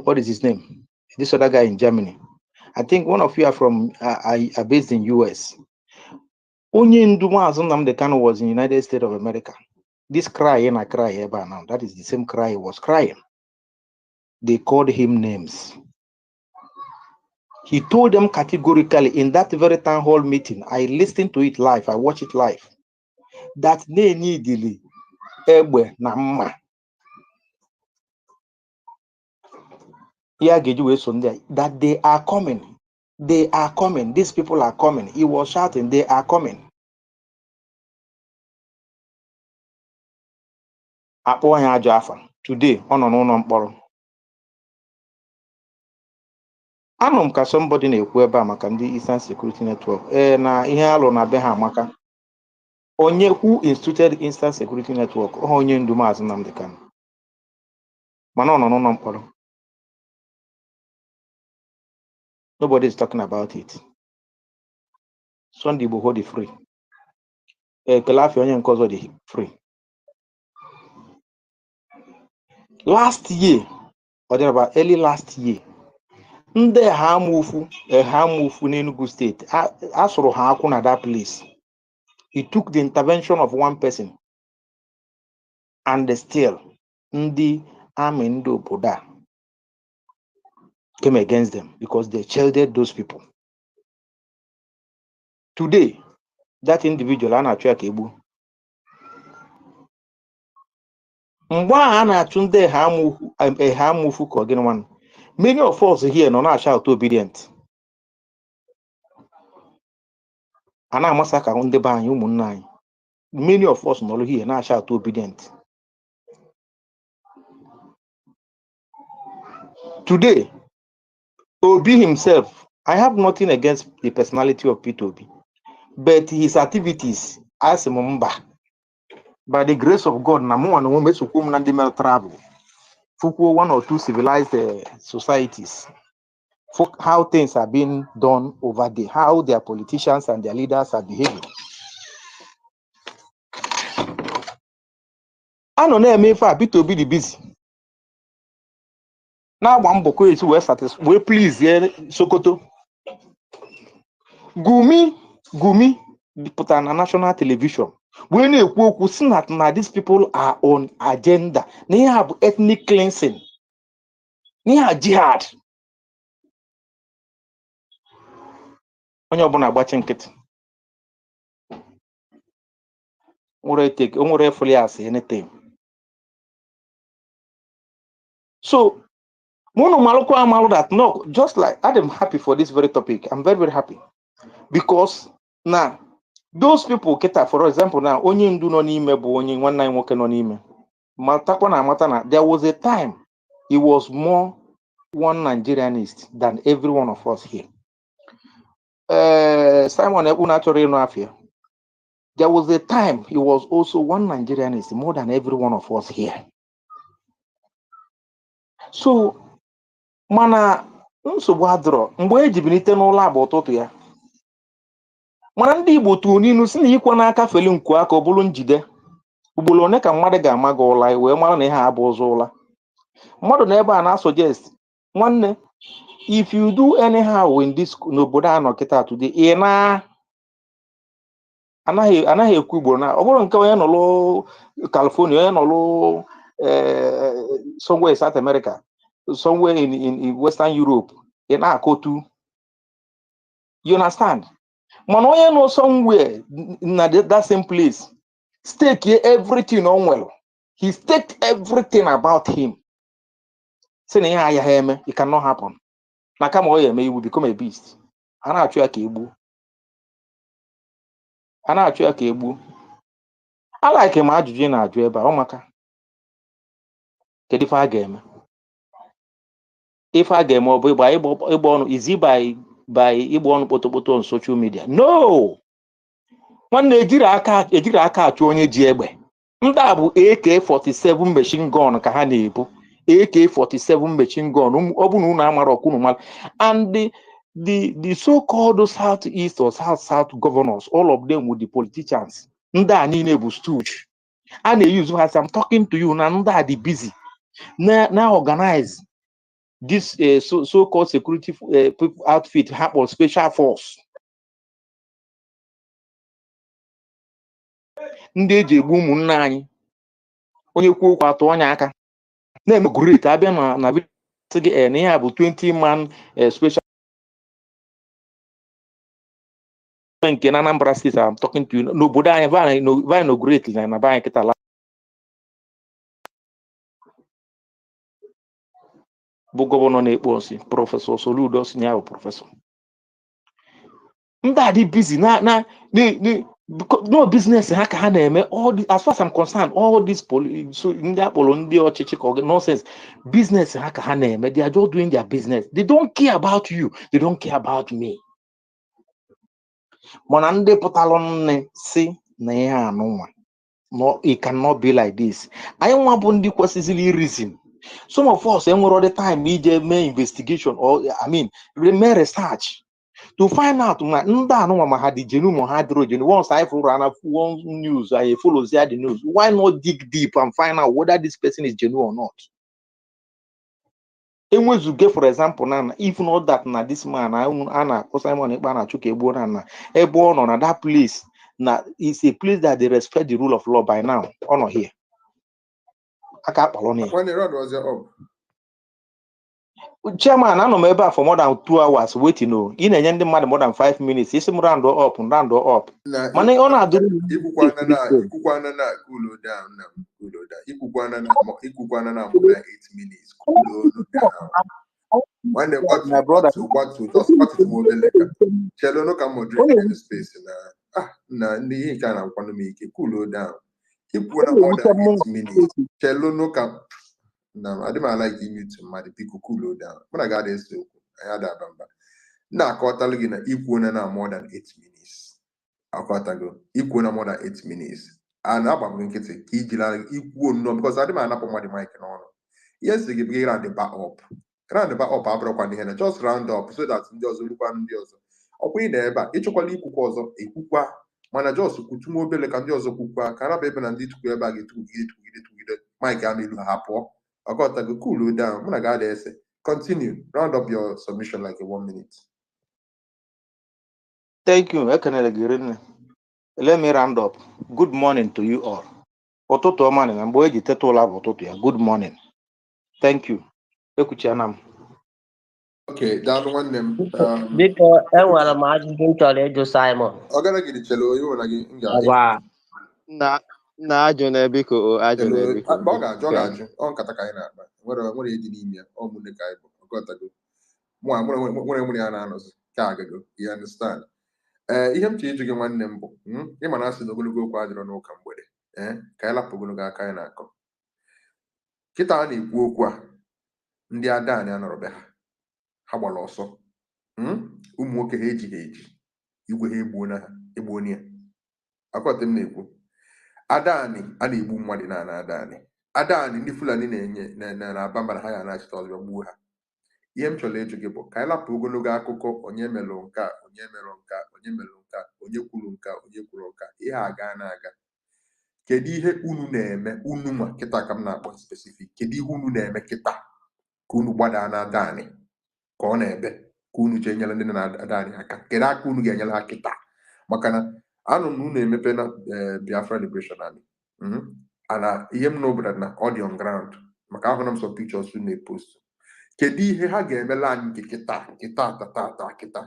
what is his name? This other guy in Germany. I think one of you are from are based in US. Onye Nduma Nnamdi Kanu was in United States of America. This cry and I cry ever now. That is the same cry he was crying. They called him names. He told them categorically in that very town hall meeting. I listened to it live. I watched it live. That they needily egbe na mma. That they are coming. They are coming. These people are coming. He was shouting, they are coming. Today, on. Anụm ka somebody na-ekwu ebe a maka ndị Eastern Security Network. Na ihe alụ na be ha amaka. Onye who instituted Eastern Security Network, onye ndu Maazị Nnamdi Kanu. Mana ọ nọ n'ụlọ mkpọrọ. Nobody is talking about it. Sunday Igboho dị free. Kelafi onye nke ọzọ dị free. Last year, or about early last year, ndị ha amufu n'Enugu State, asụrụ ha akwụ na that place. It took the intervention of one person, and still, ndị army ndị obodo a came against them because they shielded those people. Today, that individual a na-achụ ya ka egbu. Mgbe a na-achụ ndị ha amufu ka ọgịnị nwanne. Many of us here nọ na-shout obedient. A na-amasa ka ndị be anyị ụmụnne anyị. Many of us nọ here na-shout obedient. Today, Obi himself, I have nothing against the personality of Peter Obi, but his activities as a member, by the grace of God, travel, one or two civilized societies, how things are being done over there, how their politicians and their leaders are behaving. I don't know if Peter Obi be busy. Now one boko is we please here Sokoto. Gumi put on a national television. When you see that these people are on agenda, they have ethnic cleansing, they have jihad. When you're born a watching kit, anything. So that no, just like I'm happy for this very topic. I'm very, very happy because now those people for example now only ndu no n'ime bụ onye nwanne anyị nwoke no n'ime matakwa na amata na there was a time he was more one Nigerianist than every one of us here. Simon Ebuna chọrọ ịnụ afịa. There was a time he was also one Nigerianist more than every one of us here. So mana nsogbu adịrọ mgbe ejibilite n'ụlọ agba ụtụtụ ya mana ndị Igbo tụrụ n'inu si na ikwe n'aka feli nku aka ọ bụrụ njide ugboro one ka mmadụ ga-ama gị ụla wee mara na ihe abụ ụzọ ụla mmadụ na ebe a na-suggest nwanne if you do anyhow in this n'obodo a nọ kịta today ị anaghị ekwu ugboro na ọ bụrụ nke onye nọlụ California onye nọlụ somewhere in South America somewhere in Western Europe ị na-akọtu. You understand? Man, onye nọ somewhere in that same place, stake everything on well. He staked everything about him. Saying, it cannot happen. Nakama you will become a beast. I like him ajụjụ na-ajụ ebe ọ maka. Kedu ife a ga-eme? If I get more by is it by Ibon Potopoto on social media? No. One ejiri aka achụ onye ji egbe. Nda bụ AK-47 machine gun ka ha na-ebu. AK-47 machine gun ọ bụ na unu amara ọkụ unu mara. And the so-called Southeast or South governors, all of them with the politicians, ndị stooge. And they use as I'm talking to you now, they busy. Now organize this so-called security outfit or special force. Ndị eji egbu ụmụnne anyị onye kwuo okwu atụ onye aka na-eme great abịa na ihe a bụ 20-man special nke na Anambra State. I'm talking to you n'obodo anyị va inaugurate na be anyị kịta bụ gọvanọ na-ekpo nsị Prọfesọ Soludo si ya bụ prọfesọ. Ndị a dị busy no business ha ka ha na-eme. All the, as far as I'm concerned, all this so ndị akpọrọ ndị ọchịchị ka nonsense business ha ka ha na-eme. They are just doing their business. They don't care about you. They don't care about me. Mana ndị pụtalụ nne si na ihe anụnwa, no, it cannot be like this. Anyị nwa bụ ndị kwesịrị reason. Some of us enwere all the time ije mee investigation or mee research to find out ma ndị anụnwa ma ha dị genu ma ha dịrọ genu. Once I follow one news, I follow the news. Why not dig deep and find out whether this person is genuine or not? Enwezuge, for example, na if not that na this man ana Simon Ekpa na Chuka Egbuo na ebe ọ nọ na that place na is a place that they respect the rule of law by now. Ọ nọ here. Aka akpalọ na ya. When the road was up. Chairman, I know ebe for more than 2 hours waiting. No, in a ndị mmadụ more than 5 minutes. Isi m round up. Mana ọ na-adụ Ikukwana na cool down now. Ikukwana na more than 8 minutes. Cool down. When they got to just cut it more than later. Chelo no can moderate in the space na ndị ka na kwano me ike cool down. Ikukwana more than 8 minutes. Chelo no can. No, I didn't like you to my people cool down. When I got this, I had that bamba. Now, Kotalugina equal na more than 8 minutes. I go equal na more than 8 minutes. And I'm going to say, equal no, because I didn't know what the mic and on. Yes, they give round the back up. Round the back up, I broke on the hand, just round up so that just look on the other. Okay, there, but each equally equal a kukwa. Man, just put 2 mobile can just kukwa. Can I be and did to go back to get Mike Amilu Hapo. I got to go cool down. When I got there, say, continue. Round up your submission like a 1 minute. Thank you. Let me round up. Good morning to you all. Good morning. Thank you. Okay, down one name. Biko, enwere m ajụjụ m chọrọ ịjụ Simon. Ọ gara gị chelo you na gị na-ajụ na biko ajụ na biko. Ọ ga-ajụ ọ nkata ka anyị na-akpa. Nwere dị n'ime ya. Ọ mụnne ka anyị bụ. Ọgọtago. Nwere ya na-anọzi. Ka agago. You understand? Ihe m chọrọ ịjụ gị nwanne m bụ ịma na asị na ogologo okwu adịrọ n'ụka mgbede. Ka anyị lapụ ogologo aka anyị na-akọ. Kịta a na-ekwu okwu a ndị Adani anọrọ be ha gbara ọsọ. Ụmụ nwoke ha eji igwe ha egbuo ya. Akọta m na-ekwu Adani a na-egbu mmadụ na Adani ndị Fulani na-aba mba na ha ya na-achịta ọzọ gbuo ha. Ihe m chọrọ ịjụ gị bụ ka anyị lapụ ogologo akụkọ onye melụ nka onye kwuru nka ihe a gaa na-aga. Kedu ihe unu na-eme unu ma kịta ka m na-akpọ spesifik kedu ihe unu na-eme kịta ka unu gbadaa na Adani ka ọ na-ebe ka unu ji enyere ndị na Adani aka kedu aka unu ga-enyere ha kịta maka na anụ m unu emepe na Biafra Liberation Army ana ihe m n'obodo na ọ dị on ground maka ahụ na m sọ pictures unu na-epost. Kedu ihe ha ga-emela anyị nke kịta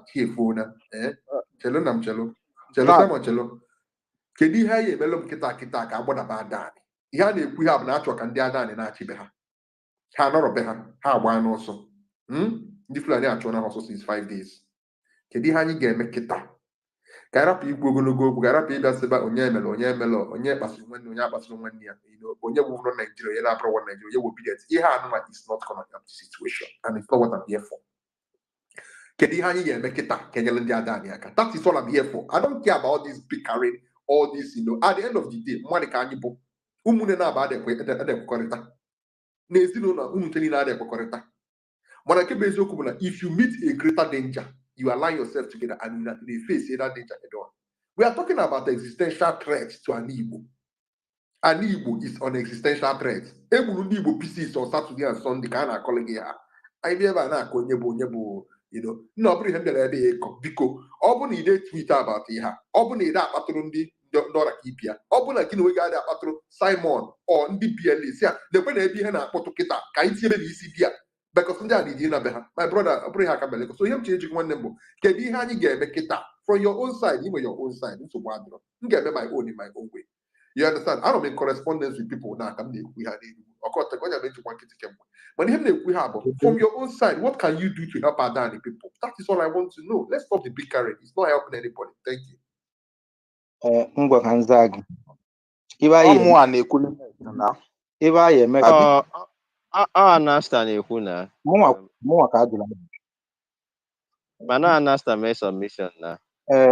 chiefona chelo na m chelo Simon chelo kedu ihe anyị emela m kịta ka agbadaba Adani ihe a na-ekwu ha bụ na achọ ka ndị Adani na-achịbe ha nọrọbe ha agba n'ọsọ ndị Fulani achọ na ọsọ since 5 days. Kedu ihe anyị ga-eme kịta ka anyị rapụ ikwu ogologo okwu ka anyị rapụ ịbịa sịba onye kpasịrị nwanne onye akpasịrị nwanne ya onye wụrụ Nigeria onye na-apụrụ Nigeria onye wobident ihe anụma is not gonna help the situation and it's not what I'm here for. Kedu ihe anyị ga-eme kịta ka enyere ndị Adani aka? That is all I'm here for. I don't care about this bickering, all this, at the end of the day mmadụ ka anyị bụ ụmụnne na-aba adekwekọrịta n'ezinụlọ ụmụnne niile adekwekọrịta mana nke bụ eziokwu bụ na if you meet a greater danger you align yourself together and you face either danger head-on. We are talking about existential threats to an Igbo. An Igbo is an existential threat. Egburu ndị Igbo pieces on Saturday and Sunday ka a na-akọlị gị ha. Anyị bịa ebe a na-akọ onye bụ nna ọ bụrụ ihe m bịara ebe ya ịkọ biko ọ bụ na ide tweet about ihe a ọ bụ na ide akpatụrụ ndị ọra ka ipịa ọ bụ na gị na onwe ga-adị akpatụrụ Simon ọ ndị BLA si a lekwe na ebe ihe na-akpọtụ kịta ka anyị tinyebe na isi bịa because ndị a dị na be ha my brother ọ bụrụ ha aka belekọ so ihe m chere ejikwa nwanne m bụ kedu ihe anyị ga-eme kịta from your own side inwe your own side nsogbu adịrọ m ga-eme my own in my own way. You understand? I don't in correspondence with people now. From your own side, what can you do to help Adani people? That is all I want to know. Let's stop the bickering. It's not helping anybody. Thank you. Ngwa ka nza gị. Ibe anyị eme Anasta na-ekwu na mụnwa ka ajụla mana Anasta mee submission na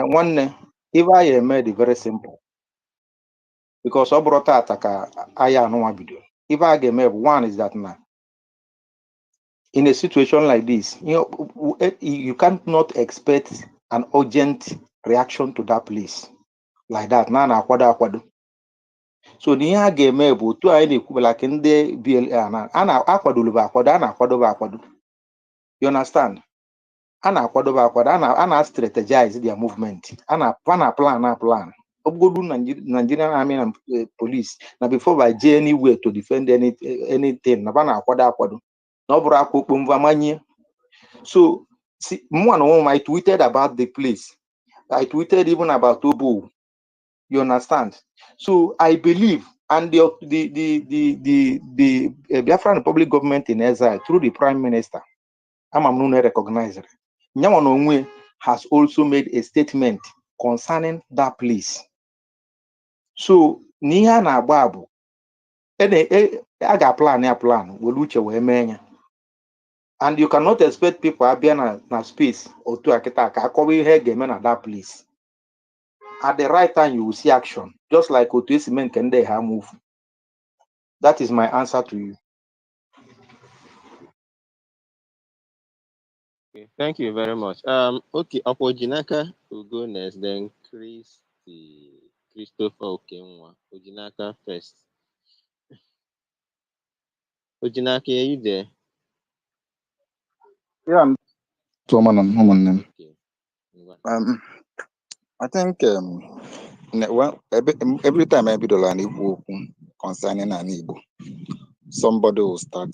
nwanne ibe anyị eme dị very simple because ọ bụrụ tata ka anyị anụnwa bido ibe a ga-eme bụ one is that na in a situation like this you can't not expect an urgent reaction to that place like that na-akwado so ihe a ga-eme bụ otu anyị na-ekwubela ka ndị BLA a na-akwadobe akwado you understand a na-akwadobe akwado a na-strategize their movement a na-plan Obugodu Nigerian Army and Police na before by jee anywhere to defend anything na ba na-akwado na ọ bụrụ akpụkpọ mva manye so I tweeted about the place. I tweeted even about Obo. You understand? So I believe, and the Biafran Republic government in exile through the Prime Minister, Amamnune recognized it. Nyamanongwe has also made a statement concerning that place. So niha na babu, aga plan weluche we. And you cannot expect people to be in a space or to akita at that place. At the right time, you will see action, just like Otuesimen Kende have move. That is my answer to you. Okay, thank you very much. Okay, Ojinaka will go next, then Christopher Okenwa. Ojinaka first. Ojinaka, are you there? Yeah, Okay. I think every time I do an Igbo concerning an Igbo, somebody will start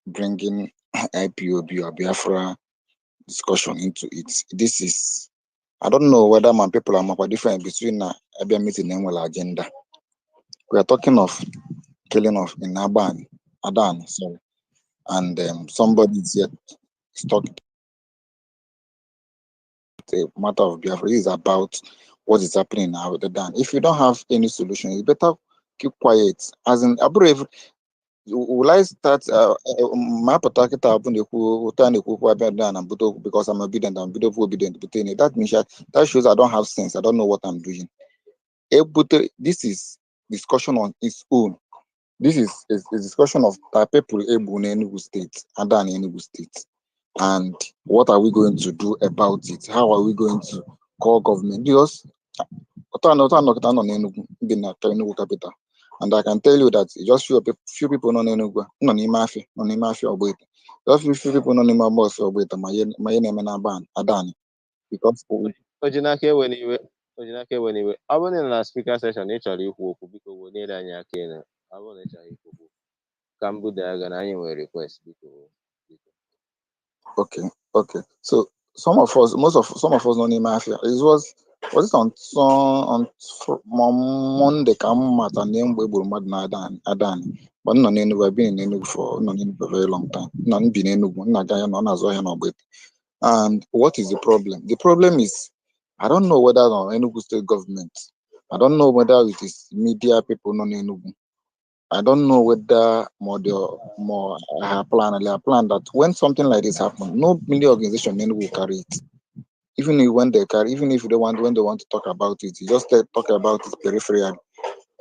bringing IPOB or Biafra discussion into it. This is, I don't know whether my people are more different between a meeting and well agenda. We are talking of killing of in Adani, sorry, and somebody is yet talking. The matter of Biafra is about what is happening now with the Dan. If you don't have any solution, you better keep quiet. As in, will I start my particular because I'm obedient and obedient? That means that shows I don't have sense. I don't know what I'm doing. This is discussion on its own. This is a discussion of people in Enugu State, Adani Enugu State. And what are we going to do about it? How are we going to call government? Because Enugu capital. And I can tell you that just few people non Enugu, non Imafi or Beta. Just few people non Imabos or Beta, my name and Adani. Because Ojinaka when you I want in the speaker session, actually, who because we need any cane. I want to tell you, Kambu Dagan, I request because. Okay. So some of us don't know mafia. It was it on Monday? Come at a name we will Adani, but none anywhere been in Enugu for a very long time. None been in Enugu, none as I know. And what is the problem? The problem is I don't know whether on Enugu state government. I don't know whether it is media people non Enugu. I don't know whether more plan that when something like this happens, no media organization will carry it. Even if they want when they want to talk about it, you just talk about it peripherally,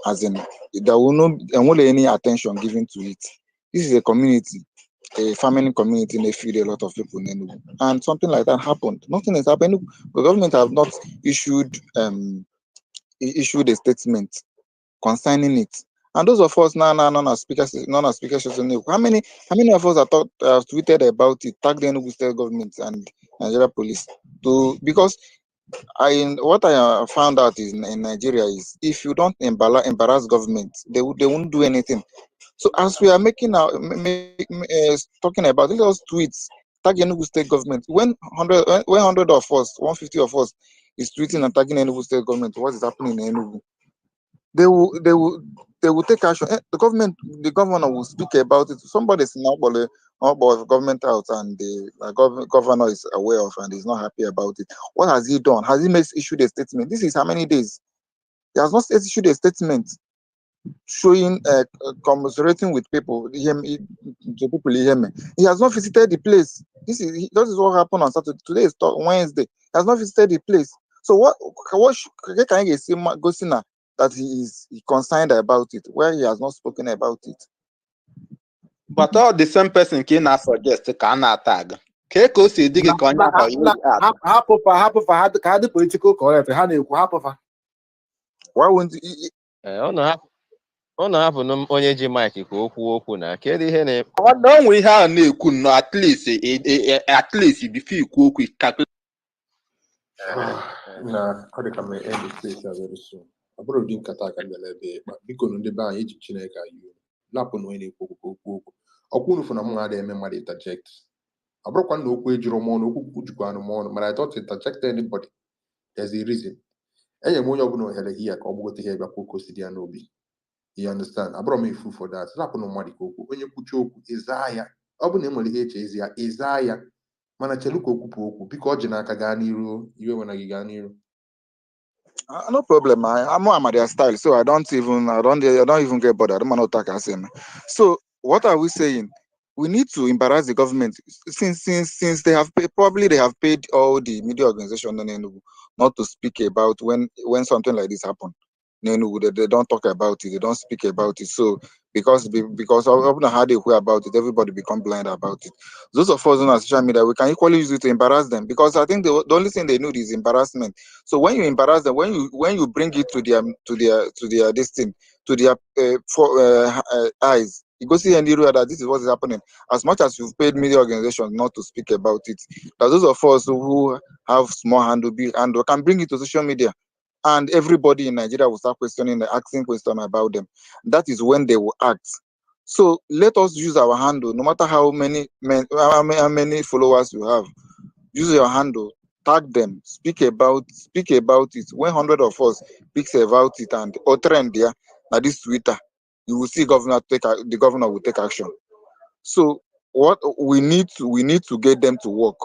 as in there will not any attention given to it. This is a community. a farming community may feed a lot of people in Enugu. And something like that happened. Nothing has happened. The government have not issued a statement concerning it. And those of us now non-speakers, how many of us have tweeted about it, tagged the Enugu state government and Nigeria police because what I found out is in Nigeria is if you don't embarrass government, they won't do anything. So as we are making talking about those tweets, tag Enugu state government. When 100 of us, 150 of us is tweeting and tagging Enugu state government, what is happening in Enugu? They will take action. The governor will speak about it. Somebody is now about government out, and the governor is aware of and is not happy about it. What has he done? Has he issued a statement? This is how many days? He has not issued a statement showing commiserating with people. He has not visited the place. This is what happened on Saturday. Today is Wednesday. He has not visited the place. So what can you say Gosina that he is concerned about it, where he has not spoken about it? But all the same person can suggest can attack. Keko si digi konya ka the political correct ha na-ekwu hapụfa. Why won't ọ na-hapụ onye ji mic ka okwu na kedu ihe na ọ nwe ihe a na-ekwu no at least before ikwu okwu na ọ dị ka m end place very soon. Ọ bụrụ ụdị nkata ka m bịara ebe ịkpa biko na ndị be anyị eji Chineke ayụ lapụ na onye na-ekwu okwu ọkwụ nufu na m ga-ada eme mmadụ interject. Ọ bụrụkwa na okwu ejuru m ọnụ okwu jikwa anụ m ọnụ mana I don't interject anybody. There's a reason. Enye m onye ọbụla ohere gị ya ka ọ gbugote ihe bịakwa okwu si dị ya n'obi. You understand? Abụrụ m ifu for that. Lapụ na mmadụ ka okwu onye kwuchi okwu ịzaa ya. Ọ bụ na enwere ihe eche ezi ya ịzaa ya mana chelu ka okwupụ okwu biko ọ ji n'aka gaa n'iru iwe nwere gị gaa n'iru. No problem. I'm their style, so I don't even get bothered. I don't know what I say. So what are we saying? We need to embarrass the government since they have paid all the media organizations in Enugu not to speak about when something like this happen. They don't talk about it. They don't speak about it. So because of how they hear about it, everybody become blind about it. Those of us on social media, we can equally use it to embarrass them because I think the only thing they need is embarrassment. So when you embarrass them, when you bring it to their eyes, you go see any that this is what is happening. As much as you've paid media organizations not to speak about it, that those of us who have small handle can bring it to social media. And everybody in Nigeria will start asking questions about them. That is when they will act. So let us use our handle, no matter how many followers you have. Use your handle, tag them, speak about it. When 100 of us speaks about it and or trend there, at this Twitter, you will see the governor will take action. So what we need to get them to work.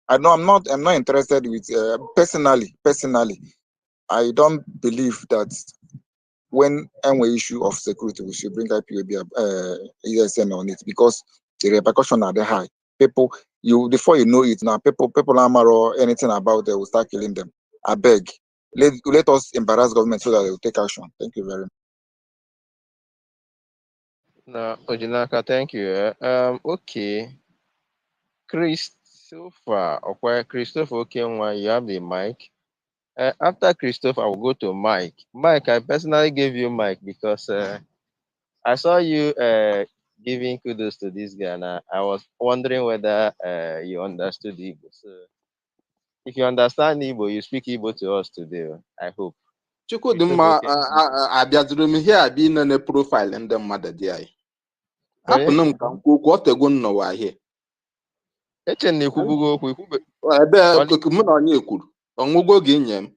I'm not interested with personally. I don't believe that when any issue of security, we should bring IPOB ESN on it because the repercussions are high. People, before you know it now, people or anything about it will start killing them. I beg, let us embarrass government so that they will take action. Thank you very much. No, Ojinaka, thank you. Okay. Christopher, okay, you have the mic. After Christopher, I will go to Mike. Mike, I personally gave you Mike because I saw you giving kudos to this guy, and I was wondering whether you understood Igbo. So, if you understand Igbo, you speak Igbo to us today. I hope. Chukwudimma abịaziri m ihe abịa inene profaịlụ ndị mmadụ dị anyị. Hapụnụ m ka m kwuo okwu otego nnọwa ahịa. Eche na ikwubugo okwu ebe mụ na onye kwuru ọnwụgo gị nye m.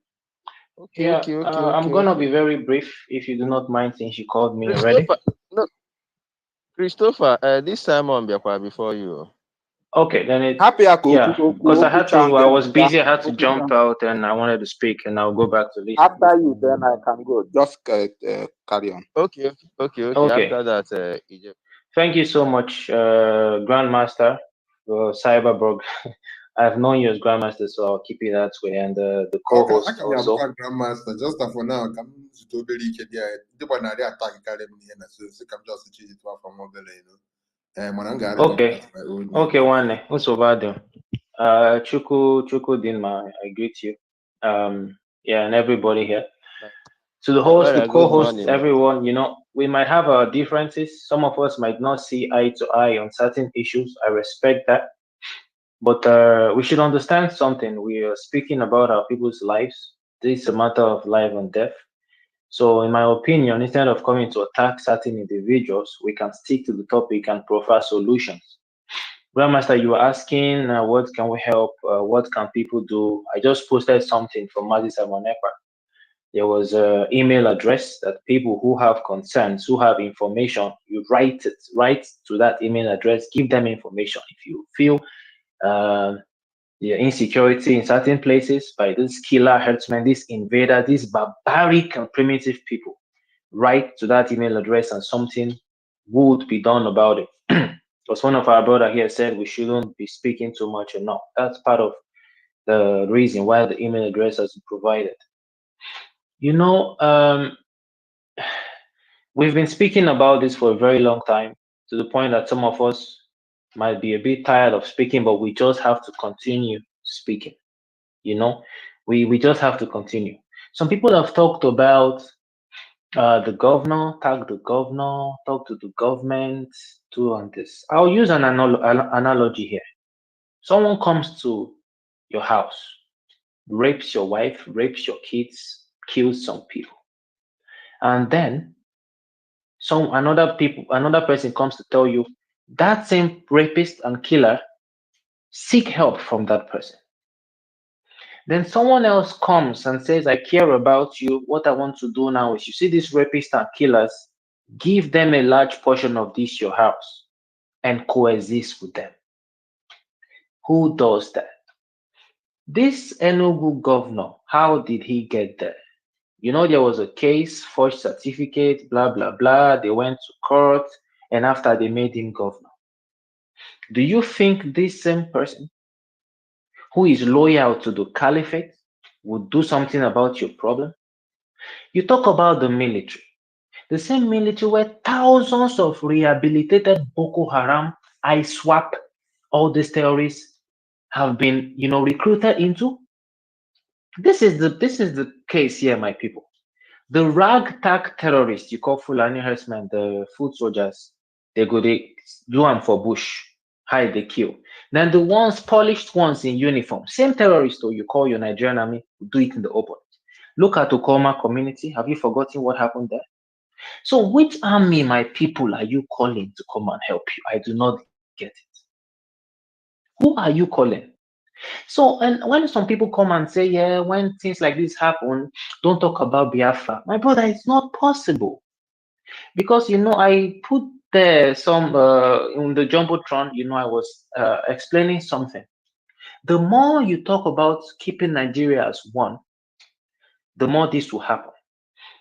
Okay. I'm gonna be very brief if you do not mind since you called me already. No, Christopher, this Simon before you. Okay, then it's happy because I was busy. I had to jump out and I wanted to speak, and I'll go back to listen. After you, then I can go. Just carry on. Okay. After that, Egypt. Thank you so much, Grandmaster Cyberborg. I've known you as Grandmaster, so I'll keep it that way. And the co-host I can also. Grandmaster, just for now, come to the attack, so come just change it from mobile, Okay. Okay, one. Also bad. Chuku Dinma, I greet you. Yeah, and everybody here. To the host, the Brother, good co-hosts, morning. everyone, we might have our differences. Some of us might not see eye to eye on certain issues. I respect that. But we should understand something. We are speaking about our people's lives. This is a matter of life and death. So, in my opinion, instead of coming to attack certain individuals, we can stick to the topic and provide solutions. Grandmaster, you were asking what can we help? What can people do? I just posted something from Mazis Amonepa. There was an email address that people who have concerns, who have information, you write to that email address, give them information. If you feel uh, the insecurity in certain places by this killer herdsmen, this invader, these barbaric and primitive people, write to that email address and something would be done about it. Because one of our brother here said we shouldn't be speaking too much or not. That's part of the reason why the email address has been provided. We've been speaking about this for a very long time, to the point that some of us might be a bit tired of speaking, but we just have to continue speaking. We just have to continue. Some people have talked about the governor, tag the governor, talk to the government, do on this. I'll use an analogy here. Someone comes to your house, rapes your wife, rapes your kids, kills some people, and then another person comes to tell you that same rapist and killer seek help from that person. Then someone else comes and says, I care about you. What I want to do now is, you see these rapists and killers, give them a large portion of this your house and coexist with them. Who does that? This Enugu governor, how did he get there? There was a case, forged certificate, blah, blah, blah. They went to court, and after they made him governor. Do you think this same person who is loyal to the caliphate would do something about your problem? You talk about the military. The same military where thousands of rehabilitated Boko Haram, ISWAP, all these terrorists have been, recruited into. This is the case here, my people. The ragtag terrorists you call Fulani herdsmen, the foot soldiers, they do them for bush, hide, they kill. Then the polished ones in uniform, same terrorists you call your Nigerian army, do it in the open. Look at Okoma community. Have you forgotten what happened there? So which army, my people, are you calling to come and help you? I do not get it. Who are you calling? So, and when some people come and say, yeah, when things like this happen, don't talk about Biafra. My brother, it's not possible. Because, I put there some, in the Jumbotron, I was explaining something. The more you talk about keeping Nigeria as one, the more this will happen.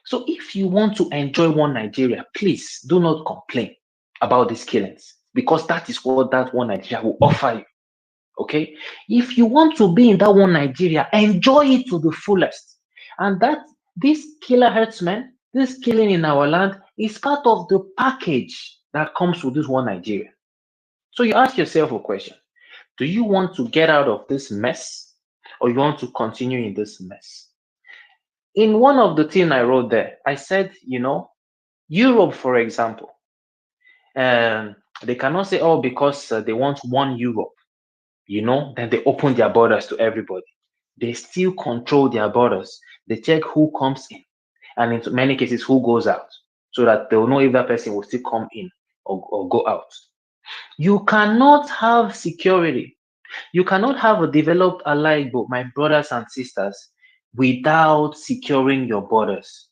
So if you want to enjoy one Nigeria, please do not complain about these killings, because that is what that one Nigeria will offer you. Okay? If you want to be in that one Nigeria, enjoy it to the fullest. And that this killer herdsmen, this killing in our land is part of the package that comes with this one Nigeria. So you ask yourself a question. Do you want to get out of this mess, or you want to continue in this mess? In one of the things I wrote there, I said, Europe, for example, they cannot say, oh, because they want one Europe, then they open their borders to everybody. They still control their borders. They check who comes in, and in many cases, who goes out, so that they'll know if that person will still come in or go out. You cannot have security. You cannot have a developed allied, my brothers and sisters, without securing your borders.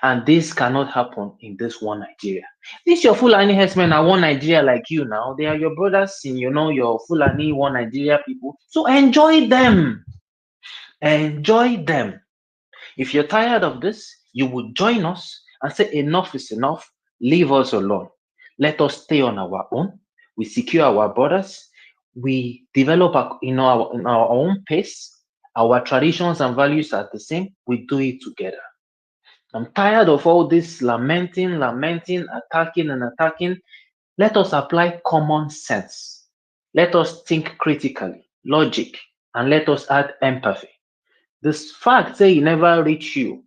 And this cannot happen in this one Nigeria. This your Fulani herdsmen are one Nigeria like you now. They are your brothers in, your Fulani one Nigeria people. So enjoy them. Enjoy them. If you're tired of this, you would join us and say enough is enough. Leave us alone. Let us stay on our own. We secure our borders. We develop in our own pace. Our traditions and values are the same. We do it together. I'm tired of all this lamenting, attacking, and attacking. Let us apply common sense. Let us think critically, logic, and let us add empathy. This fact say e never reach you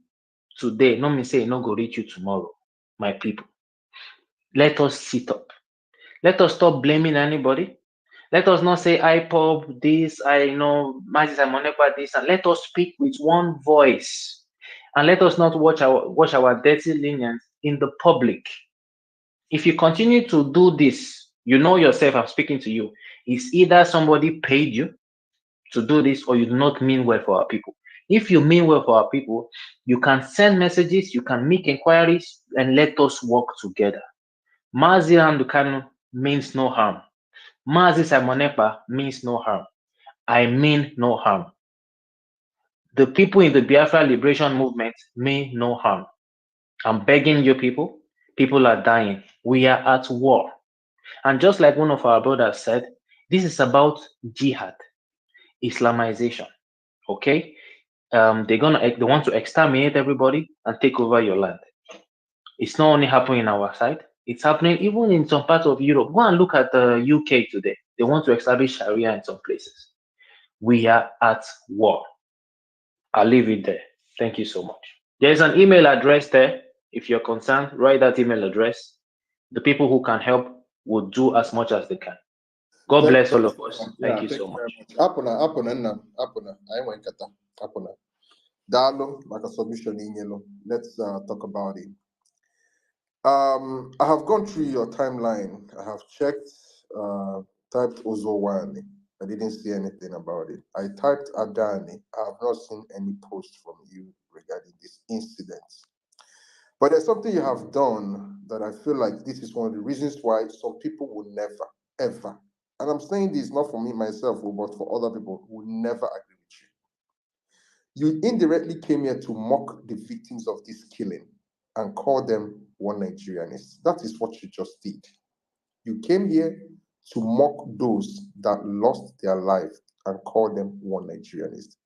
today, no mean say e no go reach you tomorrow, my people. Let us sit up. Let us stop blaming anybody. Let us not say IPOB this, I know, Mazis and Monepa this, and let us speak with one voice. And let us not watch our dirty lenience in the public. If you continue to do this, you know yourself, I'm speaking to you, it's either somebody paid you to do this or you do not mean well for our people. If you mean well for our people, you can send messages, you can make inquiries, and let us work together. Mazi Andukanu means no harm. Mazi Simonepa means no harm. I mean no harm. The people in the Biafra liberation movement mean no harm. I'm begging you people are dying. We are at war. And just like one of our brothers said, this is about jihad, Islamization. Okay? They want to exterminate everybody and take over your land. It's not only happening in our side, it's happening even in some parts of Europe. Go and look at the UK today. They want to establish Sharia in some places. We are at war. I'll leave it there. Thank you so much. There's an email address there. If you're concerned, write that email address. The people who can help will do as much as they can. God bless all of us. Thank you so much. Apuna. I went kata. Apuna. Dalo, like a submission in yellow. Let's talk about it. I have gone through your timeline. I have checked, typed Ozowani. I didn't see anything about it. I typed Adani. I have not seen any post from you regarding this incident. But there's something you have done that I feel like this is one of the reasons why some people will never, ever, and I'm saying this not for me myself, but for other people, will never agree with you. You indirectly came here to mock the victims of this killing and call them one Nigerianists. That is what you just did. You came here to mock those that lost their life and call them one Nigerianist.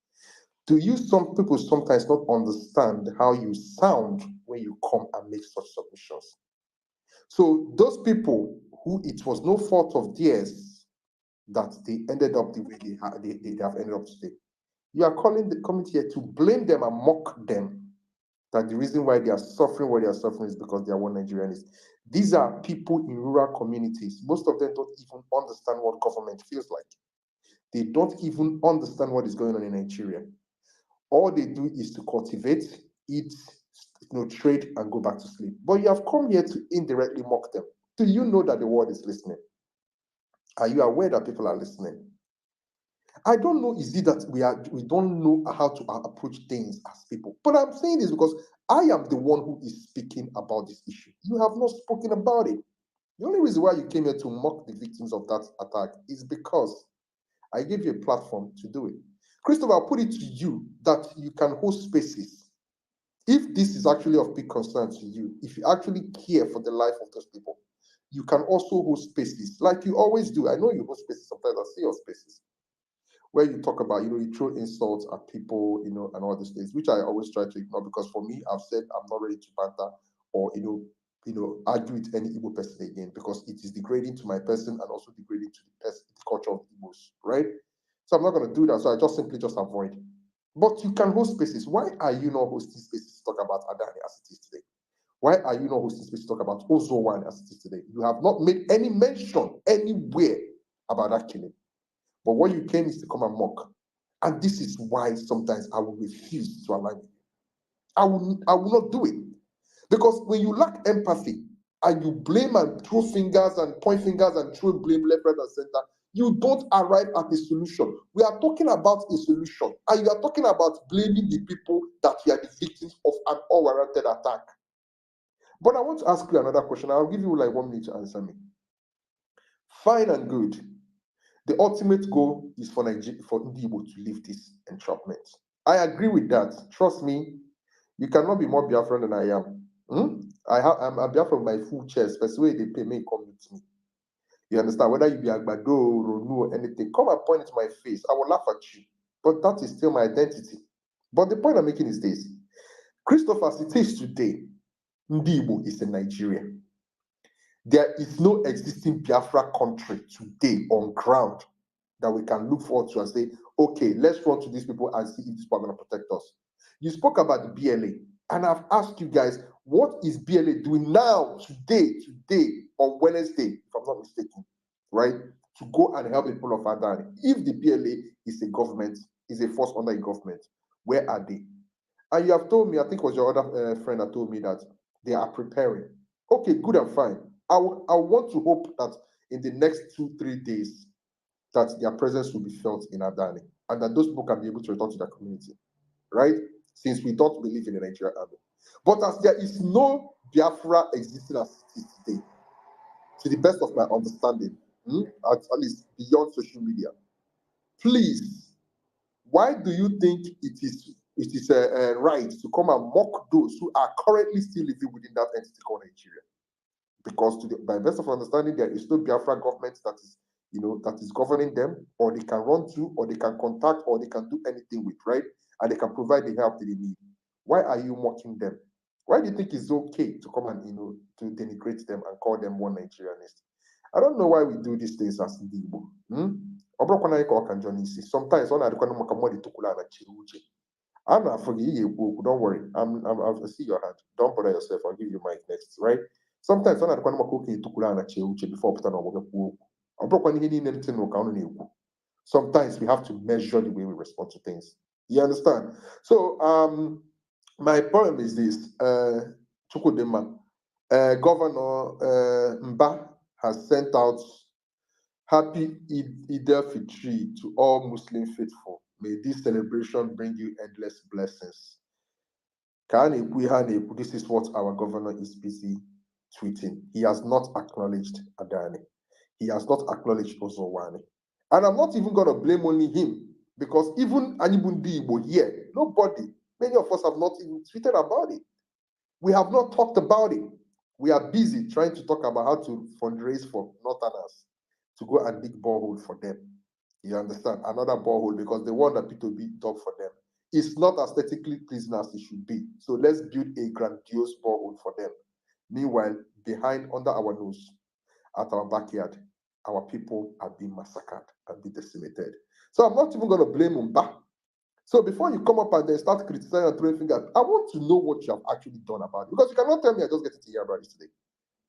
Do you, some people sometimes not understand how you sound when you come and make such submissions? So those people who it was no fault of theirs that they ended up the way they have ended up today, you are coming here to blame them and mock them, that the reason why they are suffering what they are suffering is because they are one Nigerianists. These are people in rural communities. Most of them don't even understand what government feels like. They don't even understand what is going on in Nigeria. All they do is to cultivate, eat, trade, and go back to sleep. But you have come here to indirectly mock them. Do you know that the world is listening? Are you aware that people are listening? I don't know, is it that we don't know how to approach things as people? But I'm saying this because I am the one who is speaking about this issue. You have not spoken about it. The only reason why you came here to mock the victims of that attack is because I gave you a platform to do it. Christopher, I'll put it to you that you can host spaces. If this is actually of big concern to you, if you actually care for the life of those people, you can also host spaces like you always do. I know you host spaces sometimes. I see your spaces where you talk about, you throw insults at people, and all these things, which I always try to ignore because for me, I've said I'm not ready to banter or, argue with any Igbo person again because it is degrading to my person and also degrading to the culture of Igbos, right? So I'm not going to do that. So I just simply avoid. But you can host spaces. Why are you not hosting spaces to talk about Adani as it is today? Why are you not hosting spaces to talk about Ozowan as it is today? You have not made any mention anywhere about that killing. But what you came is to come and mock. And this is why sometimes I will refuse to allow you. I will not do it. Because when you lack empathy and you blame and throw fingers and point fingers and throw blame left, right, and center, you don't arrive at a solution. We are talking about a solution, and you are talking about blaming the people that we are the victims of an unwarranted attack. But I want to ask you another question. I'll give you like 1 minute to answer me. Fine and good. The ultimate goal is for Igbo to leave this entrapment. I agree with that. Trust me, you cannot be more Biafran than I am. I'm a Biafran with my full chest, especially when they pay me, come with me. You understand? Whether you be Agbado, Ronu, or anything, come and point it to my face. I will laugh at you. But that is still my identity. But the point I'm making is this. Christopher, as it is today, Ndi Igbo is in Nigeria. There is no existing Biafra country today on ground that we can look forward to and say, okay, let's run to these people and see if these people are going to protect us. You spoke about the BLA, and I've asked you guys, what is BLA doing now, today, on Wednesday, if I'm not mistaken, right, to go and help the people of Adani? If the BLA is a government, is a force under a government, where are they? And you have told me, I think it was your other friend that told me that they are preparing. Okay, good and fine. I want to hope that in the next 2-3 days, that their presence will be felt in Adani, and that those people can be able to return to their community, right? Since we don't believe in the Nigerian army. But as there is no Biafra existing as it is today, to the best of my understanding, at least beyond social media, please, why do you think it is right to come and mock those who are currently still living within that entity called Nigeria? Because by best of understanding, there is no Biafra government that is, that is governing them, or they can run to, or they can contact, or they can do anything with, right? And they can provide the help that they need. Why are you mocking them? Why do you think it's okay to come and, to denigrate them and call them one Nigerianist? I don't know why we do these things as Igbo. Sometimes when I I'm not forgetting you. Don't worry. I see your hand. Don't bother yourself. I'll give you mic next, right? Sometimes when I come before sometimes we have to measure the way we respond to things. You understand? So my point is this: Chukwudema, Governor Mba has sent out happy Eid al-Fitr to all Muslim faithful. May this celebration bring you endless blessings. This is what our governor is busy tweeting. He has not acknowledged Adani. He has not acknowledged Ozowani. And I'm not even going to blame only him, because even Anibundi Igbo here, nobody, many of us have not even tweeted about it. We have not talked about it. We are busy trying to talk about how to fundraise for Northerners to go and dig borehole for them. You understand? Another borehole, because the one that P2B dug for them is not aesthetically pleasing as it should be. So let's build a grandiose borehole for them. Meanwhile, behind, under our nose, at our backyard, our people are being massacred and being decimated. So I'm not even going to blame Mba. So before you come up and then start criticizing and throwing fingers, I want to know what you have actually done about it. Because you cannot tell me I just get to hear about it today.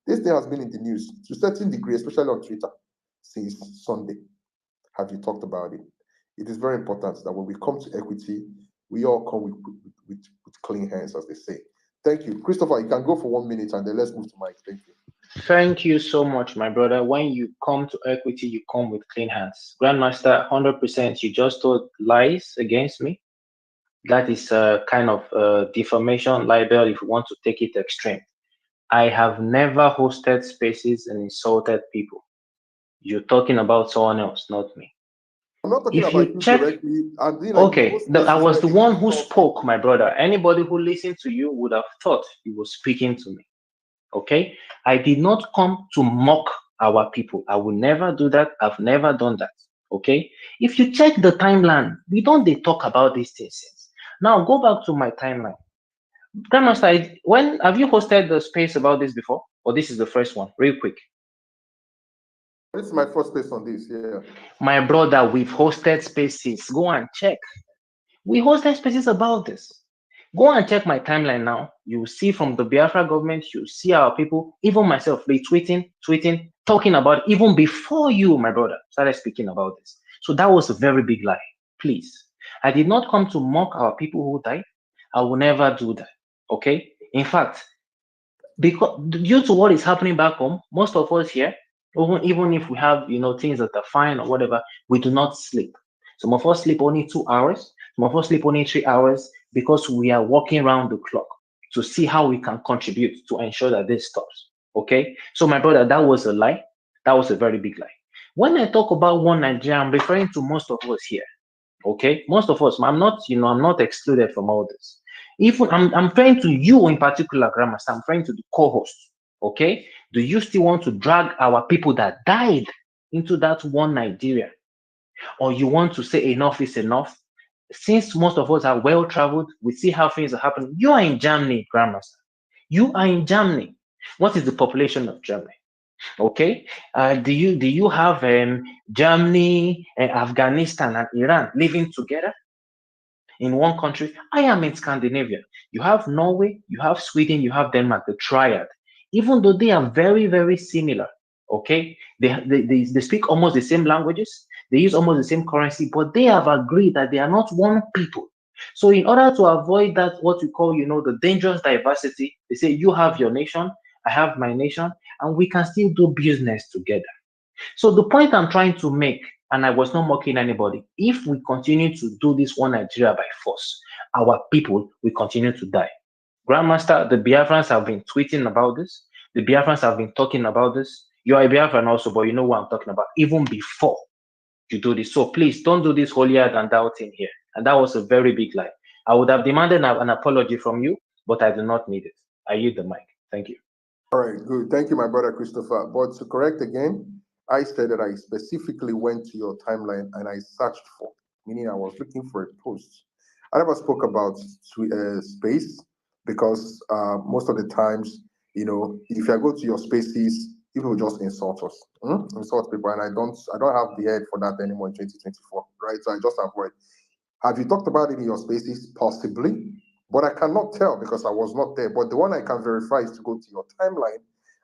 This thing has been in the news to a certain degree, especially on Twitter, since Sunday. Have you talked about it? It is very important that when we come to equity, we all come with clean hands, as they say. Thank you. Christopher, you can go for 1 minute and then let's move to Mike. Thank you. Thank you so much, my brother. When you come to equity, you come with clean hands. Grandmaster, 100%, you just told lies against me. That is a kind of defamation, libel, if you want to take it extreme. I have never hosted spaces and insulted people. You're talking about someone else, not me. I'm not talking If about you you check, directly. okay, I was the one who spoke, my brother. Anybody who listened to you would have thought you were speaking to me. Okay, I did not come to mock our people. I will never do that. I've never done that. Okay, if you check the timeline, we don't talk about these things. Now go back to my timeline. Grandmaster, when have you hosted the space about this before, or this is the first one? Real quick. This is my first space on this. Yeah. My brother, we've hosted spaces. Go and check. We hosted spaces about this. Go and check my timeline now. You see from the Biafra government, you see our people, even myself, retweeting, tweeting, talking about it, even before you, my brother, started speaking about this. So that was a very big lie. Please. I did not come to mock our people who died. I will never do that. Okay? In fact, because due to what is happening back home, most of us here, even if we have things that are fine or whatever, we do not sleep. Some of us sleep only 2 hours, some of us sleep only 3 hours, because we are working around the clock to see how we can contribute to ensure that this stops. Okay, so my brother, that was a lie. That was a very big lie. When I talk about one Nigeria, I'm referring to most of us here. Okay, most of us. I'm not excluded from all this. Even I'm referring to you in particular, Grandmaster. I'm referring to the co-host. Okay, do you still want to drag our people that died into that one Nigeria, or you want to say enough is enough? Since most of us are well traveled, we see how things are happening. You are in Germany, Grandmaster. You are in Germany. What is the population of Germany? Okay, do you have Germany, Afghanistan, and Iran living together in one country? I am in Scandinavia. You have Norway, you have Sweden, you have Denmark, the triad. Even though they are very, very similar, okay, they speak almost the same languages, they use almost the same currency, but they have agreed that they are not one people. So in order to avoid that, what we call, the dangerous diversity, they say you have your nation, I have my nation, and we can still do business together. So the point I'm trying to make, and I was not mocking anybody, if we continue to do this one Nigeria by force, our people will continue to die. Grandmaster, the Biafrans have been tweeting about this. The Biafrans have been talking about this. You are a Biafran also, but you know what I'm talking about, even before you do this. So please don't do this holier than thou thing here. And that was a very big lie. I would have demanded an apology from you, but I do not need it. I yield the mic. Thank you. All right, good. Thank you, my brother Christopher. But to correct again, I said that I specifically went to your timeline and I searched for, meaning I was looking for a post. I never spoke about space because most of the times, if I go to your spaces, people just insult us, insult people, and I don't have the head for that anymore in 2024, right? So I just avoid. Have you talked about it in your spaces? Possibly, but I cannot tell because I was not there. But the one I can verify is to go to your timeline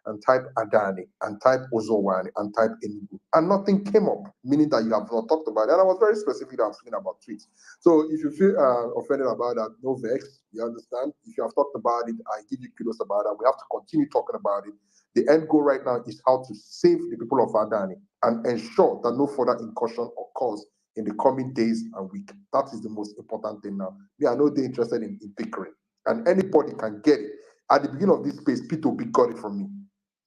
and type Adani and type Ozowani and type Enugu, and nothing came up, meaning that you have not talked about it. And I was very specific that I'm speaking about tweets. So if you feel offended about that, no vex, you understand. If you have talked about it, I give you kudos about that. We have to continue talking about it. The end goal right now is how to save the people of Adani and ensure that no further incursion occurs in the coming days and week. That is the most important thing now. Me, I know they're interested in bickering, and anybody can get it. At the beginning of this space, Peter Obi got it from me.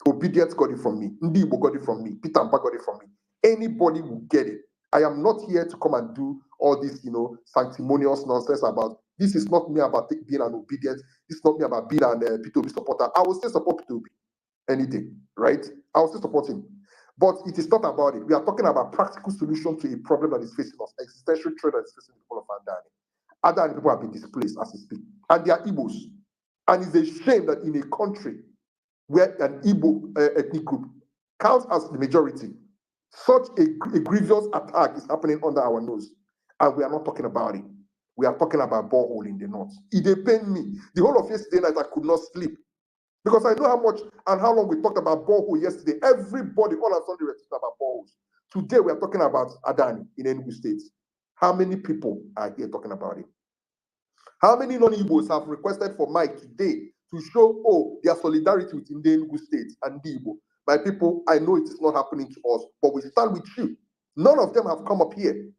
Obedience got it from me. Ndibo got it from me. Peter Mpa got it from me. Anybody will get it. I am not here to come and do all this, sanctimonious nonsense about this. Is not me about being an obedient. This is not me about being an Peter Obi supporter. I will still support Peter Obi any day, right? I will still support him. But it is not about it. We are talking about practical solution to a problem that is facing us, existential threat that is facing the people of Adani. Adani people have been displaced as we speak, and they are Igbos. And it's a shame that in a country where an Igbo ethnic group counts as the majority, such a grievous attack is happening under our nose, and we are not talking about it. We are talking about borehole in the north. It pained me. The whole of yesterday night, I could not sleep. Because I know how much and how long we talked about borehole yesterday. Everybody, all of a sudden, we were talking about boreholes. Today, we are talking about Adani in Enugu State. How many people are here talking about it? How many non-Igbos have requested for Mike today to show, their solidarity with the Enugu State and the Igbo? My people, I know it is not happening to us, but we stand with you. None of them have come up here.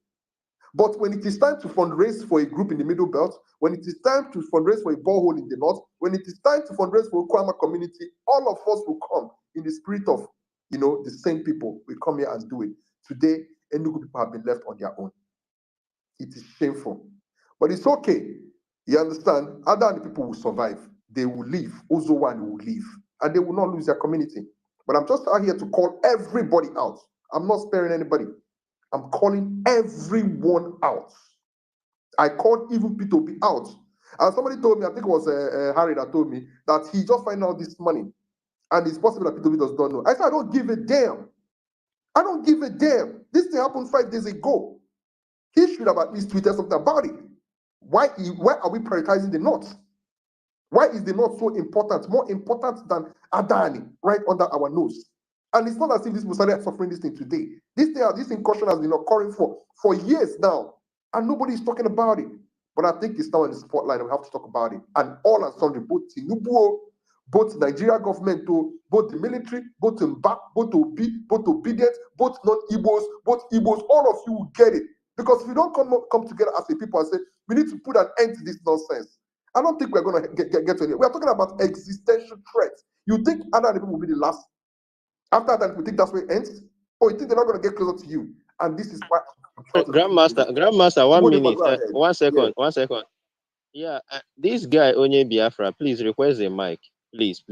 But when it is time to fundraise for a group in the Middle Belt, when it is time to fundraise for a borehole in the North, when it is time to fundraise for a Kwama community, all of us will come in the spirit of, the same people. We come here and do it. Today, Enugu people have been left on their own. It is shameful. But it's okay. You understand? Other people will survive. They will leave. Ozowani will leave. And they will not lose their community. But I'm just out here to call everybody out. I'm not sparing anybody. I'm calling everyone out. I called even Peter Obi out. And somebody told me, I think it was Harry that told me, that he just found out this morning. And it's possible that Peter Obi does not know. I said, I don't give a damn. I don't give a damn. This thing happened 5 days ago. He should have at least tweeted something about it. Why are we prioritizing the North? Why is the North so important? More important than Adani right under our nose. And it's not as if this people started suffering this thing today. This incursion has been occurring for years now, and nobody is talking about it. But I think it's now in the spotlight, and we have to talk about it. And all and sundry, both Tinubu, both Nigeria government, both the military, both Mba, both Obi, both obedient, both non-Igbos, both Igbos, all of you will get it. Because if you don't come together as a people and say, we need to put an end to this nonsense, I don't think we're going to get to it. We are talking about existential threats. You think other people will be the last? After that, you think that's where it ends? Or you think they're not going to get closer to you? And this is why Grandmaster, 1 minute, go ahead. 1 second, Yeah. 1 second. Yeah, this guy Onye Biafra, please request a mic, please.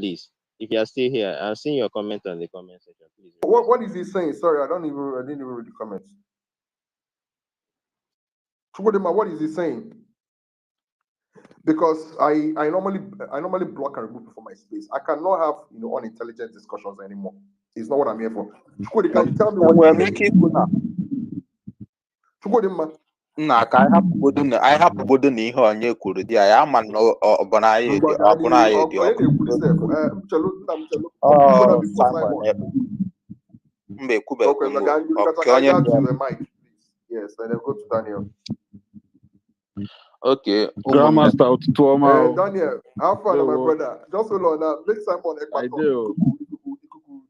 If you are still here, I'm seeing your comment on the comment section. Please. What is he saying? Sorry, I didn't even read the comments. Chukudema, what is he saying? Because I normally block and remove people from my space. I cannot have unintelligent discussions anymore. It's not what I'm here for. Chukwudi, can you tell me Enwere m what ike ikwu na Chukwudi, nna ka anyị hapụgodo na ihe onye kwuru dị anyị ama na ọbụna anyị dị ọkụ. Simon mba ekwubekwu m ka onye yes, and then go to Daniel. Okay, Grandmaster Tuoma. Daniel, how far, my brother? Just hold on now. Make Simon I do.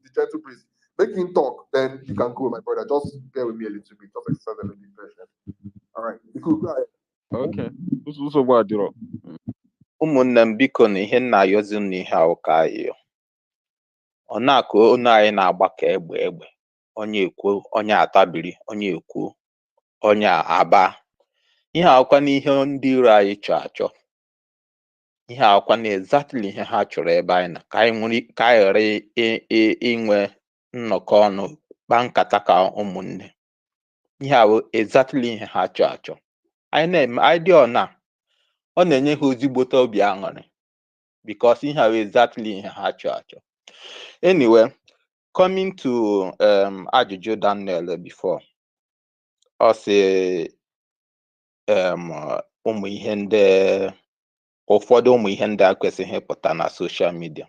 The gentle breeze. Make him talk, then you can go, my brother. Just bear with me a little bit. Just exercise a little bit patient. All right, you could go ahead. Okay. So what do you? Ụmụnne m biko na ihe nna ayọzi n'ihe ahụ ka anyị ọ na-akụ onu anyị na-agba ka egbe onye ekwu onye atabiri onye ekwu onye aba ihe akwa n'ihe ndị iro anyị achọ ihe akwa na exactly ihe ha chọrọ ebe anyị na ka anyị ghara inwe nnọkọ ọnụ kpaa nkata ka ụmụnne ihe ahụ exactly ihe ha achọ anyị na-eme anyị dị ọ na-enye ha ozigbote obi aṅụrị because ihe ahụ exactly ihe ha achọ. Anyway, coming to ajụjụ Daniel before ọ sị ụmụ ihe ndị ụfọdụ ụmụ ihe ndị a kwesịghị ịpụta na social media.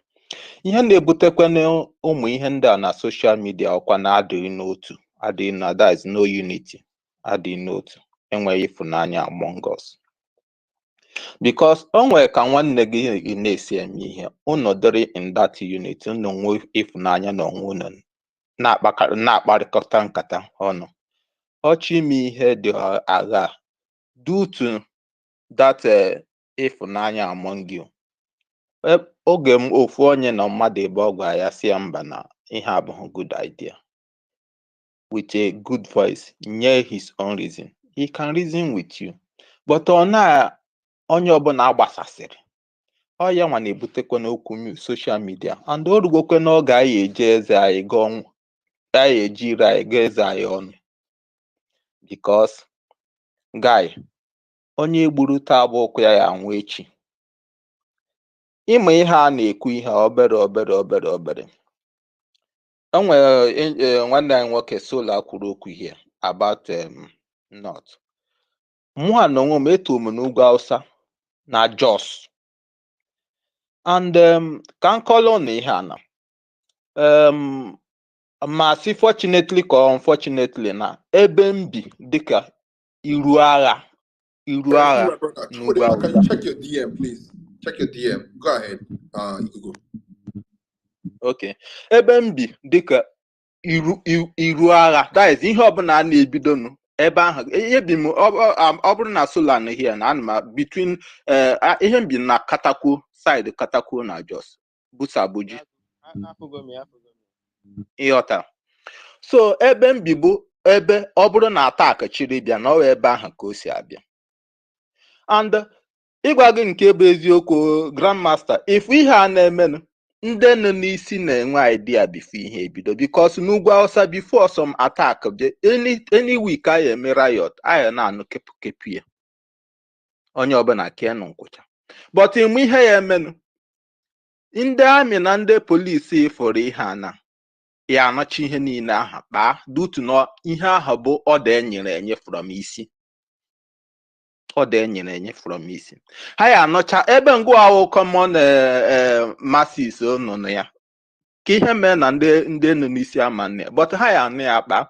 Ihe na-ebutekwa ụmụ ihe ndị a na social media ọkwa na adịghị n'otu that is no unity, adịghị n'otu, enweghị ịfụnanya among us. Because o nwere ka nwanne gị na-esi eme ihe unu dịrị in that unity, unu nwee ịfụnanya na onwe unu na-akparịkọta nkata ọnụ ọchị ime ihe dị agha due to that ịfụnanya among you. Oge m ofu onye na mmadụ ebe ọ gwa ya si ya mba na ihe abụghị good idea with a good voice nye his own reason, he can reason with you, but onye ọbụla agbasasịrị ọ ya nwa na-ebutekwa n'okwu social media and o rugokwe n'oge anyị eji eze anyị gọọ anyị eji ire anyị ga eze anyị ọnụ because guy onye gburu taa bụ ụkwụ ya anwụ echi. Ịma ihe a na-ekwu ihe obere o nwere nwanne anyị nwoke Sola kwuru okwu ihe about North. Mụa na onwe m eto m n'ugwu Hausa na Jos and ka nkọlọ na ihe ana ma si fortunately ka unfortunately na ebe m bi dịka iru agha n'ugwu Hausa. Can you check your DM, please? Check your DM. Go ahead. You could go. Okay. Ebe m bi dịka iru agha, that is ihe ọbụla a na-ebidonu ebe ahụ ebi m ọ bụrụ na Sola na here na ana between ihe m bi na Katako side Katako na Jos Busabuji ịghọta. So ebe m bi bụ ebe ọ bụrụ na attack chiri bịa na ọ ebe ahụ ka o si abịa and ịgwa gị nke bụ eziokwu Grandmaster, if ihe a na-emenụ ndị nọ n'isi na-enwe idea before ihe ebido because n'ugwu Hausa before some attack any week anyị eme riot anyị na-anụ kepụ ya onye ọbụla kenu nkwụcha but ịmụ ihe ya emenụ ndị amị na ndị polisi fọrọ ihe a ya anọchi ihe niile aha kpaa dutu na ihe ahụ bụ ọda enyere enye from isi from isi ha ya anọcha ebe ngwa ahụ common masses nọ na ya ka ihe mee na ndị nọ n'isi ama nne but ha ya anụ ya kpaa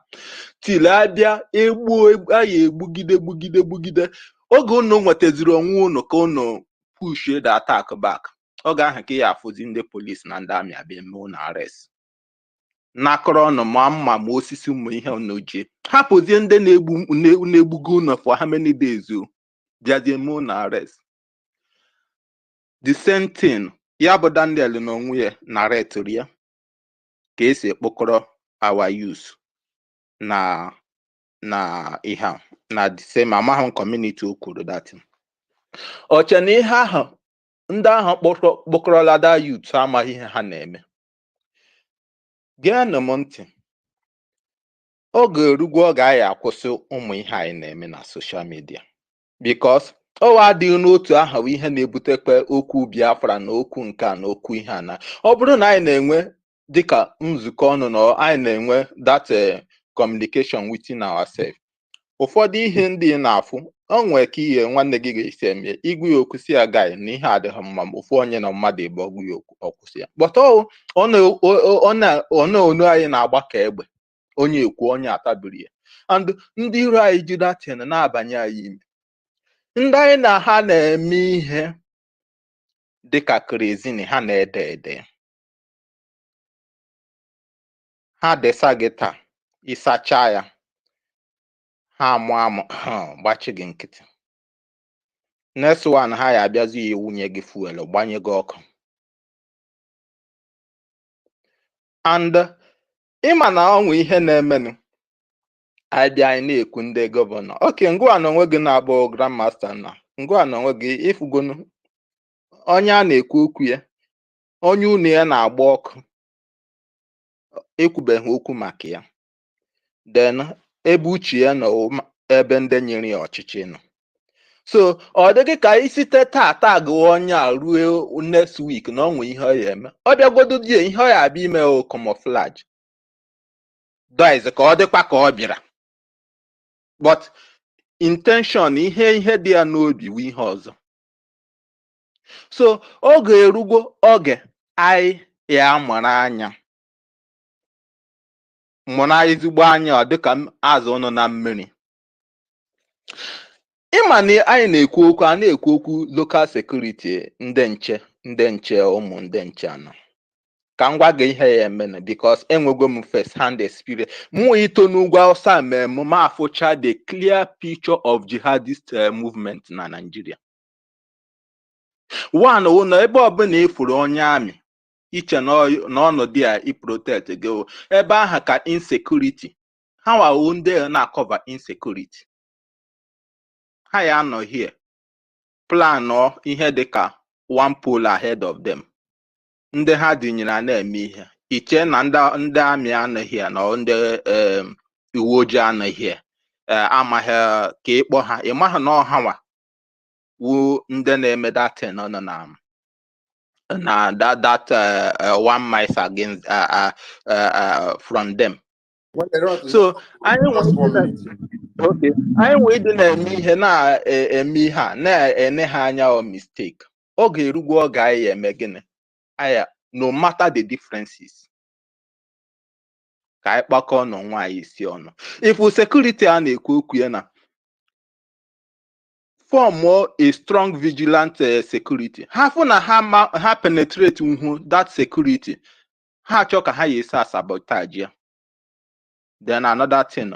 tile abịa aya egbugide oge unu nwetaziri onwe unu ka unu push the attack back oge ahụ ka ya afụzi ndị polisi na ndị amị abịa eme unu arrest nakọrọ ọnụ ma mma ma osisi ụmụ ihe unu ji hapụzie ndị na-egbugo unu for how many days bịazie eme unu arrest. The same thing ya bụ Daniel n'onwe ya narrator ya ka esi ekpokọrọ our youth na ihe na the same amahụ community o kwuru that oche na ihe ahụ ndị ahụ kpokọrọla da youth amaghị ihe ha na-eme. Geenụ m ntị, oge erugwo oge anyị akwụsị ụmụ ihe anyị na-eme na social media because ọwa adịghị n'otu ahụ ihe na-ebutekwa okwu Biafra na okwu nke a na okwu ihe a na ọ bụrụ na anyị na-enwe dịka nzukọ ọnụ na anyị na-enwe that communication within ourselves. Ụfọdụ ihe ndị ị na-afụ o nwere ka ihe nwanne gị ga-esi eme igwu ya okwu si ya gai na ihe adịghị mma ma ofu onye na mmadụ ebe ọgwụ ya ọkwụsị ya but ọ na-onu anyị na-agba ka egbe onye ekwu onye atabiri ya and ndị iro anyị ji datin na-abanye anyị ime ndị anyị na ha na-eme ihe dịka krezini ha na-ede ede ha desa gị taa ịsacha ya ha amụ gbachi gị nkịtị next one ha ya abịazi ya ewunye gị fuel gbanye gị ọkụ and ịma na ọnwụ ihe na-emenụ anyị bịa anyị na-ekwu ndị gọvanọ oke ngwa na onwe gị na-abụ grandmaster na ngwa na onwe gị ifugonu onye a na-ekwu okwu ya onye unu ya na-agba ọkụ ekwubeghị okwu maka ya then ebe uche ya nọ ebe ndị nyere ya ọchịchị nọ so ọ dịghị ka isite taa gụọ onye a ruo next week na ọnwe ihe ọ ya eme ọ bịagodo die ihe ọ ya abịa ime o camouflage doiz ka ọ dịkwa ka ọ bịara but intention ihe dị ya n'obi wụ ihe ọzọ so oge erugo oge anyị ya mụrụ ezigbo anya ọ dịka azụ nọ na mmiri ịma na anyị na-ekwu okwu a na-ekwu okwu local security ndị nche ụmụ ndị nche anọ ka m gwa gị ihe ya eme na because enwego m first hand experience mụ ito n'ugwu Hausa mee m afụcha the clear picture of jihadist movement na Nigeria. One ụlọ ebe ọbụla ifuru onye amị iche na ọnọdụ ya iprotect gị ebe ahụ ka insecurity ha wawo ndị na-akọva insecurity ha ya anọ here plan ihe dịka one pole ahead of them ndị ha dịnyere na-eme ihe iche na ndị amị anọghị ya na ndị uwe ojii anọghị ya amaghị ka ịkpọ ha ịmaghị na ọha nwa wu ndị na-eme datin nọ na that 1 miles against from them. So anyị nwere ịdị na-eme ihe na-eme ihe a na-ene ha anya o mistake oge erugwo oge anyị eme gịnị aya no matter the differences ka anyị kpakọọ n'onwe anyị isi ọnụ ifu security a na-ekwu okwu ya na form a strong vigilant security ha fụ na ha penetrate that security ha achọ ka ha yesa sabotage ya then another thing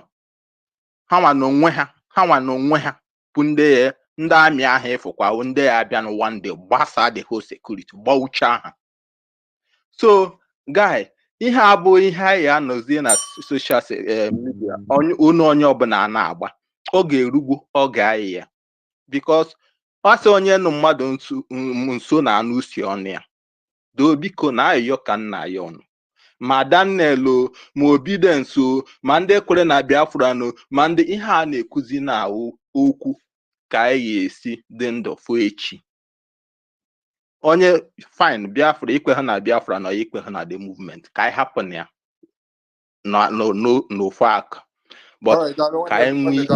ha nwa n'onwe ha bụ ndị amị ahụ ịfụkwa ndị ya abịa n one day gbasa the whole security gbaucha ha so guy ihe abụ ihe anyị anọzie na social media onye ọbụla na-agba oge erugbo oge anyị ya because ọsọ onye nụ mmadụ nso na anụ usi ọnụ ya doo biko na ayọ ka nna ya ọnụ ma Daniel ma Obidenso ma ndị kwere na Biafra ma ndị ihe a na-ekuzi na okwu ka anyị esi dị ndụ fụ echi onye fine Biafra ikwe ha na Biafra na ikwe ha na the movement ka anyị hapụ na ya n'ofu aka but all right, ka anyị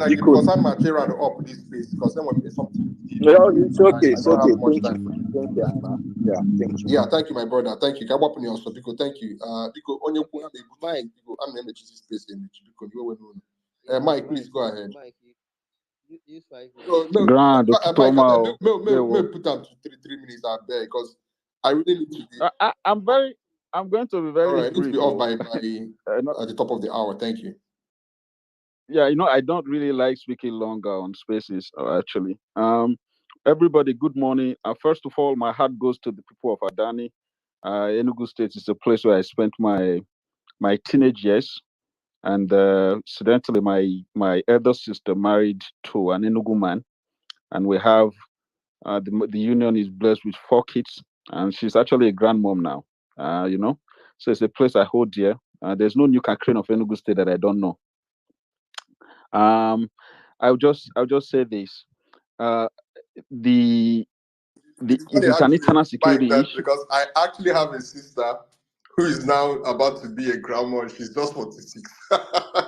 because I'm material up this space because then when something it's okay, I don't have much thank time. you. Thank you. Yeah, thank you, my brother. Thank you. Come up on your also because thank you. Because on your point, Mike, I'm going to this space because you will Mike, please go ahead. Mike, you 5 No, Grand, Mike, Toma. put down to 3 minutes out there because I really need to be. I'm going to be very all right, brief. Need to be off by at the top of the hour. Thank you. Yeah, I don't really like speaking longer on spaces, actually. Everybody, good morning. First of all, my heart goes to the people of Adani. Enugu State is a place where I spent my teenage years. And incidentally, my elder sister married to an Enugu man. And we have, the union is blessed with 4 kids. And she's actually a grandmom now, So it's a place I hold dear. There's no new Kakrine of Enugu State that I don't know. I'll just say this: it is an internal security issue because I actually have a sister who is now about to be a grandma. She's just 46.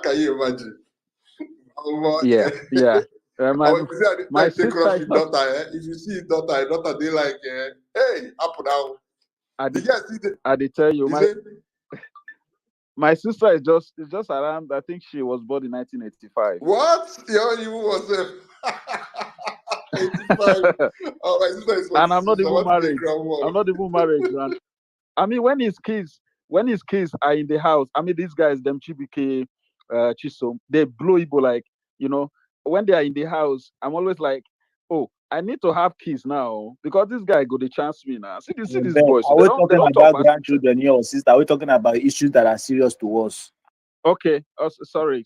Can you imagine? Yeah, yeah. I was saying, My take sister off is your not. daughter. If you see his daughter, they like, hey, up and down. I The did, guy see the, I did tell you, is it? my sister is just around. I think she was born in 1985. What? Yo, you was 85. Oh, my sister is And I'm 46. not I even want to be a married. grandma. I'm not even married, grand. I mean, when his kids are in the house, I mean, these guys, them Chibike, Chisom, they blow Igbo like, when they are in the house, I'm always like, oh, I need to have kids now because this guy go the chance me now. See these Ben, boys, so are they we don't talking talk about past themselves. grandchildren here or sister? Are we talking about issues that are serious to us? Okay, sorry.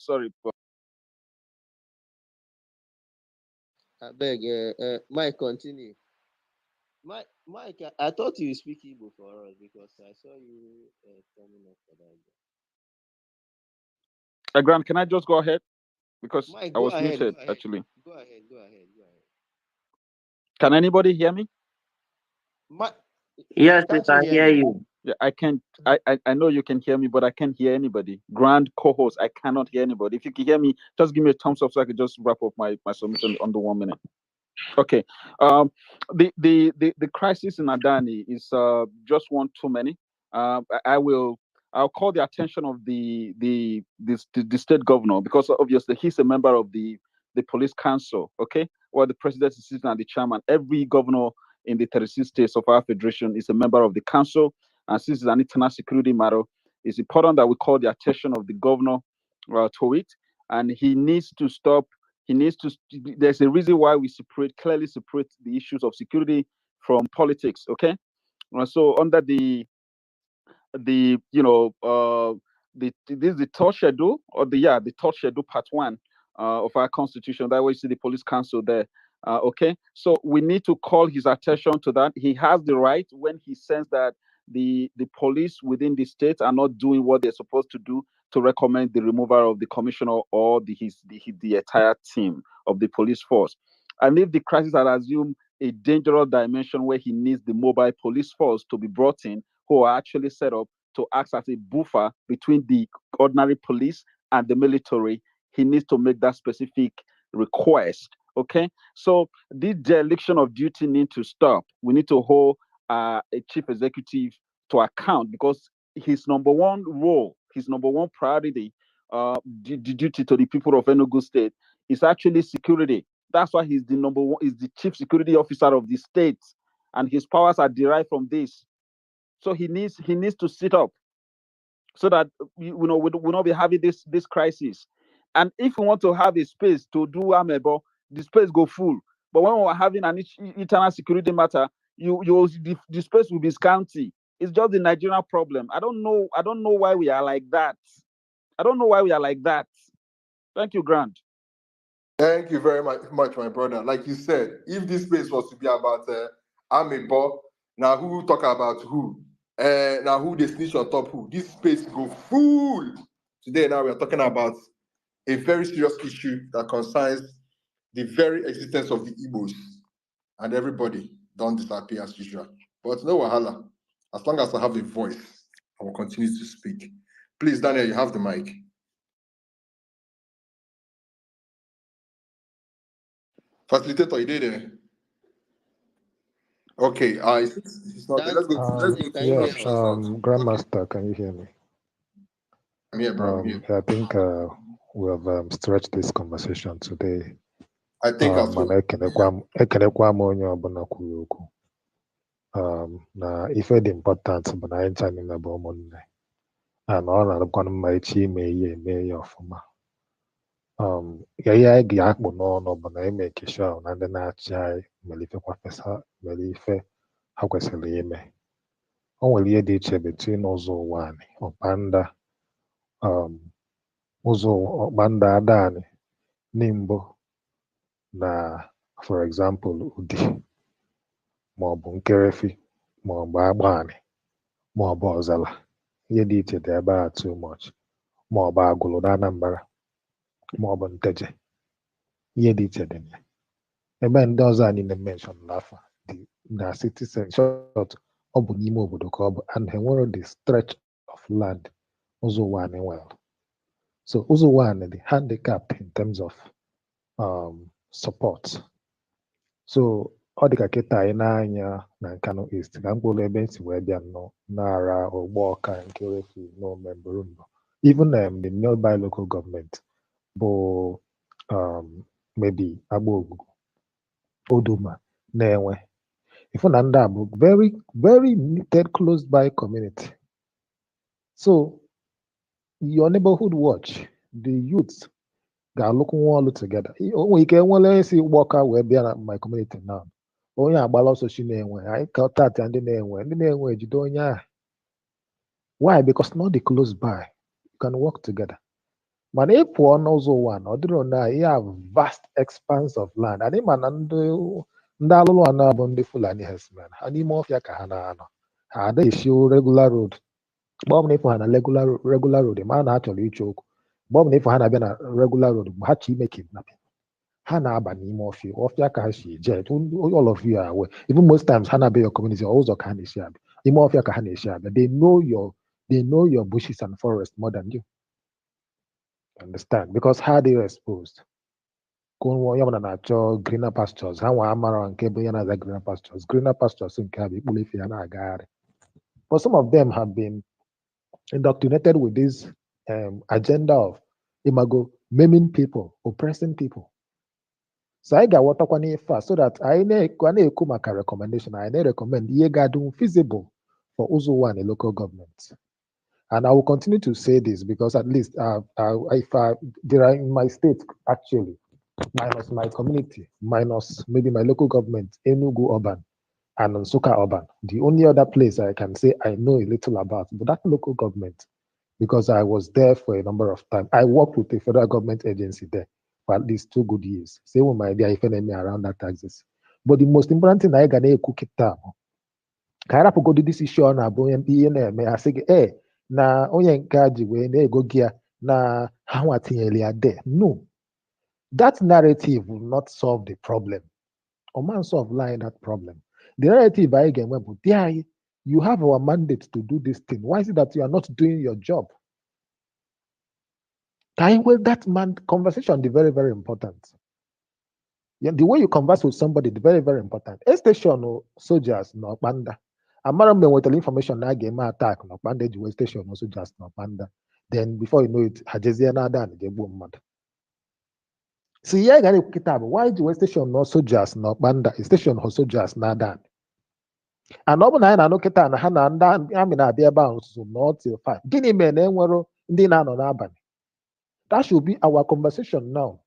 I beg, Mike, continue. Mike, I thought you speak Igbo for us because I saw you coming up for that. Grant, can I just go ahead? Because Mike, I go was ahead. muted, actually. Go ahead. Can anybody hear me? Yes, we Can't can hear you. Yeah, I can't. I know you can hear me, but I can't hear anybody. Grand co-host, I cannot hear anybody. If you can hear me, just give me a thumbs up so I can just wrap up my submission under 1 minute. Okay. The crisis in Adani is just one too many. I'll call the attention of the state governor because obviously he's a member of the police council. Okay, or the president is sitting and the chairman. Every governor in the 36 states of our federation is a member of the council, and since it's an internal security matter, it's important that we call the attention of the governor to it, and he needs to stop. He needs to. There's a reason why we clearly separate the issues of security from politics. Okay, so under the this is the third schedule or the third schedule part 1 of our constitution. That way you see the police council there. Okay, so we need to call his attention to that. He has the right when he senses that the police within the state are not doing what they're supposed to do to recommend the removal of the commissioner or the entire team of the police force. And if the crisis had assumed a dangerous dimension where he needs the mobile police force to be brought in, who are actually set up to act as a buffer between the ordinary police and the military, he needs to make that specific request. Okay, so this dereliction of duty needs to stop. We need to hold a chief executive to account because his number one role, his number one priority, the duty to the people of Enugu State is actually security. That's why he's the number one, is the chief security officer of the state, and his powers are derived from this. So he needs to sit up so that we'll not be having this crisis. And if we want to have a space to do amebo, the space go full. But when we're having an internal security matter, the space will be scanty. It's just the Nigerian problem. I don't know why we are like that. Thank you, Grant. Thank you very much, my brother. Like you said, if this space was to be about amebo, now who talk about who? Now who they snitch on top who? This space go full. Today now we are talking about a very serious issue that concerns the very existence of the Igbos, and everybody don't disappear as usual. But no wahala. As long as I have a voice, I will continue to speak. Please, Daniel, you have the mic. Facilitator, you did it. Okay, it's not there. Let's go to Yes, Grandmaster, can you hear me? I'm here, bro. I'm here. I think we have stretched this conversation today. I think as well. ekenekwa m onye ọbụla kwuru okwu. Na ife dị important bụ na anyị ncha niile bụ ụmụnne. Na ọ na-adịkwanụ mma echi ime ihe eme ya ọfụma. Ihe anyị ga-akpụ n'ọnụ bụ na ime keshọ na ndị na-achị anyị mere ife ha kwesịrị ime. O nwere ihe dị iche between ụzọ ụwa anyị, ọkpanda, ụzọ ọkpanda Adani, Nimbo, na for example Udi, maọbụ Nkerefi, maọbụ Agbani, maọbụ Ọzala. Ihe dị iche dị ebe a too much. Maọbụ Agụlụ na Anambra, maọbụ Nteje. Ihe dị iche dị na ya. Ebe ndị ọzọ anyị na-mention n'afọ na citizen short, ọ bụ n'ime obodo ka ọ bụ, and ha nwere the stretch land ụzọ ụwa anyị nwere. So ụzọ ụwa anyị dị handicap in terms of support. So ọ dị ka kịta anyị na-anya na Kano East ka mkpụrụ ebe nsi wee bịa nnọọ n'ara ogbo ọka nke refu n'ome Burundu. Even the nearby local government bụ maybe Agbogugu, Oduma, na-enwe. Ifu na ndị a bụ very, very knitted, close by community. So your neighborhood watch, the youths ga-alụkwu nwa ọlụ together. O nwere ike enwere isi ụgbọ ọka wee bịa na my community now. Onye agbala ọsọ chi na-enwe, anyị ka tata ndị na-enwe ejide onye ahụ. Why? Because not the close by. You can work together. Mana ị pụọ n'ụzọ ụwa na ọ dịrị na you have vast expanse of land. Anyị ma na ndị alụlụ anọ bụ ndị Fulani herdsmen. Ha n'ime ọfịa ka ha na-anọ. Ha ada esi regular road. Mgbe ọ bụla ịfụ ha na regular road, ma na ha chọrọ ịchọ okwu. Mgbe ọ bụla ịfụ ha na-abịa na regular road, ha chọ ime kidnapping. Ha na-aba n'ime ọfịa ka ha si eje. All of you are aware. Even most times ha na-abịa your community, ụzọ ka ha na-esi abịa. Ime ọfịa ka ha na-esi abịa. They know your bushes and forests more than you. Understand? Because how they are exposed. Na-achọ greener pastures. Ha nwa amara nke bụ ya na greener pastures. Greener pastures nke ha bụ ikpuru ife ya na-agagharị. But some of them have been indoctrinated with this agenda of imago, maiming people, oppressing people. So I got what I so that I na-ekwu maka recommendation. I recommend ihe ga-adị feasible for Uzuwa and the local government. And I will continue to say this because at least there are in my state actually, minus my community, minus maybe my local government, Enugu Urban and Nsukka Urban. The only other place I can say I know a little about, but that local government, because I was there for a number of times. I worked with the federal government agency there for at least 2 good years. Same with my idea, if any around that taxes. But the most important thing I can cook it down. Can I go to this issue on a BNM? I say, na onye nke a ji wee na-ego gị ya na ha nwa tinyere ya there. No. That narrative will not solve the problem. Or man solve that problem. The narrative I get well, but you have our mandate to do this thing. Why is it that you are not doing your job? That conversation is very, very important. Yeah, the way you converse with somebody is very, very important. A station soldiers no panda. Amara me with the information na game attack no panda the station also just no panda. Then before you know it, Hajezia na dan the boom mad. See yeah, gani kitab. Why the station no soldiers no panda? Station also just na dan. And ọ bụ na anyị na-anụ kịta na ha na ndị amị na-abịa ebe ahụ nso not till 5. Gịnị mere na enwero ndị na-anọ n'abalị? That should be our conversation now.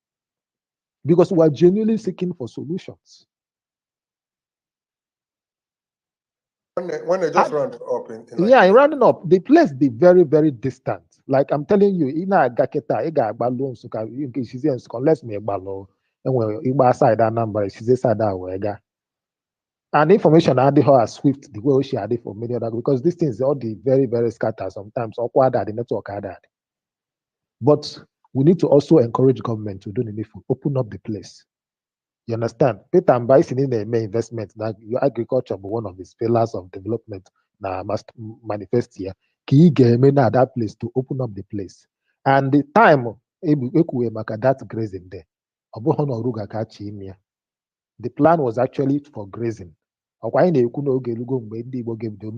Because we are genuinely seeking for solutions. When they just round up in rounding up, the place be very, very distant. Like I'm telling you, ina gaketa, iga balloon suka, she's in unless me balo, and when iba side that number, she's side that wega. And information I had her as swift the way she had it for many other because these things all the very, very scattered sometimes awkward that the network had that. But we need to also encourage government to do the needful, open up the place. You understand? Peter and Bison in the main investment that your agriculture be one of his pillars of development now must manifest here. Key game na that place to open up the place. And the time that grazing there. The plan was actually for grazing.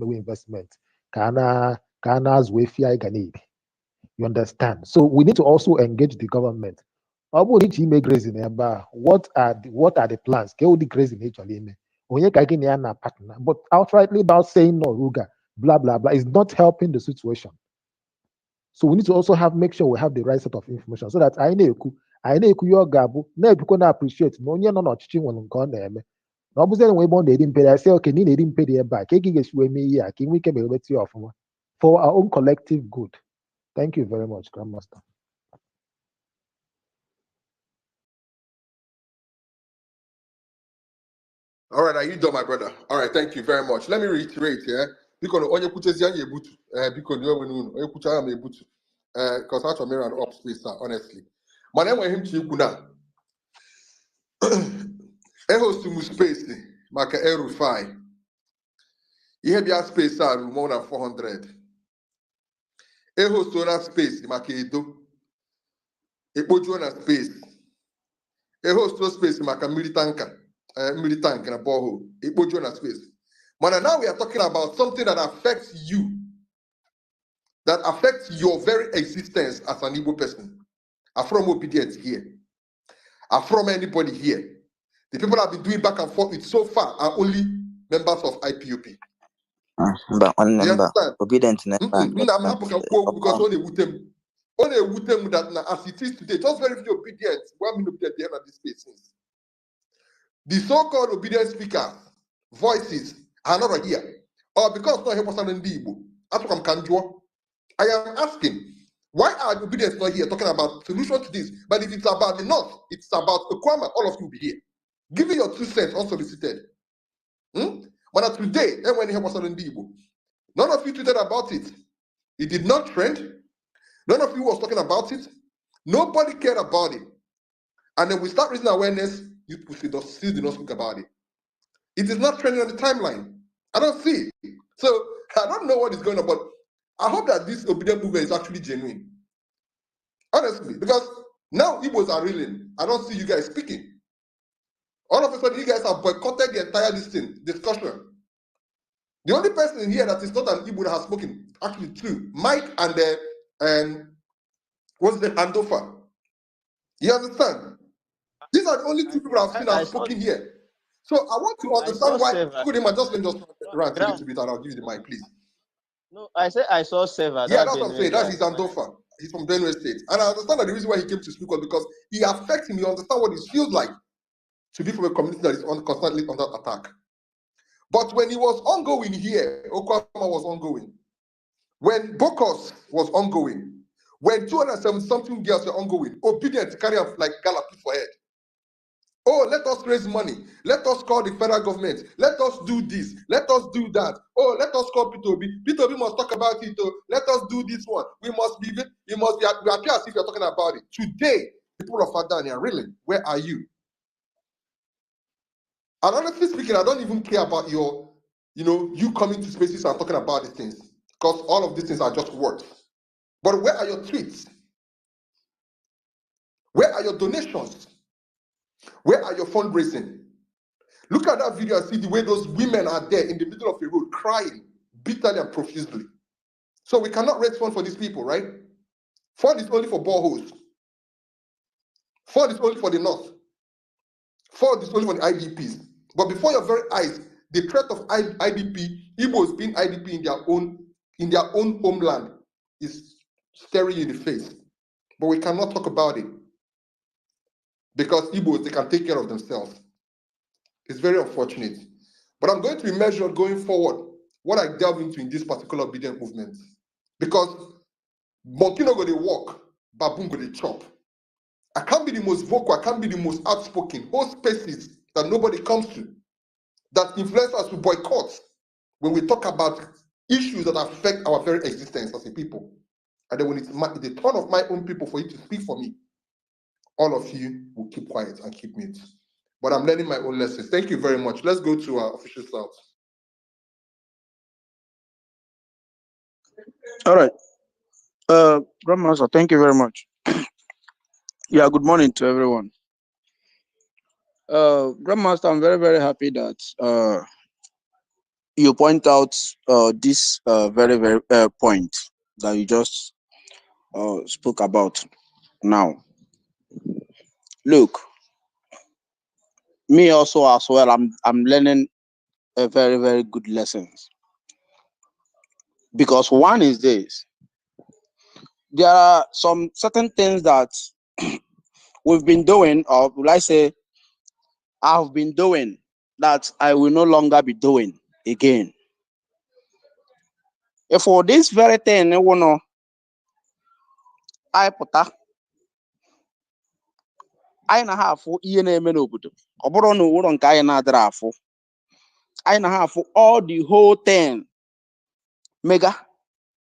Investment. You understand? So we need to also engage the government. What are the plans? But outrightly about saying no, Ruga, blah blah blah, is not helping the situation. So we need to also make sure we have the right set of information so that I know your gabu, na appreciate no chichi one on no buze we bond they didn't pay. I say okay, they didn't pay their back. For our own collective good. Thank you very much, Grandmaster. All right, are you done, my brother? All right, thank you very much. Let me reiterate here. Because onye kutezi anya ebutu, because you know onye kucha anya ebutu, because that's what me run up space, honestly. My name is him chikuna. Eho sumu space, maka erufai. You have your space more than 400. host na space maka edo ekpojuo na space host space maka mmiri tank na borehole ekpojuo na space. But now we are talking about something that affects you, that affects your very existence as an Igbo person. I'm from obedience here. I'm from anybody here. The people I've been doing back and forth with so far are only members of IPOP. Mba, Do nwanne you mba, understand? obedient na mba, I'm happy because only with them that now, as it is today, just very few obedient. 1 minute at the end of this place. The so-called obedient speakers, voices are not here. Or because no help us in the Igbo. I am asking, why are obedience not here talking about solution to this? But if it's about the North, it's about Okwama, all of you will be here. Give me your 2 cents unsolicited. But today, and when you help us in the Igbo, none of you tweeted about it. It did not trend. None of you was talking about it. Nobody cared about it. And then we start raising awareness, you still do not speak about it. It is not trending on the timeline. I don't see it. So I don't know what is going on, but I hope that this obedient movement is actually genuine. Honestly, because now Igbos are reeling. I don't see you guys speaking. All of a sudden, you guys have boycotted the entire discussion. The only person in here that is not an Igbo that has spoken, actually two, Mike and what's the Andofa. You understand? These are the only two people I've seen have spoken here. So I want to understand why. Just rant a little bit and I'll give you the mic, please. No, I said I saw Seva. Yeah, that's what I'm saying. That's his Andofa. He's from Benue State. And I understand that the reason why he came to speak was because he affects him. You understand what it feels like to be from a community that is constantly under attack. But when he was ongoing here, Okwama was ongoing. When Bokos was ongoing, when 270-something girls were ongoing, obedient to carry up like gallop for head. Oh, let us raise money. Let us call the federal government. Let us do this. Let us do that. Oh, let us call P2B. P2B must talk about it. Oh, let us do this one. We appear as if you're talking about it. Today, people of Adani are really, where are you? And honestly speaking, I don't even care about your, you coming to spaces and talking about these things. Because all of these things are just words. But where are your tweets? Where are your donations? Where are your fundraising? Look at that video and see the way those women are there in the middle of the road crying bitterly and profusely. So we cannot raise funds for these people, right? Fund is only for boreholes. Fund is only for the North. Fund is only for the IDPs. But before your very eyes, the threat of IDP, Igbos being IDP in their own homeland is staring you in the face. But we cannot talk about it because Igbos, they can take care of themselves. It's very unfortunate. But I'm going to be measured going forward what I delve into in this particular obedient movement. Because monkey no go dey walk, baboon go dey chop. I can't be the most vocal, I can't be the most outspoken. Whole spaces that nobody comes to, that influence us to boycott when we talk about issues that affect our very existence as a people. And then when it's the turn of my own people for you to speak for me, all of you will keep quiet and keep mute. But I'm learning my own lessons. Thank you very much. Let's go to our official South. All right. Grandmaster, thank you very much. Yeah, good morning to everyone. Grandmaster, I'm very, very happy that you point out this very, very point that you just spoke about now. Look, me also as well, I'm learning a very, very good lessons. Because one is this, there are some certain things that we've been doing, or will I say, I've been doing that I will no longer be doing again. If for this very thing, you know, I put I na have ihe na-eme n'obodo. Ọ bụrụ na ụrụ nke anyị na-adịrị afụ. I na have all the whole thing mega,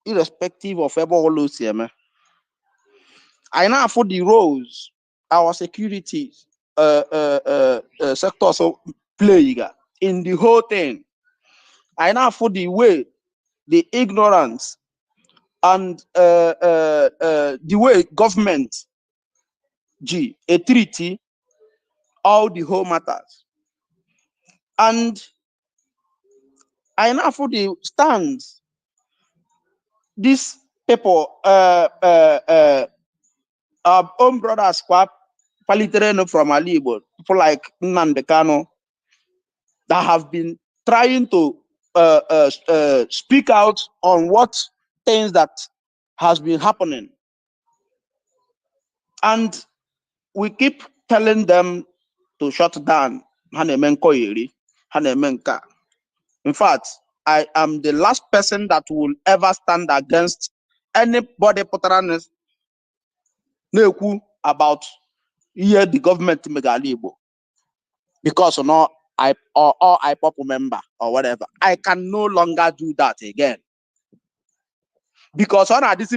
irrespective of ebe all those eme. I na have the roles our securities sectors play in the whole thing. I now for the way the ignorance and the way government a treaty all the whole matters. And I now for the stands these people our own brothers Palitereno from Alibo, people like Nnamdi Kanu that have been trying to speak out on what things that has been happening. And we keep telling them to shut down. In fact, I am the last person that will ever stand against anybody about here the government Megalibo because I or IPOP member or whatever. I can no longer do that again. Because on this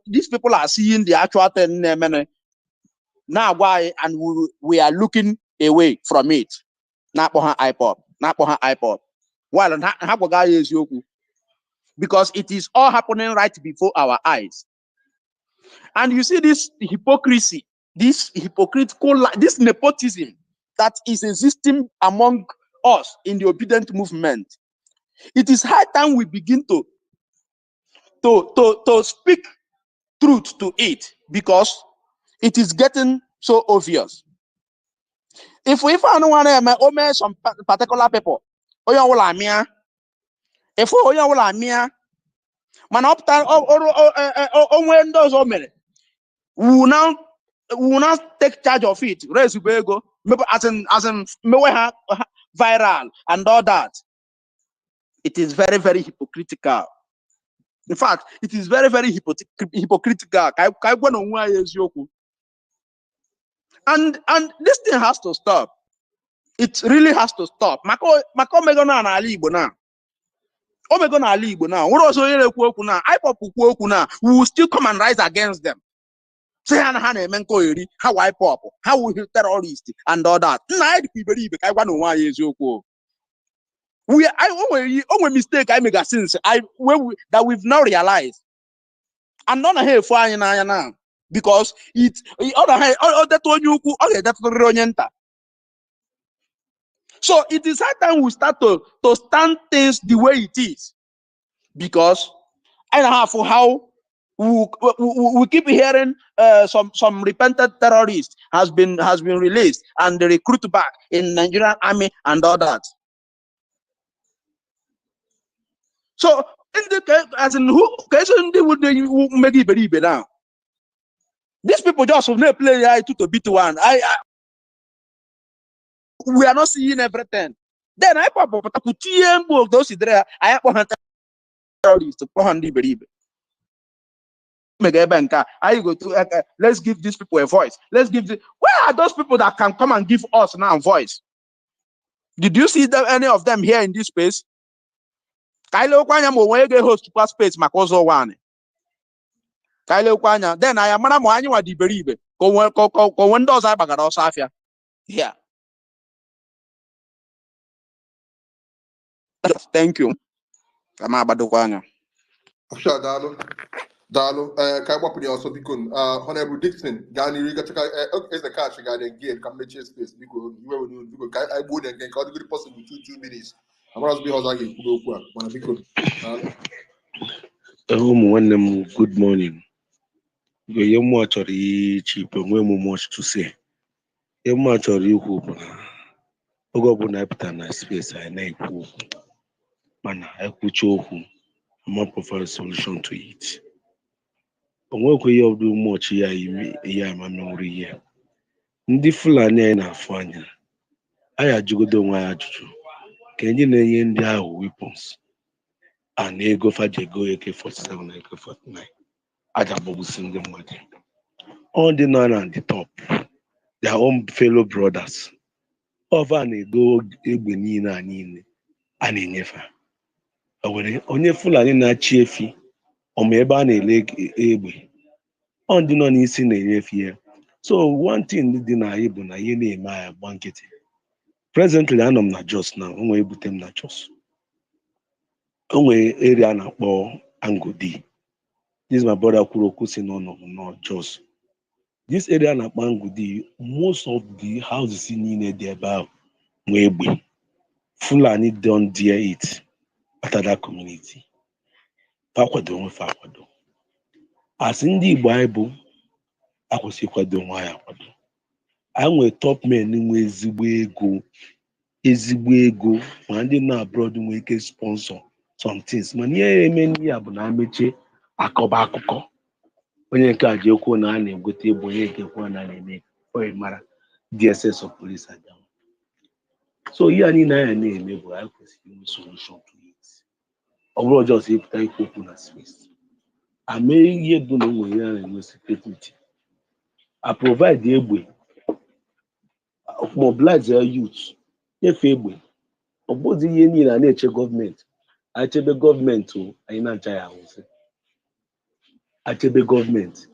these people are seeing the actual thing now why and we are looking away from it. IPOP. Because it is all happening right before our eyes. And you see this hypocrisy, this hypocritical, this nepotism that is existing among us in the obedient movement. It is high time we begin to speak truth to it because it is getting so obvious. If I don't want to some particular people, if man up we will now take charge of it. Raise go as in viral and all that. It is very, very hypocritical. In fact, it is very, very hypocritical. And this thing has to stop. It really has to stop. Mako megona na ali Igbo now. Omegona ali Igbo now. What also now? We will still come and rise against them. Say how IPOP, how we terrorists and all that. We only mistake I make a sense that we've now realized. And none here for now because it's other that one you okay that's the. So it is high time we start to stand things the way it is. Because I don't know how we keep hearing some repentant terrorist has been released and they recruit back in Nigerian army and all that. So in the case, as in who case they would make it believe now. These people just will not play to beat one. We are not seeing everything. Then I pop up those there. I have terrorists to believe. I go to let's give these people a voice. Let's give where are those people that can come and give us now a voice? Did you see them, any of them here in this space? Kailo Kwanya mo wege host super space makozo one. Kailo Kwanya. Then I am mana mo anyi wa di beribe. Ko windows I bagado safia. Yeah. Thank you. Kama abado Kwanya. Sure, Dalo, can I put also because Honorable Dixon, Gani Riga is the catch guy again, come to space because you will do I would and can call the good possible 2 minutes. I want to be Hosagi, one because good morning. You much or cheap and we much to say. You much or you hope. Ogo Bunapita na space I know. Man, I could show who. I'm not prefer a solution to it. Onwekwe ya do much ya ma memory here. Ndị Fulani anyị na-afụ anya anyị ajụgodo onwe anyị ajụjụ ka enye na-enye ndị ahụ weapons a na-ego fajego AK-47 na AK-49 aja agbagbusi ndị mmadụ all the none at the top their own fellow brothers ọva na-ego egbe niile a na-enyefe onye Fulani na-achị efi ọma ebe a na-ele egbe ọ ndị nọ n'isi na-enyefe ya. So one thing dị na anyị bụ na ihe na-eme anyị agba nkịtị. Presently anọ m na Jos na onwe ebute m na Jos. onwe area na-akpọ Angudi. This is my brother kwuru okwu si no Jos. This area na-akpọ Angudi, most of the houses niile dị ebe ahụ nwe egbe. Fulani don't dare it after that community. Fakwado onwe fa akwado. As ndị Igbo anyị bụ akwụsị ịkwado onwe anyị akwado. Anyị nwere top men nwe ezigbo ego ma ndị na abroad nwere ike sponsor some things. Mana ihe eme n'ihe a bụ na amechi akọba akụkọ. Onye nke a ji ekwu na a na-egote egbe, onye nke ekwu na a na-eme oyi mara DSS of police abịa. So ihe a niile anyị na-eme bụ anyị kwesịrị inwe solution to it. Ọ bụrụ ọjọọ ịpụta ikwu okwu na space. Ame ihe bụ na o nwere ya na-enwe security. I provide egbe, mobilize youth, nyefe egbe. Ọ bụghị ihe niile a na-eche gọọmenti. Achebe gọọmenti anyị na-acha ya ahụzi. Achebe gọọmenti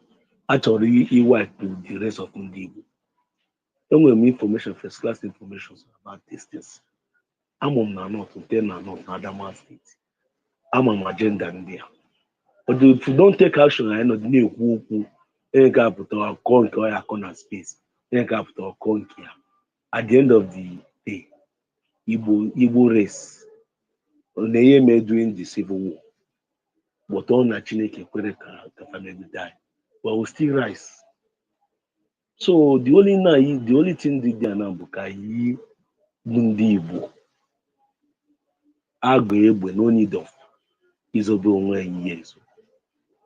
achọrọ iwipe the rest of ndị Igbo. Enwere m information, first class information about these things. Ama m na North, nte na North na Adamawa State. Ama m agenda ndị a. But if you don't take action, anyị nọ na-ekwu okwu, onye nke apụta akọ nke ọ ya akọ na space, onye nke apụta ọkọ nke ya. At the end of the day, Igbo race, na-enye me during the civil war. But ọ na Chineke kwere ka family die, but we still rise. So the only thing dị there now bụ ka anyị bụ ndị Igbo agụ egbe no need of izobe onwe anyị ihe ezo.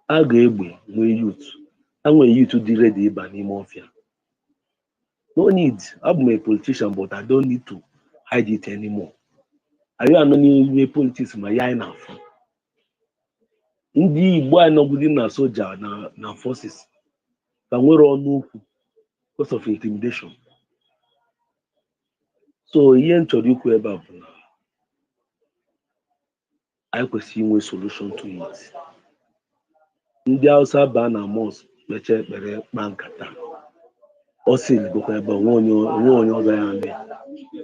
Agụ egbe nwee youth, enwere youth dị ready ịba n'ime ọfịa. No need. I'm a politician, but I don't need to hide it anymore. Are you anonymous politics ma ya na afọ? Ndị Igbo anọgide na soja na forces ka nwere ọnụ okwu because of intimidation. So ihe m chọrọ ikwu ebe a bụ na anyị kwesịrị inwe solution to it. Ndị Hausa baa na mosque kpechaa ekpere kpaa nkata. Ọ sị bụkwa ebe onwe onye ọzọ ya mee.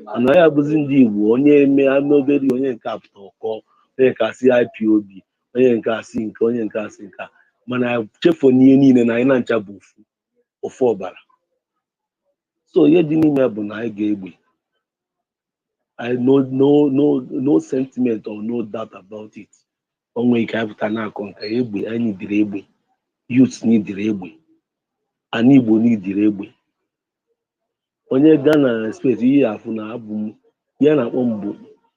Ana ya bụzi ndị Igbo, onye eme ama obere onye nke apụta ọkọ, onye nke asị IPOB, onye nke asị nke, onye nke asị nke. Mana chefuo n'ihe niile na anyị na ncha bụ ofu ọbara. So ihe dị n'ime bụ na anyị ga-egbe. I no sentiment or no doubt about it. Onwe ike apụta na-akọ nke egbe, anyị dịrị egbe. Youth n'idiri egbe. Ana Igbo n'idiri egbe. Onye gaa na space ihe afụ na abụ m ihe na-akpọ m bụ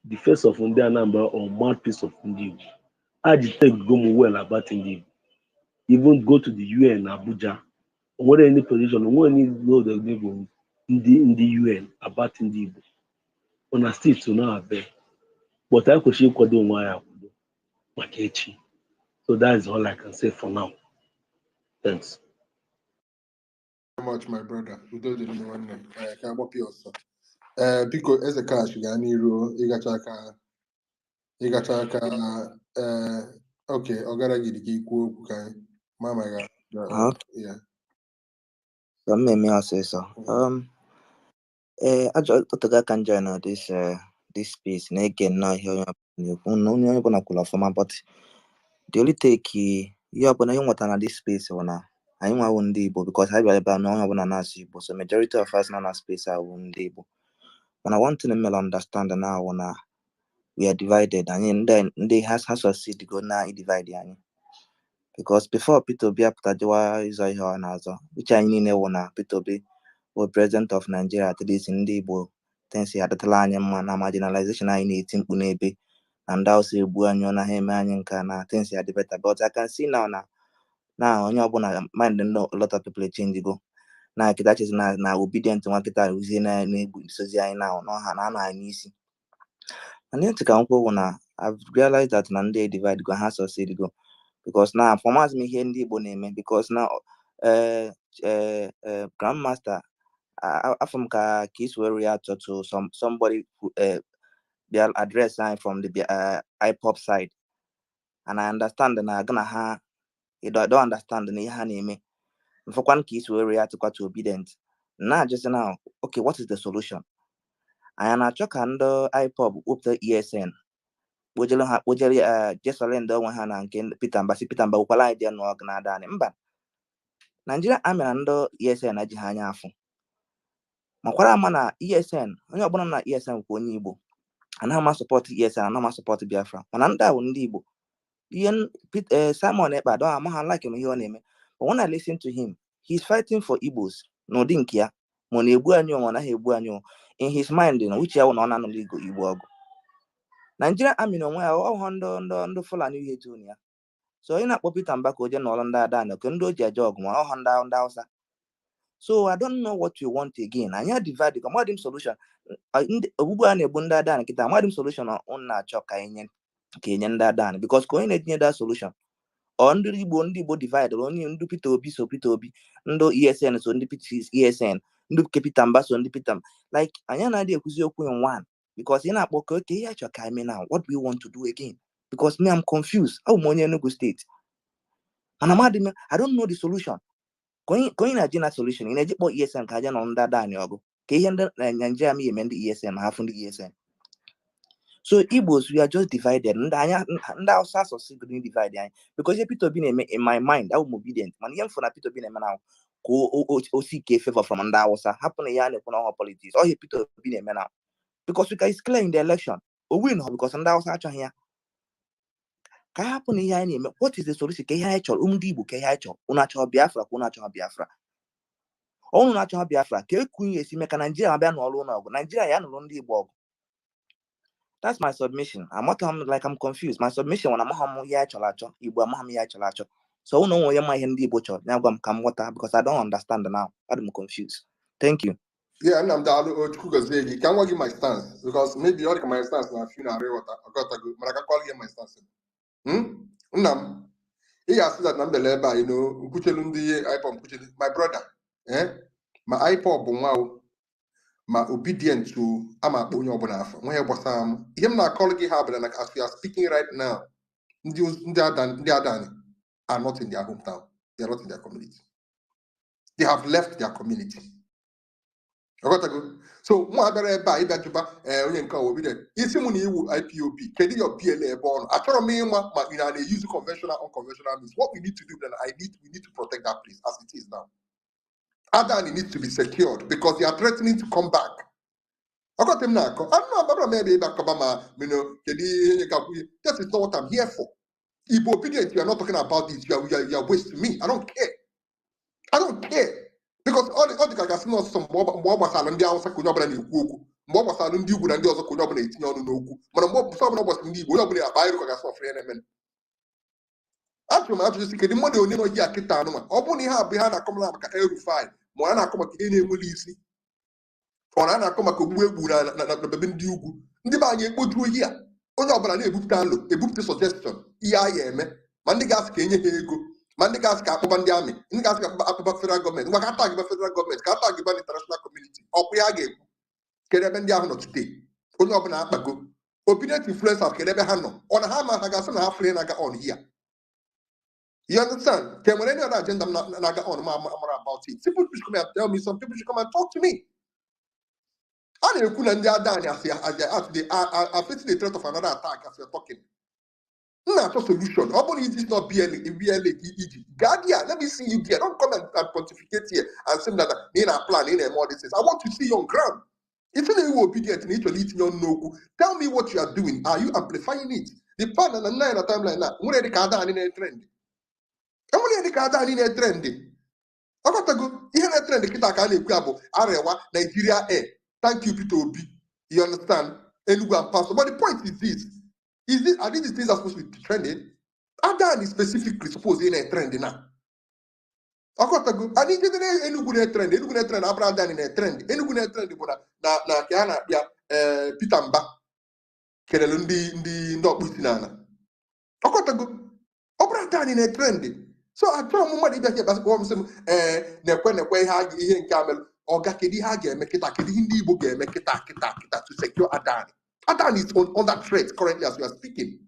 the face of ndị Anambra or mouthpiece of ndị Igbo. Agitate go m well about ndị Igbo. Even go to the UN Abuja. Onwere any position, onwere any load of Igbo ndị UN about ndị Igbo. Una still to now abeg. But anyị kwesịrị ịkwado onwe anyị akwado maka echi. So that is all I can say for now. Thanks. Very much, my brother. Udo dịrị m nwanne. Ka agbapụ ya ọsọ. Biko eze kash gaa n'iru ịgacha aka okay, ọ gara gị ka ikwu okwu ka anyị mama ga ya. So mmemme ọsịsọ. Otoga ka join na this space na-ege nnọọ ihe onye na-ekwu na onye ọbụla kwuru ọfụma, but the only take ihe ọbụla ihe nweta na this space bụ na anyị nwawo ndị Igbo, because anyị bịara ebe a na onye ọbụla na-asụ Igbo, so majority of us na space ahụ ndị Igbo. Mana one thing I understand now na we are divided. Anyị ndị ha succeed go na divide anyị, because before Peter Obi apụta jụwa ịzọ ihe ọ na-azọ, uche anyị niile wụ na Peter Obi bụ president of Nigeria, at least ndị Igbo tensi adịtala anyị mma na marginalization anyị na-eti mkpu n'ebe na ndị Hausa egbu anyị ọ na ha eme anyị nka na tensi adị better. But I can see now na onye ọbụla mind a lot of people change go na kita chezi na obedient nwa kita uzie na-egbu isozi anyị na ọha na anọ anyị n'isi. And then ka nkwu na I've realized that na ndị divide go ha succeed go, because now for us me here ndị Igbo na-eme, because now grandmaster from ka case where we are to somebody who their address from the IPOP side, and I understand that na gonna ha you don't understand the ha na-eme. For one case where we are to obedient. Now just now, okay, what is the solution? I am not under IPOB up the ESN, kpojere ha jesole ndị onwe ha na nke Peter Mba si Peter Mba ụkwala anyị dị n'ọgụ na Adani mba Nigeria Army na ndị ESN aji ha anya afọ makwara ama na ESN onye ọbụla na ESN kwa onye Igbo anaghị ma support ESN anaghị ma support Biafra mana ndị ahụ ndị Igbo ihe Simon Ekpa don't amaghị like him ihe ọ na-eme but when I listen to him he's fighting for Igbos n'ụdị nke ya ma na-egbu anyị ma naghị egbu anyị in his mind na uche ya na ọ na-anụla Igbo ọgụ Nigeria Army na onwe ya ọhụ ndị Fulani ihe tunu ya so onye na-akpọ Peter Mba ka o je n'ọrụ ndị Adani oke ndị o ji eje ọgụ ma ọhụ ndị Hausa so I don't know what you want again anyị divide ka mmadụ solution ogbugbu a na-egbu ndị Adani kịta mmadụ solution na-achọ ka enye ndị Adani because ka onye na-etinye that solution ọ ndị Igbo divide onye ndị Peter Obi so Peter Obi ndị ESN so ndị ESN ndị Peter Mba so ndị Peter like anyị na-adị ekwuzi okwu in one because ị na-akpọ ka oke ihe achọ ka eme now what do we want to do again because me I'm confused I'm onye Enugu State and I don't know the solution going na na solution ị na-eji kpọ ESN ka aja nọ ndị Adani ọgụ ka ihe ndị Nigeria mi eme ndị ESN na hafụ ndị ESN so Igbos we are just divided ndị Hausa asụsụ gụrụ divide anyị because Peter Obi na-eme in my mind I'm obedient mana ihe mfụ na Peter Obi na-eme na ka o si ke favor from ndị Hausa hapụ na ya na-ekwu na ọhụ politics ọ ihe Peter Obi na-eme na because we is clear in the election o win because ndị Hausa achọghị ya ka hapụ na ihe anyị na-eme what is the solution ka ihe anyị chọrọ ndị Igbo ka ihe anyị chọrọ unu achọrọ Biafra ka unu achọrọ Biafra unu na-achọrọ Biafra ka ekwunye esi mee ka Nigeria abịa n'ọrụ n'ọgụ Nigeria ya nụrụ ndị Igbo ọgụ that's my submission I'm confused my submission when I'm ihe anyị chọrọ achọ Igbo amaghị ihe anyị chọrọ achọ so unu onwe ma ihe ndị Igbo chọrọ ya gwa m ka m ghọta because I don't understand now I'm confused thank you. Yeah, and I'm the other can I give my stance because maybe you my stance now funeral water I got to go but I can call my stance. Nam he asked that number labor, you know, my brother, my iPod wow, my obedient to Ama Bunyo Bonaf, when I was him not calling Harbour like as we are speaking right now, they are not in their hometown, they are not in their community. They have left their community. I got to go. So, more better by that you buy with it. It's money IPOB, can your PLA born. I told me, they use conventional, unconventional means. What we need to do then, we need to protect that place as it is now. Adani needs to be secured because they are threatening to come back. I got them now. I'm not maybe back Obama, you know, that is not what I'm here for. If obedient, you are not talking about this, you are wasting me. I don't care. I don't care. Because all the guys know some more and the outside could not be Kuku, more was and the good and the other could not be no. But more some was in the way of a bio for free element. Actually, the money only know Yakitano, open have behind a common like a fine, Moana come at any Mulisi, or Anna come a Kubu and Dugu. The Banya would do here. Only a book the suggestion. EIM, Mandigas Kenya go. Mandigas Kapandiami, Ingas federal government, Wakata federal government, Kata given international community, Opiage, Kerebendiano today. Only open up a go. Opinion influence of Kerebehano, on a hammer, Hagasan, half naga on here. You understand? Can when any other agenda naga on about it? People should come and tell me, some people should come and talk to me. I don't know, they are done as they are facing the threat of another attack as we are talking. No solution. Open is not BLA, Guardia, let me see you here. Don't come and pontificate here and say that in a plan, in a more this. I want to see you on ground. If you are obedient in your no, tell me what you are doing. Are you amplifying it? The plan and the 9 at a time like that. Where the card in a trend? And when the card in a trend? I got to go. Here a trend, the Kitakali Grabo, Arewa, Nigeria Air. Thank you, Peter Obi. You understand? Enugu and Pastor. But the point is this. Are these things are supposed to be trending? Adani specifically supposed in a trend now. I got to go. I need to Enugu trend. Enugu trend. Abraham in a trend. Enugu trend. Na Kiana ya Peter Mba. Kerelundi ndo businana. I got to go. Abraham in a trend. So I tell you, money that here, but what I'm saying, nekwe hagi ihe nke amel. Oga kedi hagi mekita kedi hindi ibo ge mekita kita to secure Adani. Adani is on that threat currently as we are speaking.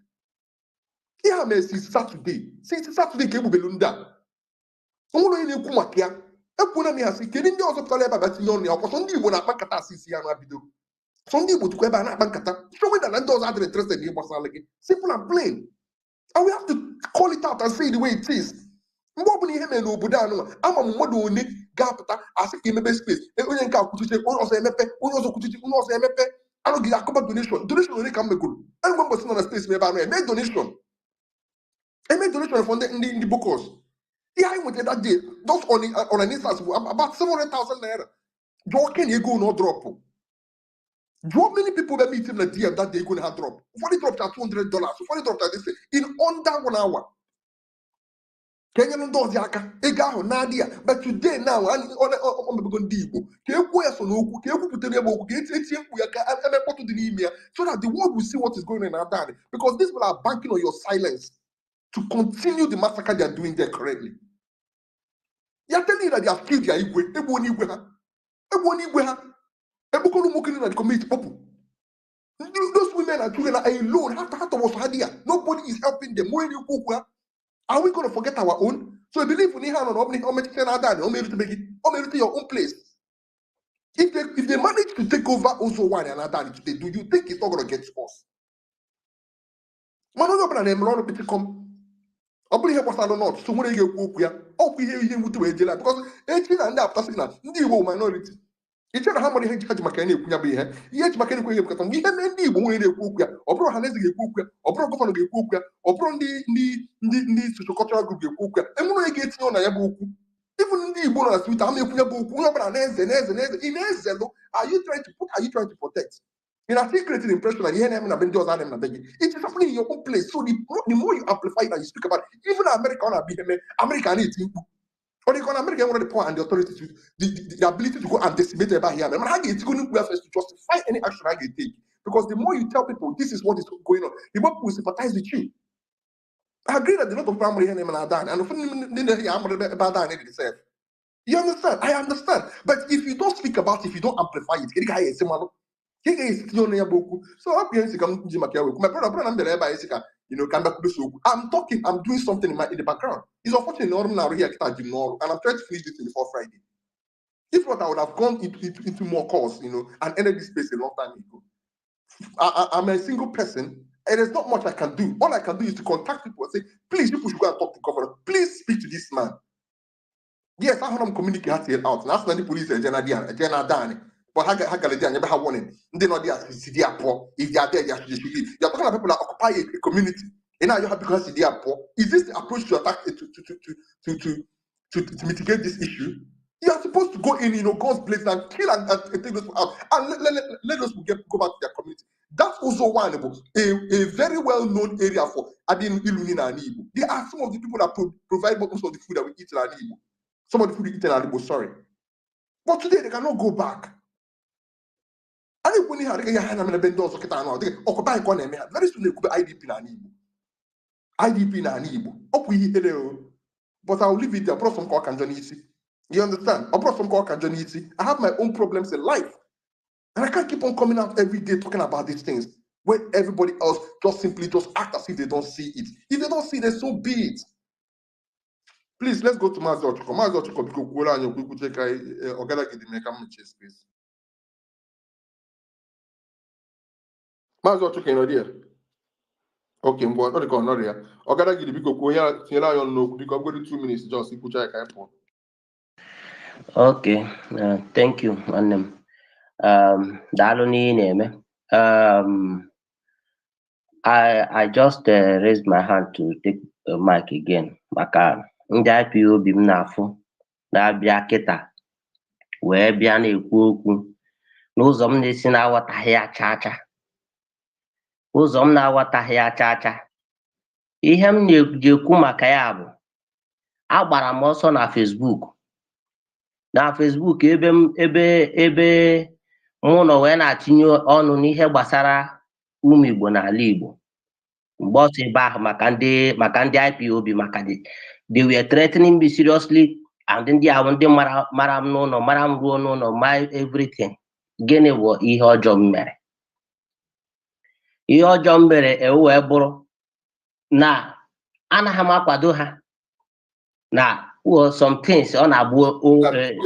Here, since Saturday, Kebu Belunda. Omo no ni kumakia. Epuna mi hasi kedi ndi ozo pale baba ti yon ni okoso ndi ibo na pakata sisi ya na bido. Sunday would go back and showing that those are interested in simple and plain. And we have to call it out and say it the way it is. Mbobuni heme no budano ama mmodo oni gapta asiki mebe space e onye nka akutuche onye oso emepe onye oso kutuche onye oso emepe anu gi akoba donation only can make good and when person on space mebe anu make donation from the bookers. Yeah, I went that day just on an instance about 700,000 naira. Joking you go no drop. How many people that meet him the DM that day going to have drop? Funny dropped at $200. Funny dropped at this in under 1 hour. Kenyan does yaka, ega nadia. But today now, and on the Dibo, so that the world will see what is going on in Adani. Because these people are banking on your silence to continue the massacre they are doing there correctly. You are telling you that they have killed their Igwe, Ebukonu Mokini and the community people. Those women and children are alone. Nobody is helping them. Are we going to forget our own? So I believe we need to make it your own place. If they manage to take over also one and Adani today, do you think it's not going to get worse? Man, I'm come. I believe was not. So when you go here, we hear you to a jail because 18 and after signal, the minority. It's not how many hedge mechanic we have here. Yet mechanic we have got on. We have any woman in Kuka, or Pro Hanes Kuka, or Pro Governor Kuka, or Pro the social group Kuka, and when I get on a book. Even the bonus with are you trying to protect? In a secret impression that it is happening in your own place. So the more you amplify that you speak about it, even American eating. Or the American want the power and the authority to the ability to go and decimate about here. How it's going to justify any action I can take. Because the more you tell people this is what is going on, the more people will sympathize with you. I agree that the lot of family here are done, and about that itself. You understand? I understand. But if you don't speak about it, if you don't amplify it, so my brother, I'm doing something in the background. It's unfortunate and I'm trying to finish this before Friday. If not, I would have gone into more calls, and ended this space a long time ago. I'm a single person, and there's not much I can do. All I can do is to contact people and say, please, people should go and talk to governor. Please speak to this man. Yes, I heard him communicate out. That's when the police are Dani. But how can they never have warning? They know they are poor. If they are there, they should leave. You're talking about people that occupy a community. And now you have because they are poor. Is this the approach to attack to mitigate this issue? You are supposed to go in, God's place and kill and take those people out and let those people go back to their community. That's also one a very well-known area for Adani Enugu and Igbo. They are some of the people that provide most of the food that we eat in Igbo. Some of the food we eat in Igbo, sorry. But today they cannot go back. Very soon they could be IDP na Igbo. IDP na Igbo. But I'll leave it there. You understand? I have my own problems in life. And I can't keep on coming out every day talking about these things when everybody else just simply act as if they don't see it. If they don't see it, so be it. Please, let's go to Mazochiko. Mazochiko, because Kula and Yokuku check Ogada Gidimeka Mches, please. Mazochiko, you know, dear. Okay, I'm going to go on here. Ogada Gidimeka Kuya, Sierra, you know, because I'm going to 2 minutes just if you check. Okay, thank you, Anem. Daalụ n'ihe I just raised my hand to take the mic again. Maka ndị IPOB m na-afụ na-abịa kịta wee bịa na-ekwu okwu n'ụzọ m na-esi na-aghọtaghị ya chacha. Ụzọ m na-aghọtaghị ya chacha. Ihe m na-ekwu maka ya bụ agbara m ọsọ na Facebook. Na Facebook ebe mụ nọ wee na-atinye ọnụ n'ihe gbasara ụmụ Igbo n'ala Igbo. Mgbe ọsọ ebe ahụ maka ndị IPOB maka they were threatening me seriously and ndị ahụ ndị mara m n'ụlọ mara m ruo n'ụlọ my everything. Gịnị bụ ihe ọjọọ m mere? Ihe ọjọọ m mere wee bụrụ na anaghị m akwado ha na Well, some things on a book, achọghị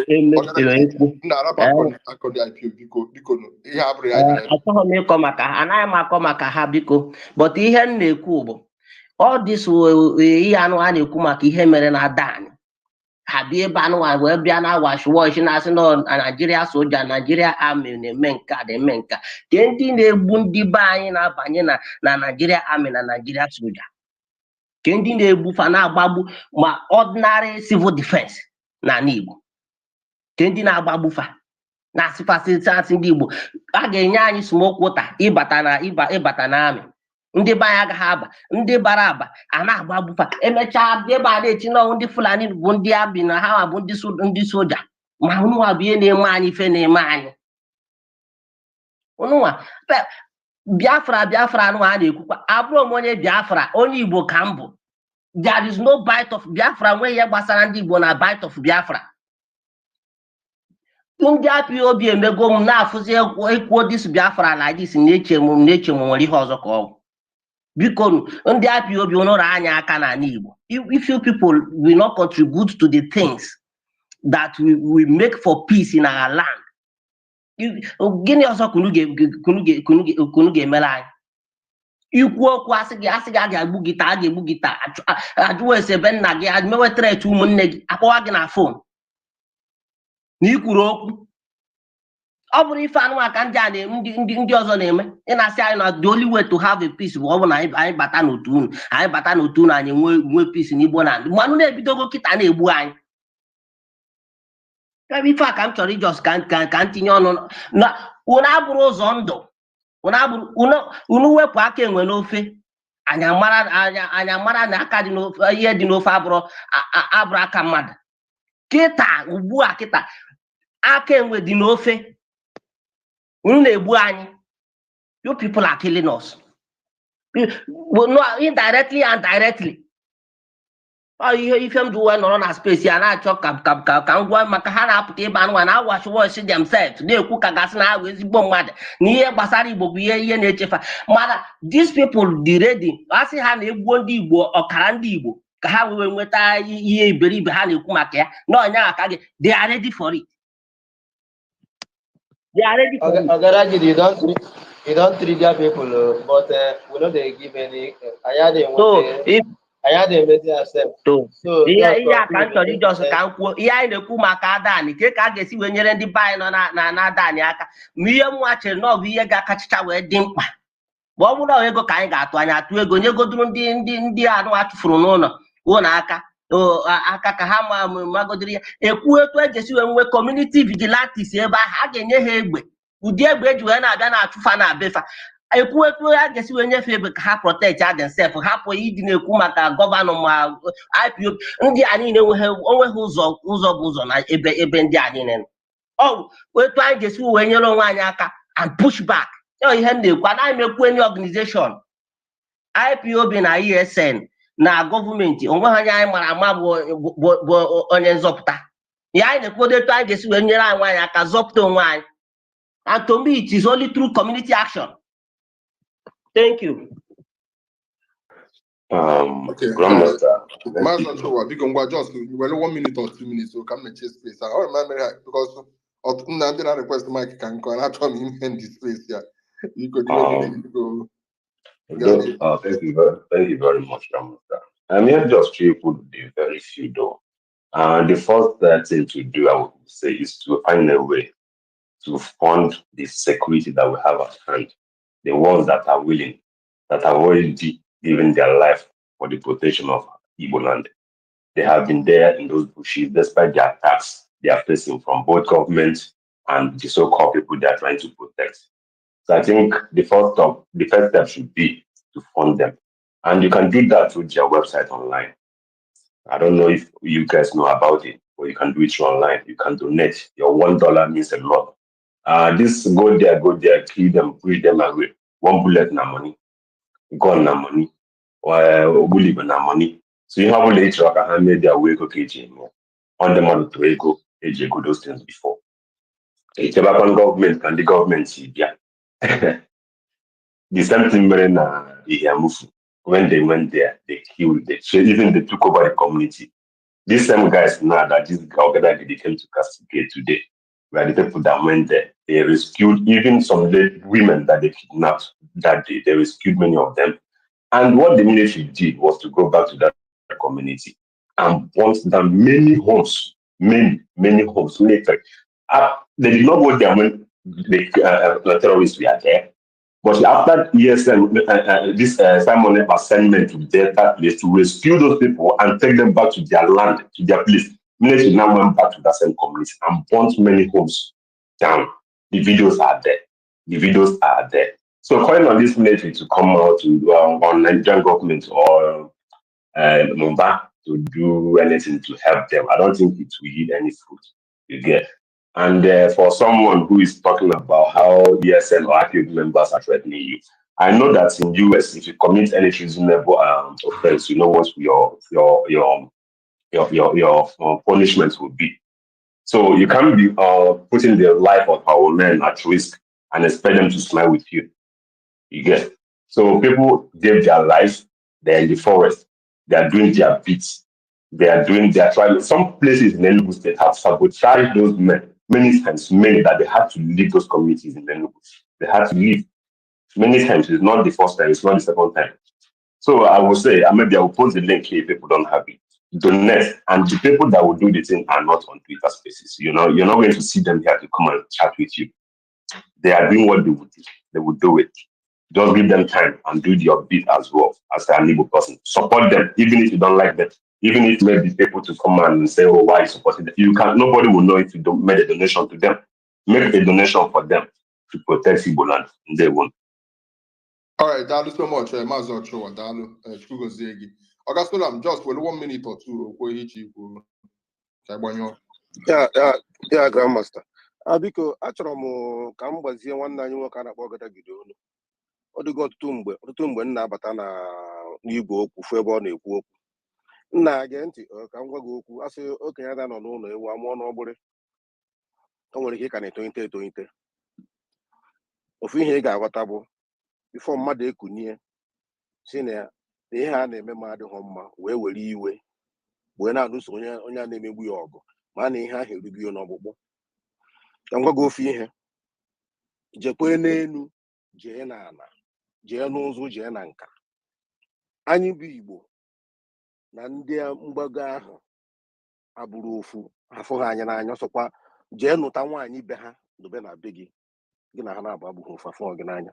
m ịkọ maka ha, anaghị m akọ maka ha biko, but ihe m na-ekwu bụ all this ihe anụ a na-ekwu maka ihe mere na Adani ha bịa ebe anụnwa wee bịa na wash na-asị na Naijiria soja, Naijiria army na-eme nka na-eme nka ke ndị na-egbu ndị be anyị na-abanye na Naijiria army na Naijiria soja, ke ndị na-egbufa na-agbagbu ma ordinary civil defense na Igbo, ke ndị na-agbagbufa na asịfasị ndị Igbo a ga-enye anyị smoke water ịbata na amị, ndị be anyị agaghị aba, ndị bara aba a na-agbagbufa, emechaa ebe a na-echi n'ọnwụ ndị Fulani bụ ndị abi na ha bụ ndị soja, ma ụnụnwa bụ ihe na-eme anyị ife na-eme anyị ụnụnwa Biafra anụnwa a na-ekwukwa abụrụ m onye Biafra, onye Igbo ka m bụ. There is no bite of Biafra, nwe ihe gbasara ndị Igbo na bite of Biafra. Ndị IPOB emego m na-afụzi ekwuo dis Biafra like this, na-eche m nwere ihe ọzọ ka ọ bụ. Biko ndị IPOB ụnụrụ anya aka na Igbo. If you people will not contribute to the things that we make for peace in our land, gịnị ọzọ kunu ga-emere anyị? Ikwu okwu asị gị a ga-egbu gị taa, a ga-egbu gị taa, ajụwa ese ebe nna gị mewe tret ụmụnne gị akpọwa gị na fon na ikwuru okwu. Ọ bụrụ ife anụnwa ka ndị ọzọ na-eme, ị na-asị anyị na the only way to have a peace bụ ọ bụ na anyị bata n'otu unu, anyị nwee peace n'Igbo na ndị mmanụ na-ebidogo kịta na-egbu anyị. Ebe ife a ka m chọrọ ijos ka m tinye ọnụ na unu abụrụ ụzọ ndụ, unu wepụ aka enwe n'ofe, anyị amara na aka dị n'ofe, ihe dị n'ofe abụrụ aka mmadụ. Kịta ugbu a kịta aka enwe dị n'ofe, unu na-egbu anyị. You people are killing us, no, indirectly and directly. Ife m ji wee nọrọ na space ya na-achọ ka m gwa maka ha na-apụta ebe anụnwa na wash themselves, na-ekwu ka gasị na agwa ezigbo mmadụ na ihe gbasara Igbo bụ ihe na-echefa. Mana these people dị ready, asị ha na-egbuo ndị Igbo, ọkara ndị Igbo ka ha wee nweta ihe iberibe ha na-ekwu maka ya n'ọnya aka gị. They are ready for it. They are ready for it. Ogaragidi, you don't trigger people, but we know they give any. I they make accept. So ihe a ka m chọrọ ijos ka m kwuo ihe anyị na-ekwu maka Adani, ka a ga-esi wee nyere ndị be anyị nọ na Adani aka. Ma ihe mwa chere na ọ bụ ihe ga-akachicha wee dị mkpa ma ọ bụrụ na ego ka anyị ga-atụ anya atụ ego nyegoduru ndị anụ atụfuru n'ụlọ aka ka ha magodiri ya. Ekwu etu ejesi wee nwee community vigilantes ebe ahụ, a ga-enye ha egbe, ụdị egbe eji wee na-abịa na-achụfa na befa. Ekwu etu a ga-esi wee nyefe ebe ka ha protect themselves, hapụ ịdị na-ekwu maka gọvanọ ma IPOB. Ndị a niile onweghị ụzọ bụ ụzọ na ebe ndị a niile nọ. Ọ etu anyị ga-esi wee nyere onwe anyị aka and push back. Ihe m na-ekwu, anaghị m ekwu any organization, IPOB na ESN na gọọmenti onweghị onye anyị mara ama bụ onye nzọpụta. Ya anyị na-ekwu etu anyị ga-esi wee nyere anyị aka zọpụta onwe anyị. And to me, it is only through community action. Thank you. Okay. Grandmaster. Master Chowa, because we're just 1 minute or 2 minutes, so come and chase space. I remember because now I request Mike can go and actually in this space. Yeah, you could go. Thank you very much, Grandmaster. I'm here just to put the very few though. The first thing to do, I would say, is to find a way to fund the security that we have at hand. The ones that are willing, that have already given their life for the protection of Igbo land. They have been there in those bushes despite the attacks they are facing from both government and the so-called people they are trying to protect. So I think the first step should be to fund them. And you can do that through their website online. I don't know if you guys know about it, but you can do it through online. You can donate. Your $1 means a lot. This go there, kill them, breed them away. 1 bullet na money, gun na money, or bullet na money. So you have later made their way go on the money to go those things before. It's about government and the government see yeah. The same thing when they went there, they killed, even they took over the community. These same guys now that this Ogada came to castigate today were the people that went there. They rescued even some women that they kidnapped that day. They rescued many of them. And what the military did was to go back to that community and burnt down many homes, many homes. They did not go there when the terrorists were there. But after this Simon Ekpa sent men to that place to rescue those people and take them back to their land, to their place, military now went back to that same community and burnt many homes down. The videos are there. The videos are there. So calling on this military to come out to on Nigerian government or Mumbai to do anything to help them, I don't think it will yield any fruit. You get. And for someone who is talking about how ESN or active members are threatening you, I know that in US, if you commit any reasonable offense, you know what your punishment will be. So you can't be putting the life of our men at risk and expect them to smile with you. You get. So people gave their lives. They're in the forest. They are doing their bits. They are trying. Some places in Enugu State have sabotaged those men many times, many that they had to leave those communities in Enugu. They had to leave many times. It's not the first time. It's not the second time. So I will say, maybe I will post the link here if people don't have it. Donate, and the people that will do the thing are not on Twitter Spaces. You know, you're not going to see them here to come and chat with you. They are doing what they would do. They would do it. Just give them time and do your bit as well as an able person. Support them, even if you don't like them. Even if maybe people to come and say, "Oh, why are you supporting them?" You can. Nobody will know if you don't make a donation to them. Make a donation for them to protect Igbo land. They won't. All right, Dalu so much. Mazo Ochoa, Dalu, Chugoziegi. Augustine, just for 1 minute or two, Yeah, Grandmaster. Biko, achọrọ m ka m gbazie nwanne anyị nwoke a na-akpọ Ọgadagidi olu. Ọ dịgo ọtụtụ mgbe m na-abata n'igwe okwu fụ ebe ọ na-ekwu okwu. Nna gee ntị ka m gwa gị okwu. Asị okenye ada nọ n'ụlọ ewu amụọ n'ọgbụrị. O nwere ike ka na-etolite. Ofu ihe ị ga-aghọta bụ bifo mmadụ ekunie si na ihe a na-eme m adịghị mma wee were iwe wee na-alụso onye a na-emegbu ya ọgụ ma na ihe ahụ erugo ya n'ọkpụkpụ. Ka m gwa gị ofu ihe, jekwe n'elu jee n'ala jee n'ụzụ jee na nka. Anyị bụ Igbo na ndị mgbago ahụ abụrụ ofu afụ ha anya n'anya, sọkwa jee nụta nwaanyị be ha dobe na be gị na ha na-abụ abụghị ofu afụ gị n'anya.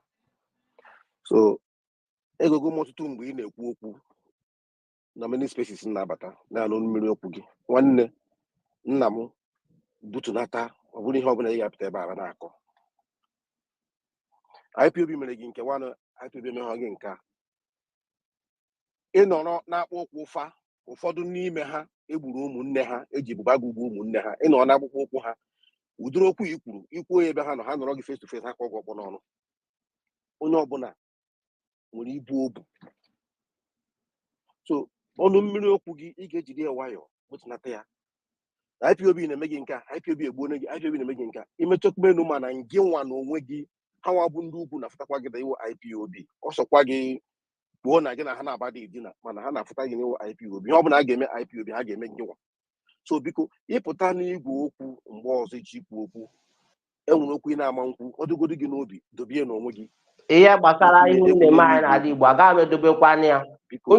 So egogo m ọtụtụ mgbe ị na-ekwu okwu na many spaces na-abata na-anụ mmiri okwu gị, nwanne nna m butunata, ọ bụrụ ihe ọbụla ị ga-apụta ebe a na-akọ. IPOB mere gị nke nwanne, IPOB emeghọ gị nke a. Ị nọrọ na-akpọ ụkwụ ụfa, ụfọdụ n'ime ha egburu ụmụnne ha, eji bụba gị ugwu ụmụnne ha. Ị nọ na-akpụkpọ ụkwụ ha, ụdịrị okwu ikwuo ebe ha nọ, ha nọrọ gị face to face, ha kpọ gị ọkpọ n'ọnụ. Onye ọbụla nwere ibu obu. So ọnụ mmiri okwu gị ị ga-ejide ya nwayọọ kpụtụnata ya. IPOB na-eme gị nke a, IPOB egbuone gị, IPOB na-eme gị nke a. Imechọkmenu mana ngị nwa na onwe gị ha nwa bụ ndị ugwu na-afụtakwa gị na iwu IPOB. Ọ sọkwa gị kwuo na gị na ha na-abada idina mana ha na-afụta gị n'iwu IPOB. Ihe ọbụla a ga-eme IPOB ha ga-eme gị nwa. So biko ịpụta n'igwe okwu mgbe ọzọ iji ikwu okwu, enwere okwu ị na-ama nkwụ, ọ dịgodo gị n'obi, dobie n'onwe gị. Ihe gbasara ihe na-eme anyị n'ala Igbo agaghị m edobekwana ya.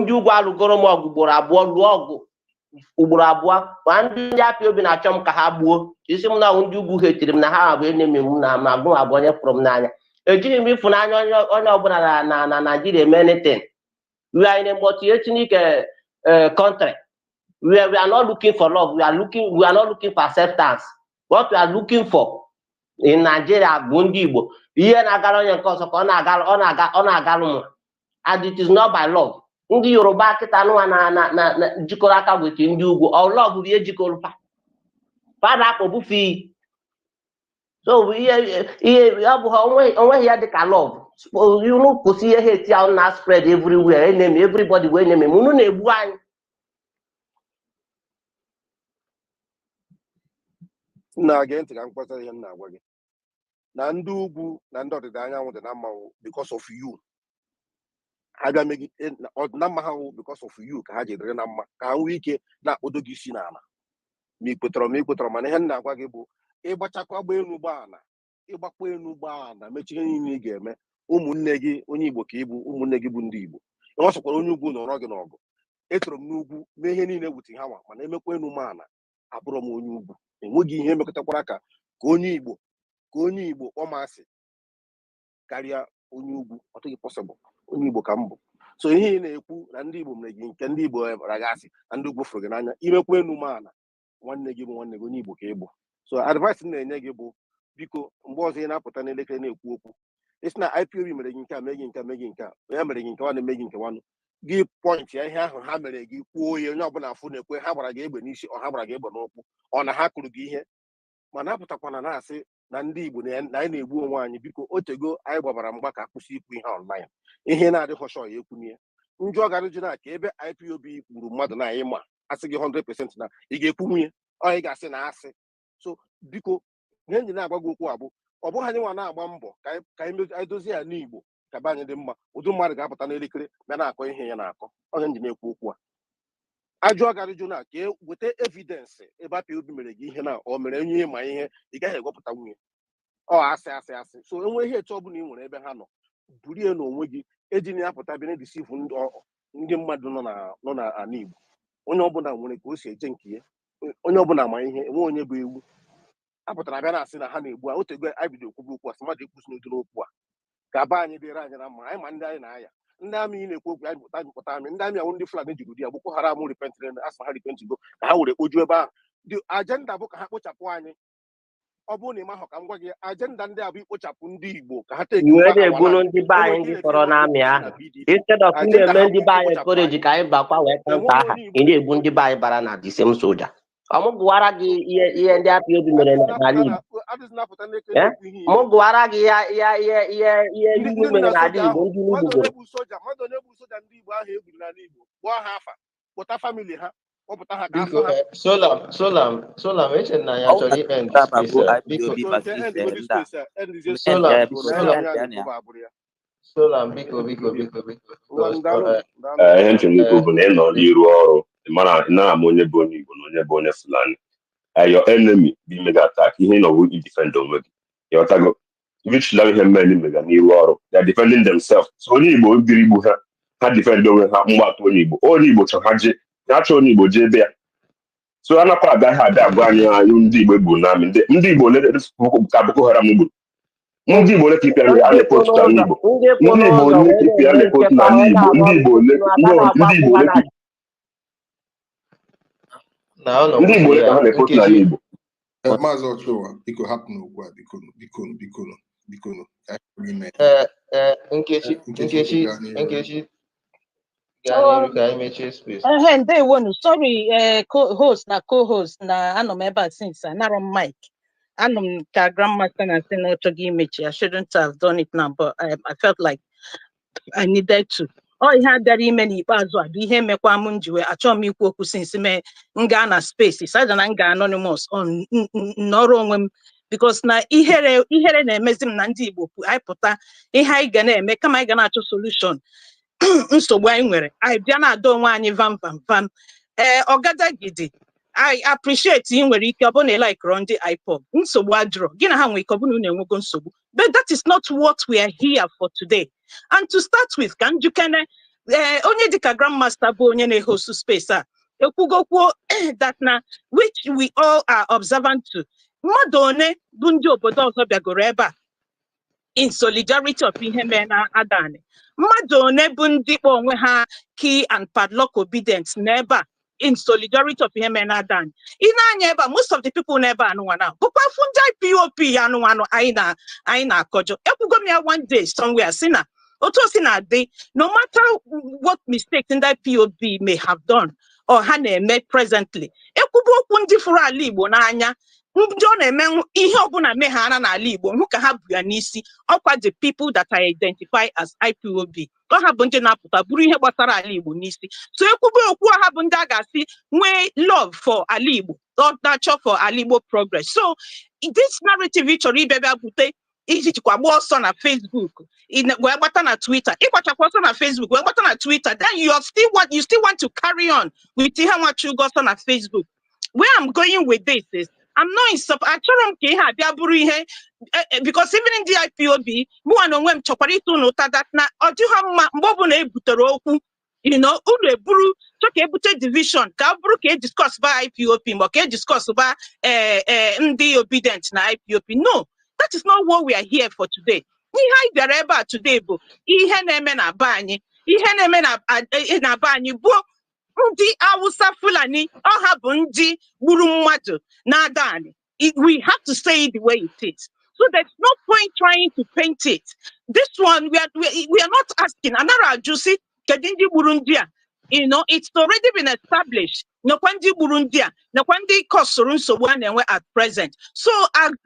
Ndị ugwu alụgoro m ọgụ ugboro abụọ, lụọ ọgụ ugboro abụọ, ma ndị IPOB na-achọ m ka ha gbuo. Isi m na ndị ugwu hetiri m na ha abụ enemi m na ma gụ abụọ onye fụrụ m n'anya. Ejighị m ịfụnanya onye ọbụla na Nigeria eme anything. We are in a multi-ethnic country. We are not looking for love. We are not looking for acceptance. What we are looking for in Nigeria bụ ndị Igbo. Ihe na-agara onye nke ọzọ ka ọ na-agalụ m. And it is not by love. Ndị Yoruba kịta nụwa na jikọrọ aka wete ndị ugwu, ọ love bụ ihe jikọrọ fada akpọ bufe iyi. So ihe ọ bụ onweghị ya dịka love. Unu kwụsị ihe hate ahụ na spread everywhere, enemy everybody wee enemy m, unu na-egbu anyị. Na-age ntị ka m kpọta ihe m na-agwa gị na ndị ugwu na ndị ọdịda anyanwụ dị na mmanwụ because of you. abịa megi ọdịna mma ha wụ because of you ka ha ji dịrị na mma ka ha nwee ike na-akpọdo gị isi n'ala ma ikpetọrọ mana ihe m na-agwa gị bụ ịgbachakwa gba elu ụgbọala ịgbakwa elu ụgbọala mechie ihe niile ị ga-eme ụmụnne gị onye Igbo ka ịbụ ụmụnne gị bụ ndị Igbo ịnwesokwara onye ugwu nọrọ gị n'ọgụ etoro m n'ugwu mee ihe niile wute ha nwa mana emekwa elu ụgbọala abụrọ m onye ugwu enweghị ihe mekọtakwara ka onye Igbo ọmasị karịa onye ugwu ọ dịghị pọsịbụl onye Igbo ka m bụ so ihe ị na-ekwu na ndị Igbo mere gị nke ndị Igbo ragasị na ndị ugwu fụrụ gị n'anya imekwa elu ụgbọala nwanne gị bụ nwanne gị onye Igbo ka ị bụ so advice m na-enye gị bụ biko mgbe ọzọ ị na-apụta n'elekere na-ekwu okwu isi na IPOB mere gị nke a mee gị nke a mee gị nke a onye mere gị nke nwanne mee gị nke nwanne gị pọint ya ihe ahụ ha mere gị kwuo ya onye ọbụla afụ na-ekwe ha gbara gị egbe n'isi ọ ha gbara gị egbe n'ụkwụ ọ na ha kụrụ gị ihe mana apụtakwana na-asị na ndị Igbo na anyị na-egbu onwe anyị biko otego anyị gbabara mgba ka akwụsị ikwu ihe online ihe na-adịghị ọchọ ya ekwunye njọ gara jụ na ka ebe IPOB gburu mmadụ na anyị ma asị gị 100% na ị ga-ekwu nwunye ọ ị ga-asị na asị so biko ihe nji na-agwa gị okwu abụ ọ bụghị anyị nwa na-agba mbọ ka anyị dozie ya n'Igbo ka be anyị dị mma ụdị mmadụ ga-apụta n'elekere bịa na-akọ ihe ya na-akọ onye nji na-ekwu okwu a ajụọ garịjụ na ka weta evidensị ebe IPOB mere gị ihe na ọ mere onye ma ihe ị gaghị egwepụta nwunye ọ asị so enwe ihe etu ọbụla ị nwere ebe ha nọ burie n'onwe gị eji na apụta bịa na-edisivu ndị mmadụ nọ n'ala Igbo onye ọbụla nwere ka o si eje nke ya onye ọbụla ma ihe enwe onye bụ ewu apụtara bịa na-asị na ha na-egbu a otego anyị bido ekwubu okwu asị mmadụ ekwusi n'ụdịrị okwu a ka be anyị dịrị anyị na mma anyị ma ndị anyị na-aya ndị amị ị na-ekwu okwu anyị pụta amị ndị amị ahụ ndị Fulani jiri di ya Boko Haram repentịrị asị ha repentigo ka ha were oju ebe ahụ dị ajenda bụ ka ha kpochapụ anyị ọ bụrụ na ị mahụ ka m gwa gị ajenda ndị a bụ ikpochapụ ndị Igbo ka ha teki iwe na-egbulu ndị be anyị ndị fọrọ n'amị ahụ instead of na-eme ndị be anyị koreji ka anyị bakwa wee kanta aha ị na-egbu ndị be anyị bara na the same soja mụ gụwara gị ihe ndị IPOB mere n'ala Igbo mụ gụwara gị ihe ndị Igbo mere n'ala Igbo ndị Igbo mmadụ onye bụ soja ndị Igbo ahụ egburu n'ala Igbo gbaa ha afa kpụta famili ha kpọpụta ha ka afọ ha Solam eche na ya chọrọ end space biko Solam biko ihe nchekwa bụ na ị nọ n'iru ọrụ mara na-ama onye bụ onye Igbo na onye bụ onye Fulani your enemy bụ ime gị attack ihe nọwu idefend onwe gị ịghọtago vichila ihe mmeri mega n'iru ọrụ they are defending themselves so onye Igbo biri Igbo ha defend onwe ha mgbatụ onye Igbo chọrọ ha je na-achọ onye Igbo jee ebe ya so a nakwa agaghị abịa agwa anyị ndị Igbo gburu n'amị ndị Igbo ka Boko Haram gburu ndị Igbo ole ka ikpe a na-ekpotu na Igbo ndị Igbo ole ka ikpe a na-ekpotu na Igbo ndị Igbo ole ka ha na-ekpotu na Igbo Maazị Ochoa biko hapụ n'okwu a biko Nkechi ka anyị mechie space ndewonu sorry host na co-host na anọ m ebe a since anarọ m mic anọ m ka grandmaster na sị na ọ chọghị imechi I shouldn't have done it now but I felt like I needed to ihe a bịara ime n'ikpeazụ a bụ ihe mekwa m njiwe achọọ m ikwu okwu since m gaa na space saja na m ga anonymous n'ọrụ onwe m because na ihere na-emezi m na ndị Igbo anyị pụta ihe anyị ga na-eme kama anyị ga na-achọ solution nsogbu anyị nwere anyị bịa na-ada onwe anyị vam ọgadagidi I appreciate ị nwere ike ọ bụ na ịlikere ndị IPOB nsogbu adịrọ gị na ha nwere ike ọ bụ na unu enwego nsogbu but that is not what we are here for today and to start with ka njikene onye dịka grandmaster bụ onye na-ehost space a ekwugokwuo that na which we all are observant to mmadụ one bụ ndị obodo ọzọ bịagoro ebe a in solidarity of ihe mere na Adani mmadụ one bụ ndị kpọ onwe ha key and padlock obedient n'ebe a in solidarity of ihe mere na Adani ị na-anya ebe a most of the people n'ebe anụnwa na bụkwa fụ ndị IPOB anụnwanụ anyị na-akọjọ ekwugo m ya one day somewhere si na otu o si na-adị no matter what mistakes ndị IPOB may have done or ha na-eme presently ekwubu okwu ndị fụrụ ala Igbo n'anya ndị ọ na-eme ihe ọbụla meghara n'ala Igbo hụ ka ha bụ ya n'isi ọkwa the people that I identify as IPOB ọ ha bụ ndị na-apụta bụrụ ihe gbasara ala Igbo n'isi so ekwube okwu ha bụ ndị a ga-asị nwee love for ala Igbo not for ala Igbo progress so this narrative ị chọrọ ịbịa bute ijikwa gba ọsọ na Facebook, wee gbata na Twitter, ịgbachakwa ọsọ na Facebook, wee gbata na Twitter, then you still want to carry on with ihe nwachu ọsọ na Facebook. Where I'm going with this is, I'm not in support. Achọrọ m ka ihe abịa bụrụ ihe, because even in the IPOB, mụ na onwe m chọkwara ịtụ n'ụta that na ọ dịghị mma mgbe ọ bụla ebutere okwu, you know, unu eburu chọ ka ebute division, ka ọ bụrụ ka discuss ba IPOB, ma ka discuss ba ndị obedient na IPOB. No, that is not what we are here for today. Ihe anyị bịara ebe a today bụ ihe na-eme na be anyị, ihe na-eme na be anyị bụ ndị Hausa Fulani, ọha bụ ndị gburu mmadụ na Adani. We have to say it the way it is. So there's no point trying to paint it. This one, we are not asking. Another Juicy, Kedindi Burundia. You know, it's already been established. No kwandi Burundia, no kwandi Kosurun so one and we're at present. So on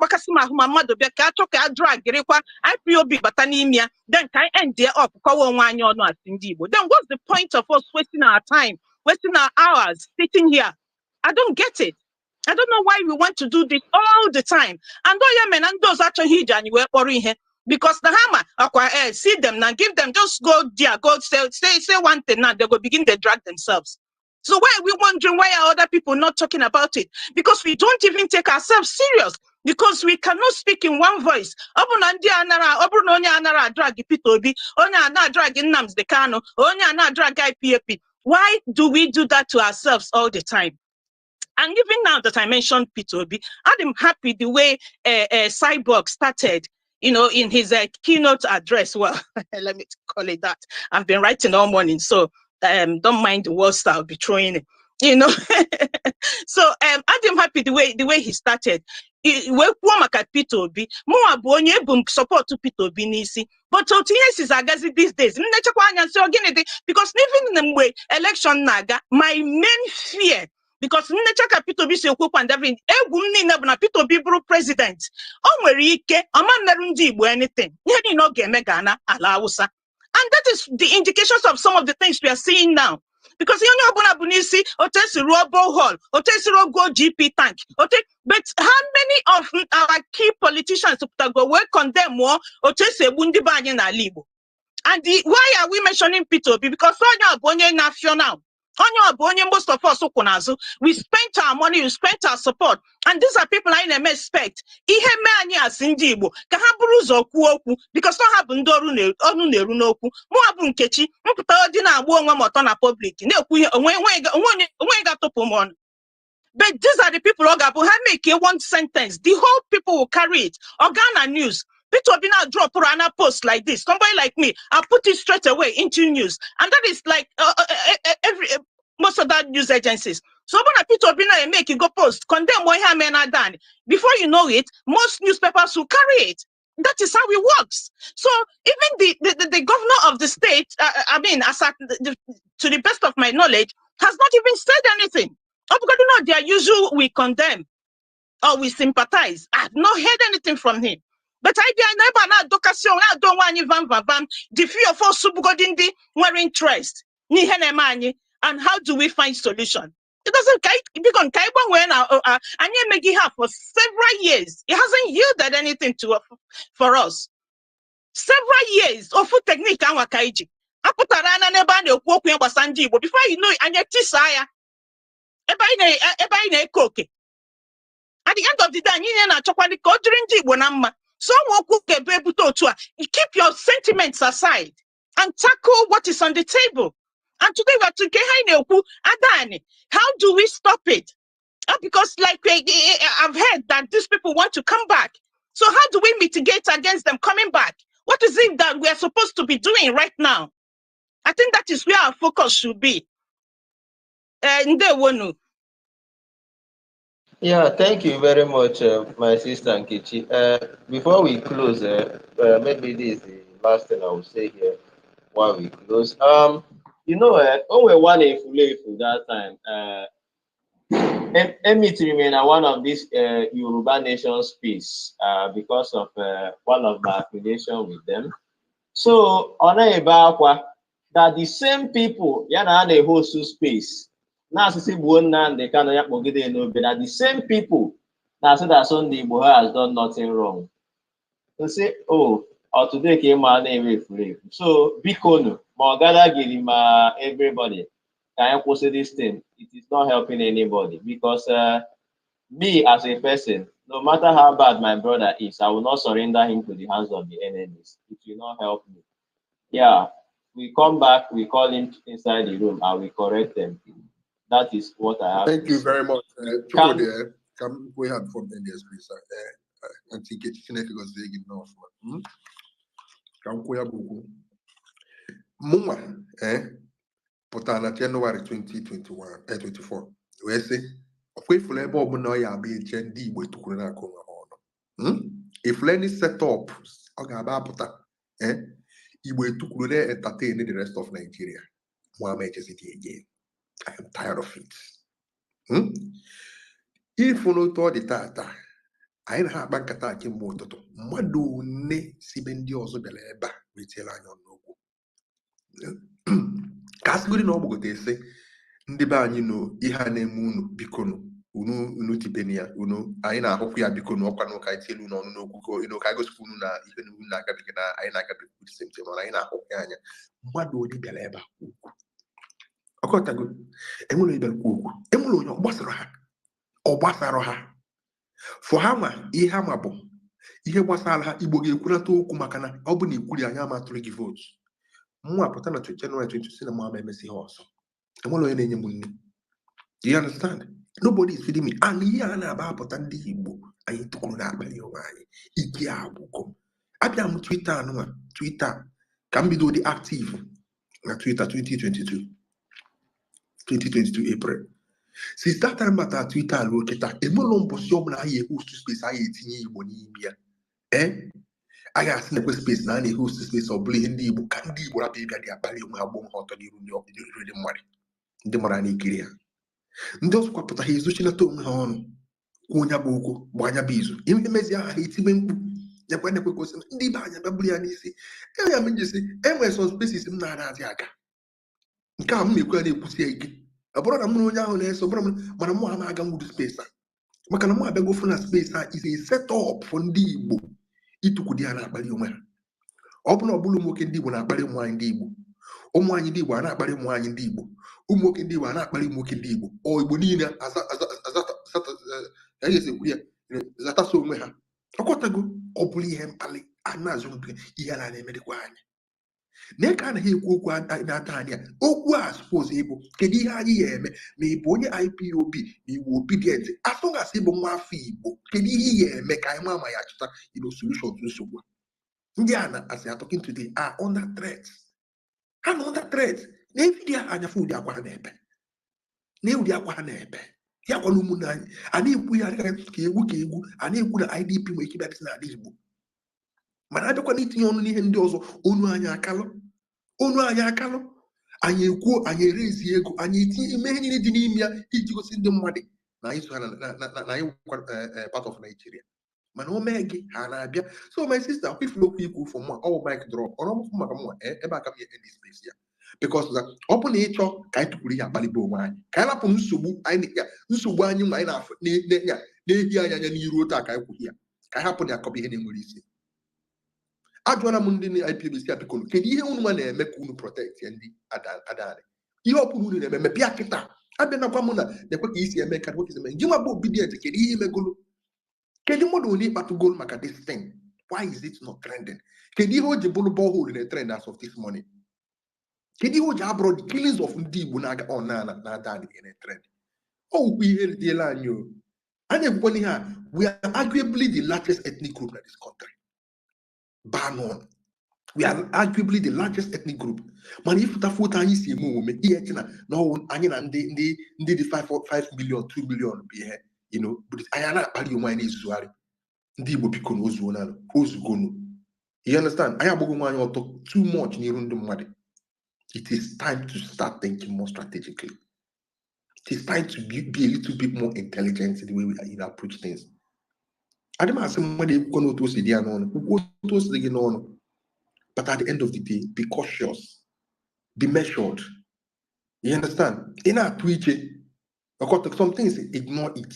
Bakasima Humamado Beka Toka drag Rekwa IPOB Batanimia, then can end there up Kawa Wanyo no Sindibo. Then what's the point of us wasting our time, wasting our hours sitting here? I don't get it. I don't know why we want to do this all the time. And and those actually because the hammer, see them now, give them, just go there, go say one thing now, they will begin to drag themselves. So why are we wondering why are other people not talking about it? Because we don't even take ourselves serious. Because we cannot speak in one voice. Why do we do that to ourselves all the time? And even now that I mentioned P2B, I'm happy the way Cyborg started, you know, in his keynote address. Well, let me call it that. I've been writing all morning, so don't mind the words I'll be throwing it, you know. So I'm happy the way he started. P2B, more support to P2B nisi. But yes is agazi these days. Because even in the way election naga, my main fear. Because Nnechaka P2B si okwu and everything, egwu nne na P2B bụrụ president. O nwere ike, ọ ma nneru ndị Igbo anything. Ihe niile ọ ga-eme Ghana ala Hausa. And that is the indications of some of the things we are seeing now. Because onye ọbụla bụ n'isi, otu esi rụọ borehole, otu esi rụọ GP tank, but how many of our key politicians will condemn more otu esi egbu ndị be anyị n'ala Igbo? And why are we mentioning P2B? Because onye bụ onye na-afịọ now. Most of us we spent our money, we spent our support, and these are people I never expect. Because not have ndoru neru noku. Mo abu nkechi. Mputa odina abu onwe motona public. But these are the people who make one sentence. The whole people will carry it. Organa news. People will now drop a post like this. Somebody like me, I'll put it straight away into news. And that is like most of that news agencies. So when people will make it go post, condemn what men are done. Before you know it, most newspapers will carry it. That is how it works. So even the governor of the state, to the best of my knowledge, has not even said anything. Because their usual we condemn or we sympathize. I've not heard anything from him. But I don't want the few of us were interest. And how do we find solution? It doesn't become and you make it for several years. It hasn't yielded anything for us. Several years of food technique and wakaiji. Before you know it, and yet at the end of the day, you keep your sentiments aside and tackle what is on the table. And today we are to Adani. How do we stop it? Because like I've heard that these people want to come back. So how do we mitigate against them coming back? What is it that we are supposed to be doing right now? I think that is where our focus should be. Yeah, thank you very much, my sister Nkechi. Before we close, maybe this is the last thing I will say here while we close. You know, only one if that time. Emit remain one of these Yoruba nation space because of one of my affiliation with them. So on that the same people, they host space. Now, they kind of but the same people Now say that Sunday Igbo has done nothing wrong. To say, oh, or today came my name free. So Bikono, Mogada Gilima, everybody. Can you say this thing? It is not helping anybody because me as a person, no matter how bad my brother is, I will not surrender him to the hands of the enemies. It will not help me. Yeah, we come back, we call him inside the room, and we correct them. That is what I have. Thank you very much. Chuko there, come we have from India, please. I think it's was very good enough. Come we have Muma, Potana January 2021, 24. We say, if we ebe ọbụla ọ ya abịa eche ndị Igbo etukwuru n'aka onwe ha ọnụ. If any set up, ọ ga-aba apụta, Igbo etukwuru na-entertain the rest of Nigeria. Mohammed just it again. I am tired of it. If you know all the tata, I na-akpa nkata kemgbe ụtụtụ mmadụ one si be ndị ọzọ bịara ebe a wetiela anya n'okwu ka a sịgoro na ọ gbagote ese ndị be anyị nụ ihe a na-eme unu bikonu unu tibeni ya unu anyị na-ahụkwu ya bikonu ọkwa n'ụka anyị tielu n'ọnụ n'okwu ka gosikwu unu na ihe unu na-agabiga na anyị na-agabiga the same thing mana anyị na-ahụkwu ya anya mmadụ onye bịara ebe a okwu ọkọtago enwere ebe okwu enwere onye ọ gbasara ha for ha ma ihe ama bụ ihe gbasara ha Igbo ga-ekwurata okwu maka na ọ bụ na ikwuri anyị amatụrụ gị votu mwa pụta na January 26 na mama emesi ha ọsọ enwere onye na-enye m nne. Do you understand? Nobody is feeding me. And ihe a na-aba apụta ndị Igbo anyị tụkwuru na-akpali onwe anyị ike agwụgo abịa m Twitter anụnwa Twitter ka m bido dị active na Twitter 2022 April. Since that time bata Twitter ruo kịta enwere mbọsị ọbụla anyị ehost space anyị etinye Igbo n'ime ya a ga-asị na ekwe space na a na-ehost space ọ bụla ihe ndị Igbo ka ndị Igbo rapụ ịbịa dị akpali onwe ha gboo ha ọtọ n'iru ndị mara na-ekiri ha ndị ọzọ kwapụta ha ezochilata onwe ha ọnụ kwuo onye bụ okwu bụ anya bụ izu ihe emezi aha ha etibe mkpu nyekwa nekwe gosi ndị be anya bịabụrụ ya n'isi ya m njisi enwere some spaces m na-adị aga nke a m na-ekwu ya na-ekwusi ya ike ọ bụrụ na m onye ahụ na-eso bụrụ m mana mụ ha na-aga nwudu space a maka na mụ abịago fụ na space a is a set up for ndị Igbo ịtụkwu di ya na-akpali onwe ha ọ bụ na ọ bụrụ nwoke ndị Igbo na-akpali ụmụ anyị ndị Igbo ụmụ anyị ndị Igbo a na-akpali ụmụ anyị ndị Igbo ụmụ nwoke ndị Igbo a na-akpali ụmụ nwoke ndị Igbo ọ Igbo niile zatasa onwe ha ọkọtago ọ bụrụ ihe mkpali a na-azụ ihe a na-emedịkwa anyị na ka anaghị ekwu okwu na-ata anyị okwu a suppose ịbụ kedu ihe anyị ga-eme ma ị bụ onye IPOB ma iwu obedient asụghasị ịbụ nwa afọ Igbo kedu ihe ị ga-eme ka anyị ma ya chụta solution to nsogbu ndị a na as they are talking today are under threat. Ha nọ under threat na evidị anyafụ ụdị akwa ha na-ebe na ụdị akwa ha na-ebe ya kwala ụmụnne anyị a na-ekwu ya ka egwu a na-ekwu na IDP nwere ike ịbịa dị n'ala Igbo mana abịakwa n'itinye ọnụ n'ihe ndị ọzọ onu anyị akalụ anyị ekwuo anyị erezi ego anyị etinye ime ihe niile dị n'ime ya iji gosi ndị mmadụ na anyị so ha na anyị part of Nigeria mana o mee gị ha na-abịa so my sister kwifuru okwu ikwu for mma ọ mic drop ọrụ maka mma ebe aka m ya end space ya because ọ bụ na ịchọ ka anyị tụkwuru ihe akpalibe onwe anyị ka anyị rapụ nsogbu anyị ma anyị na-afụ na-ehi anya n'iru otu a ka anyị kwughị ya ka anyị hapụ na akọba ihe na-enwere isi ajụọla m ndị IPOB apịkọrọ kedu ihe unu ma na-eme ka unu protect ya ndị Adani ihe ọbụla unu na-eme bịa kịta abịa nakwa mụ na na-ekwe ka isi eme ka gị nwa bụ obedient kedu ihe imegolo kedu mmadụ onye ịkpatụgolu maka this thing why is it not trending kedu ihe o ji bụrụ borehole na trend as of this morning kedu ihe o ji abụrụ the killings of ndị Igbo na-aga on na Adani na trend ọwụkwa ihe dịela anyị o anyị ekwukwana ihe a we are arguably the largest ethnic group in this country. Banon. We are arguably the largest ethnic group. Man, if that foot anyị si eme omume ihe china no anyị na ndị dị 5 million 2 million be here, you know, but anyị na-akpali onwe anyị n'izugharị ndị Igbo biko na ozugonu. You understand? Anyị agbụghị nwaanyị ọtọ too much n'iru ndị mmadụ. It is time to start thinking more strategically. It is time to be a little bit more intelligent in the way we approach things. Además, somebody who knows the idea no, but at the end of the day, be cautious, be measured. You understand? In our Twitch, some things ignore it.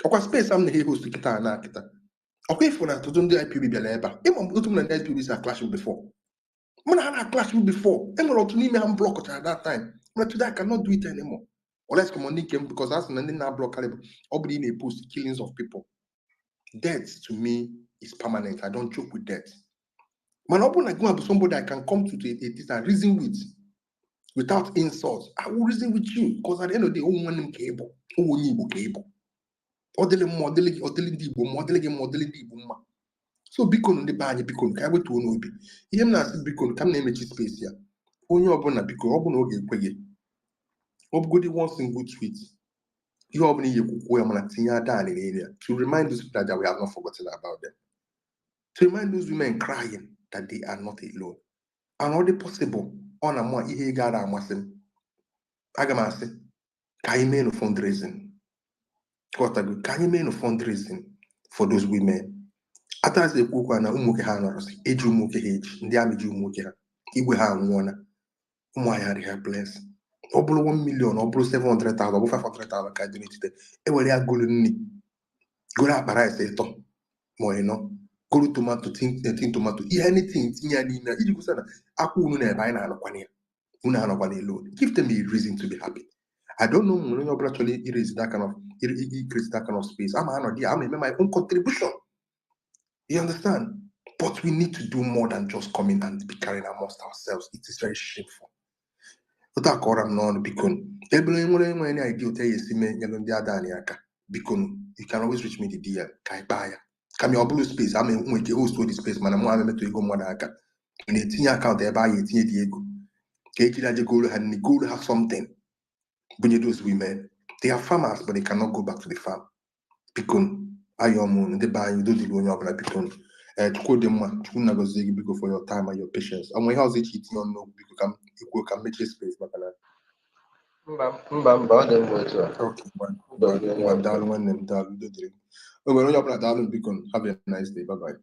Ọkwa space am na he host kita na kita. Okay, for that, to do the IPB Beleba. Even to the IPBs are clashing before. When I had clashing before, I'm not to me I'm blocked at that time. But today I cannot do it anymore. Unless Commanding came because that's nothing now block caliber. Or in a post killings of people. Death to me is permanent. I don't joke with death. Man, open I go up to somebody I can come to this and reason with without insults. I will reason with you because at the end of the day, oh one cable, oh you cable. Modeling so biko ndị be anyị biko ka anyị wetuo n'obi ihe m na-asị biko ka m na-emechi space ya onye ọbụla biko ọ bụ na oge ekweghị ọ bụgodị one single tweet ihe ọbụla ihe kwukwuo ya mana tinye Adani n'area to remind those people that we have not forgotten about them, to remind those women crying that they are not alone, and all the possible ọ na mụ ihe gara amasị m aga m asị ka anyị mee no fundraising ka anyị mee no fundraising for those women. Atazi ekwukwa na ụmụ nwoke ha nọrọsị eji ụmụ nwoke ha eji ndị amị ji ụmụ nwoke ha igwe ha anwụọla ụmụ anyị adịghị helpless. Ọ bụrụ 1 million ọ bụrụ 700,000 ọ bụ 500,000 ka dị n'etiti ewere ya golu nri golu akpa rice ịtọ ma ịnọ golu tomato tin tomato ihe anything tinye ya n'ime iji kwụsị na akwa unu na ebe anyị na-anọkwana ya unu anọkwana alone. Give them a reason to be happy. I don't know when you're actually increase that kind of space. I'm eme my own contribution. You understand? But we need to do more than just coming and be carrying amongst ourselves. It is very shameful. But I call them non because any idea tell you see me because you can always reach me the DM. Come your blue space. I mean when you host to this space, man. I'm to go more than in a teen account there buy it Diego. Go have something. When you those women, they are farmers, but they cannot go back to the farm. Because Ayomon, they buy you do the loan of like because to quote them because for your time and your patience. And when how's it cheating on no because you can make your space back. Okay, one down, one them down, do the drink. Oh, well, you're down because have a nice day. Bye bye.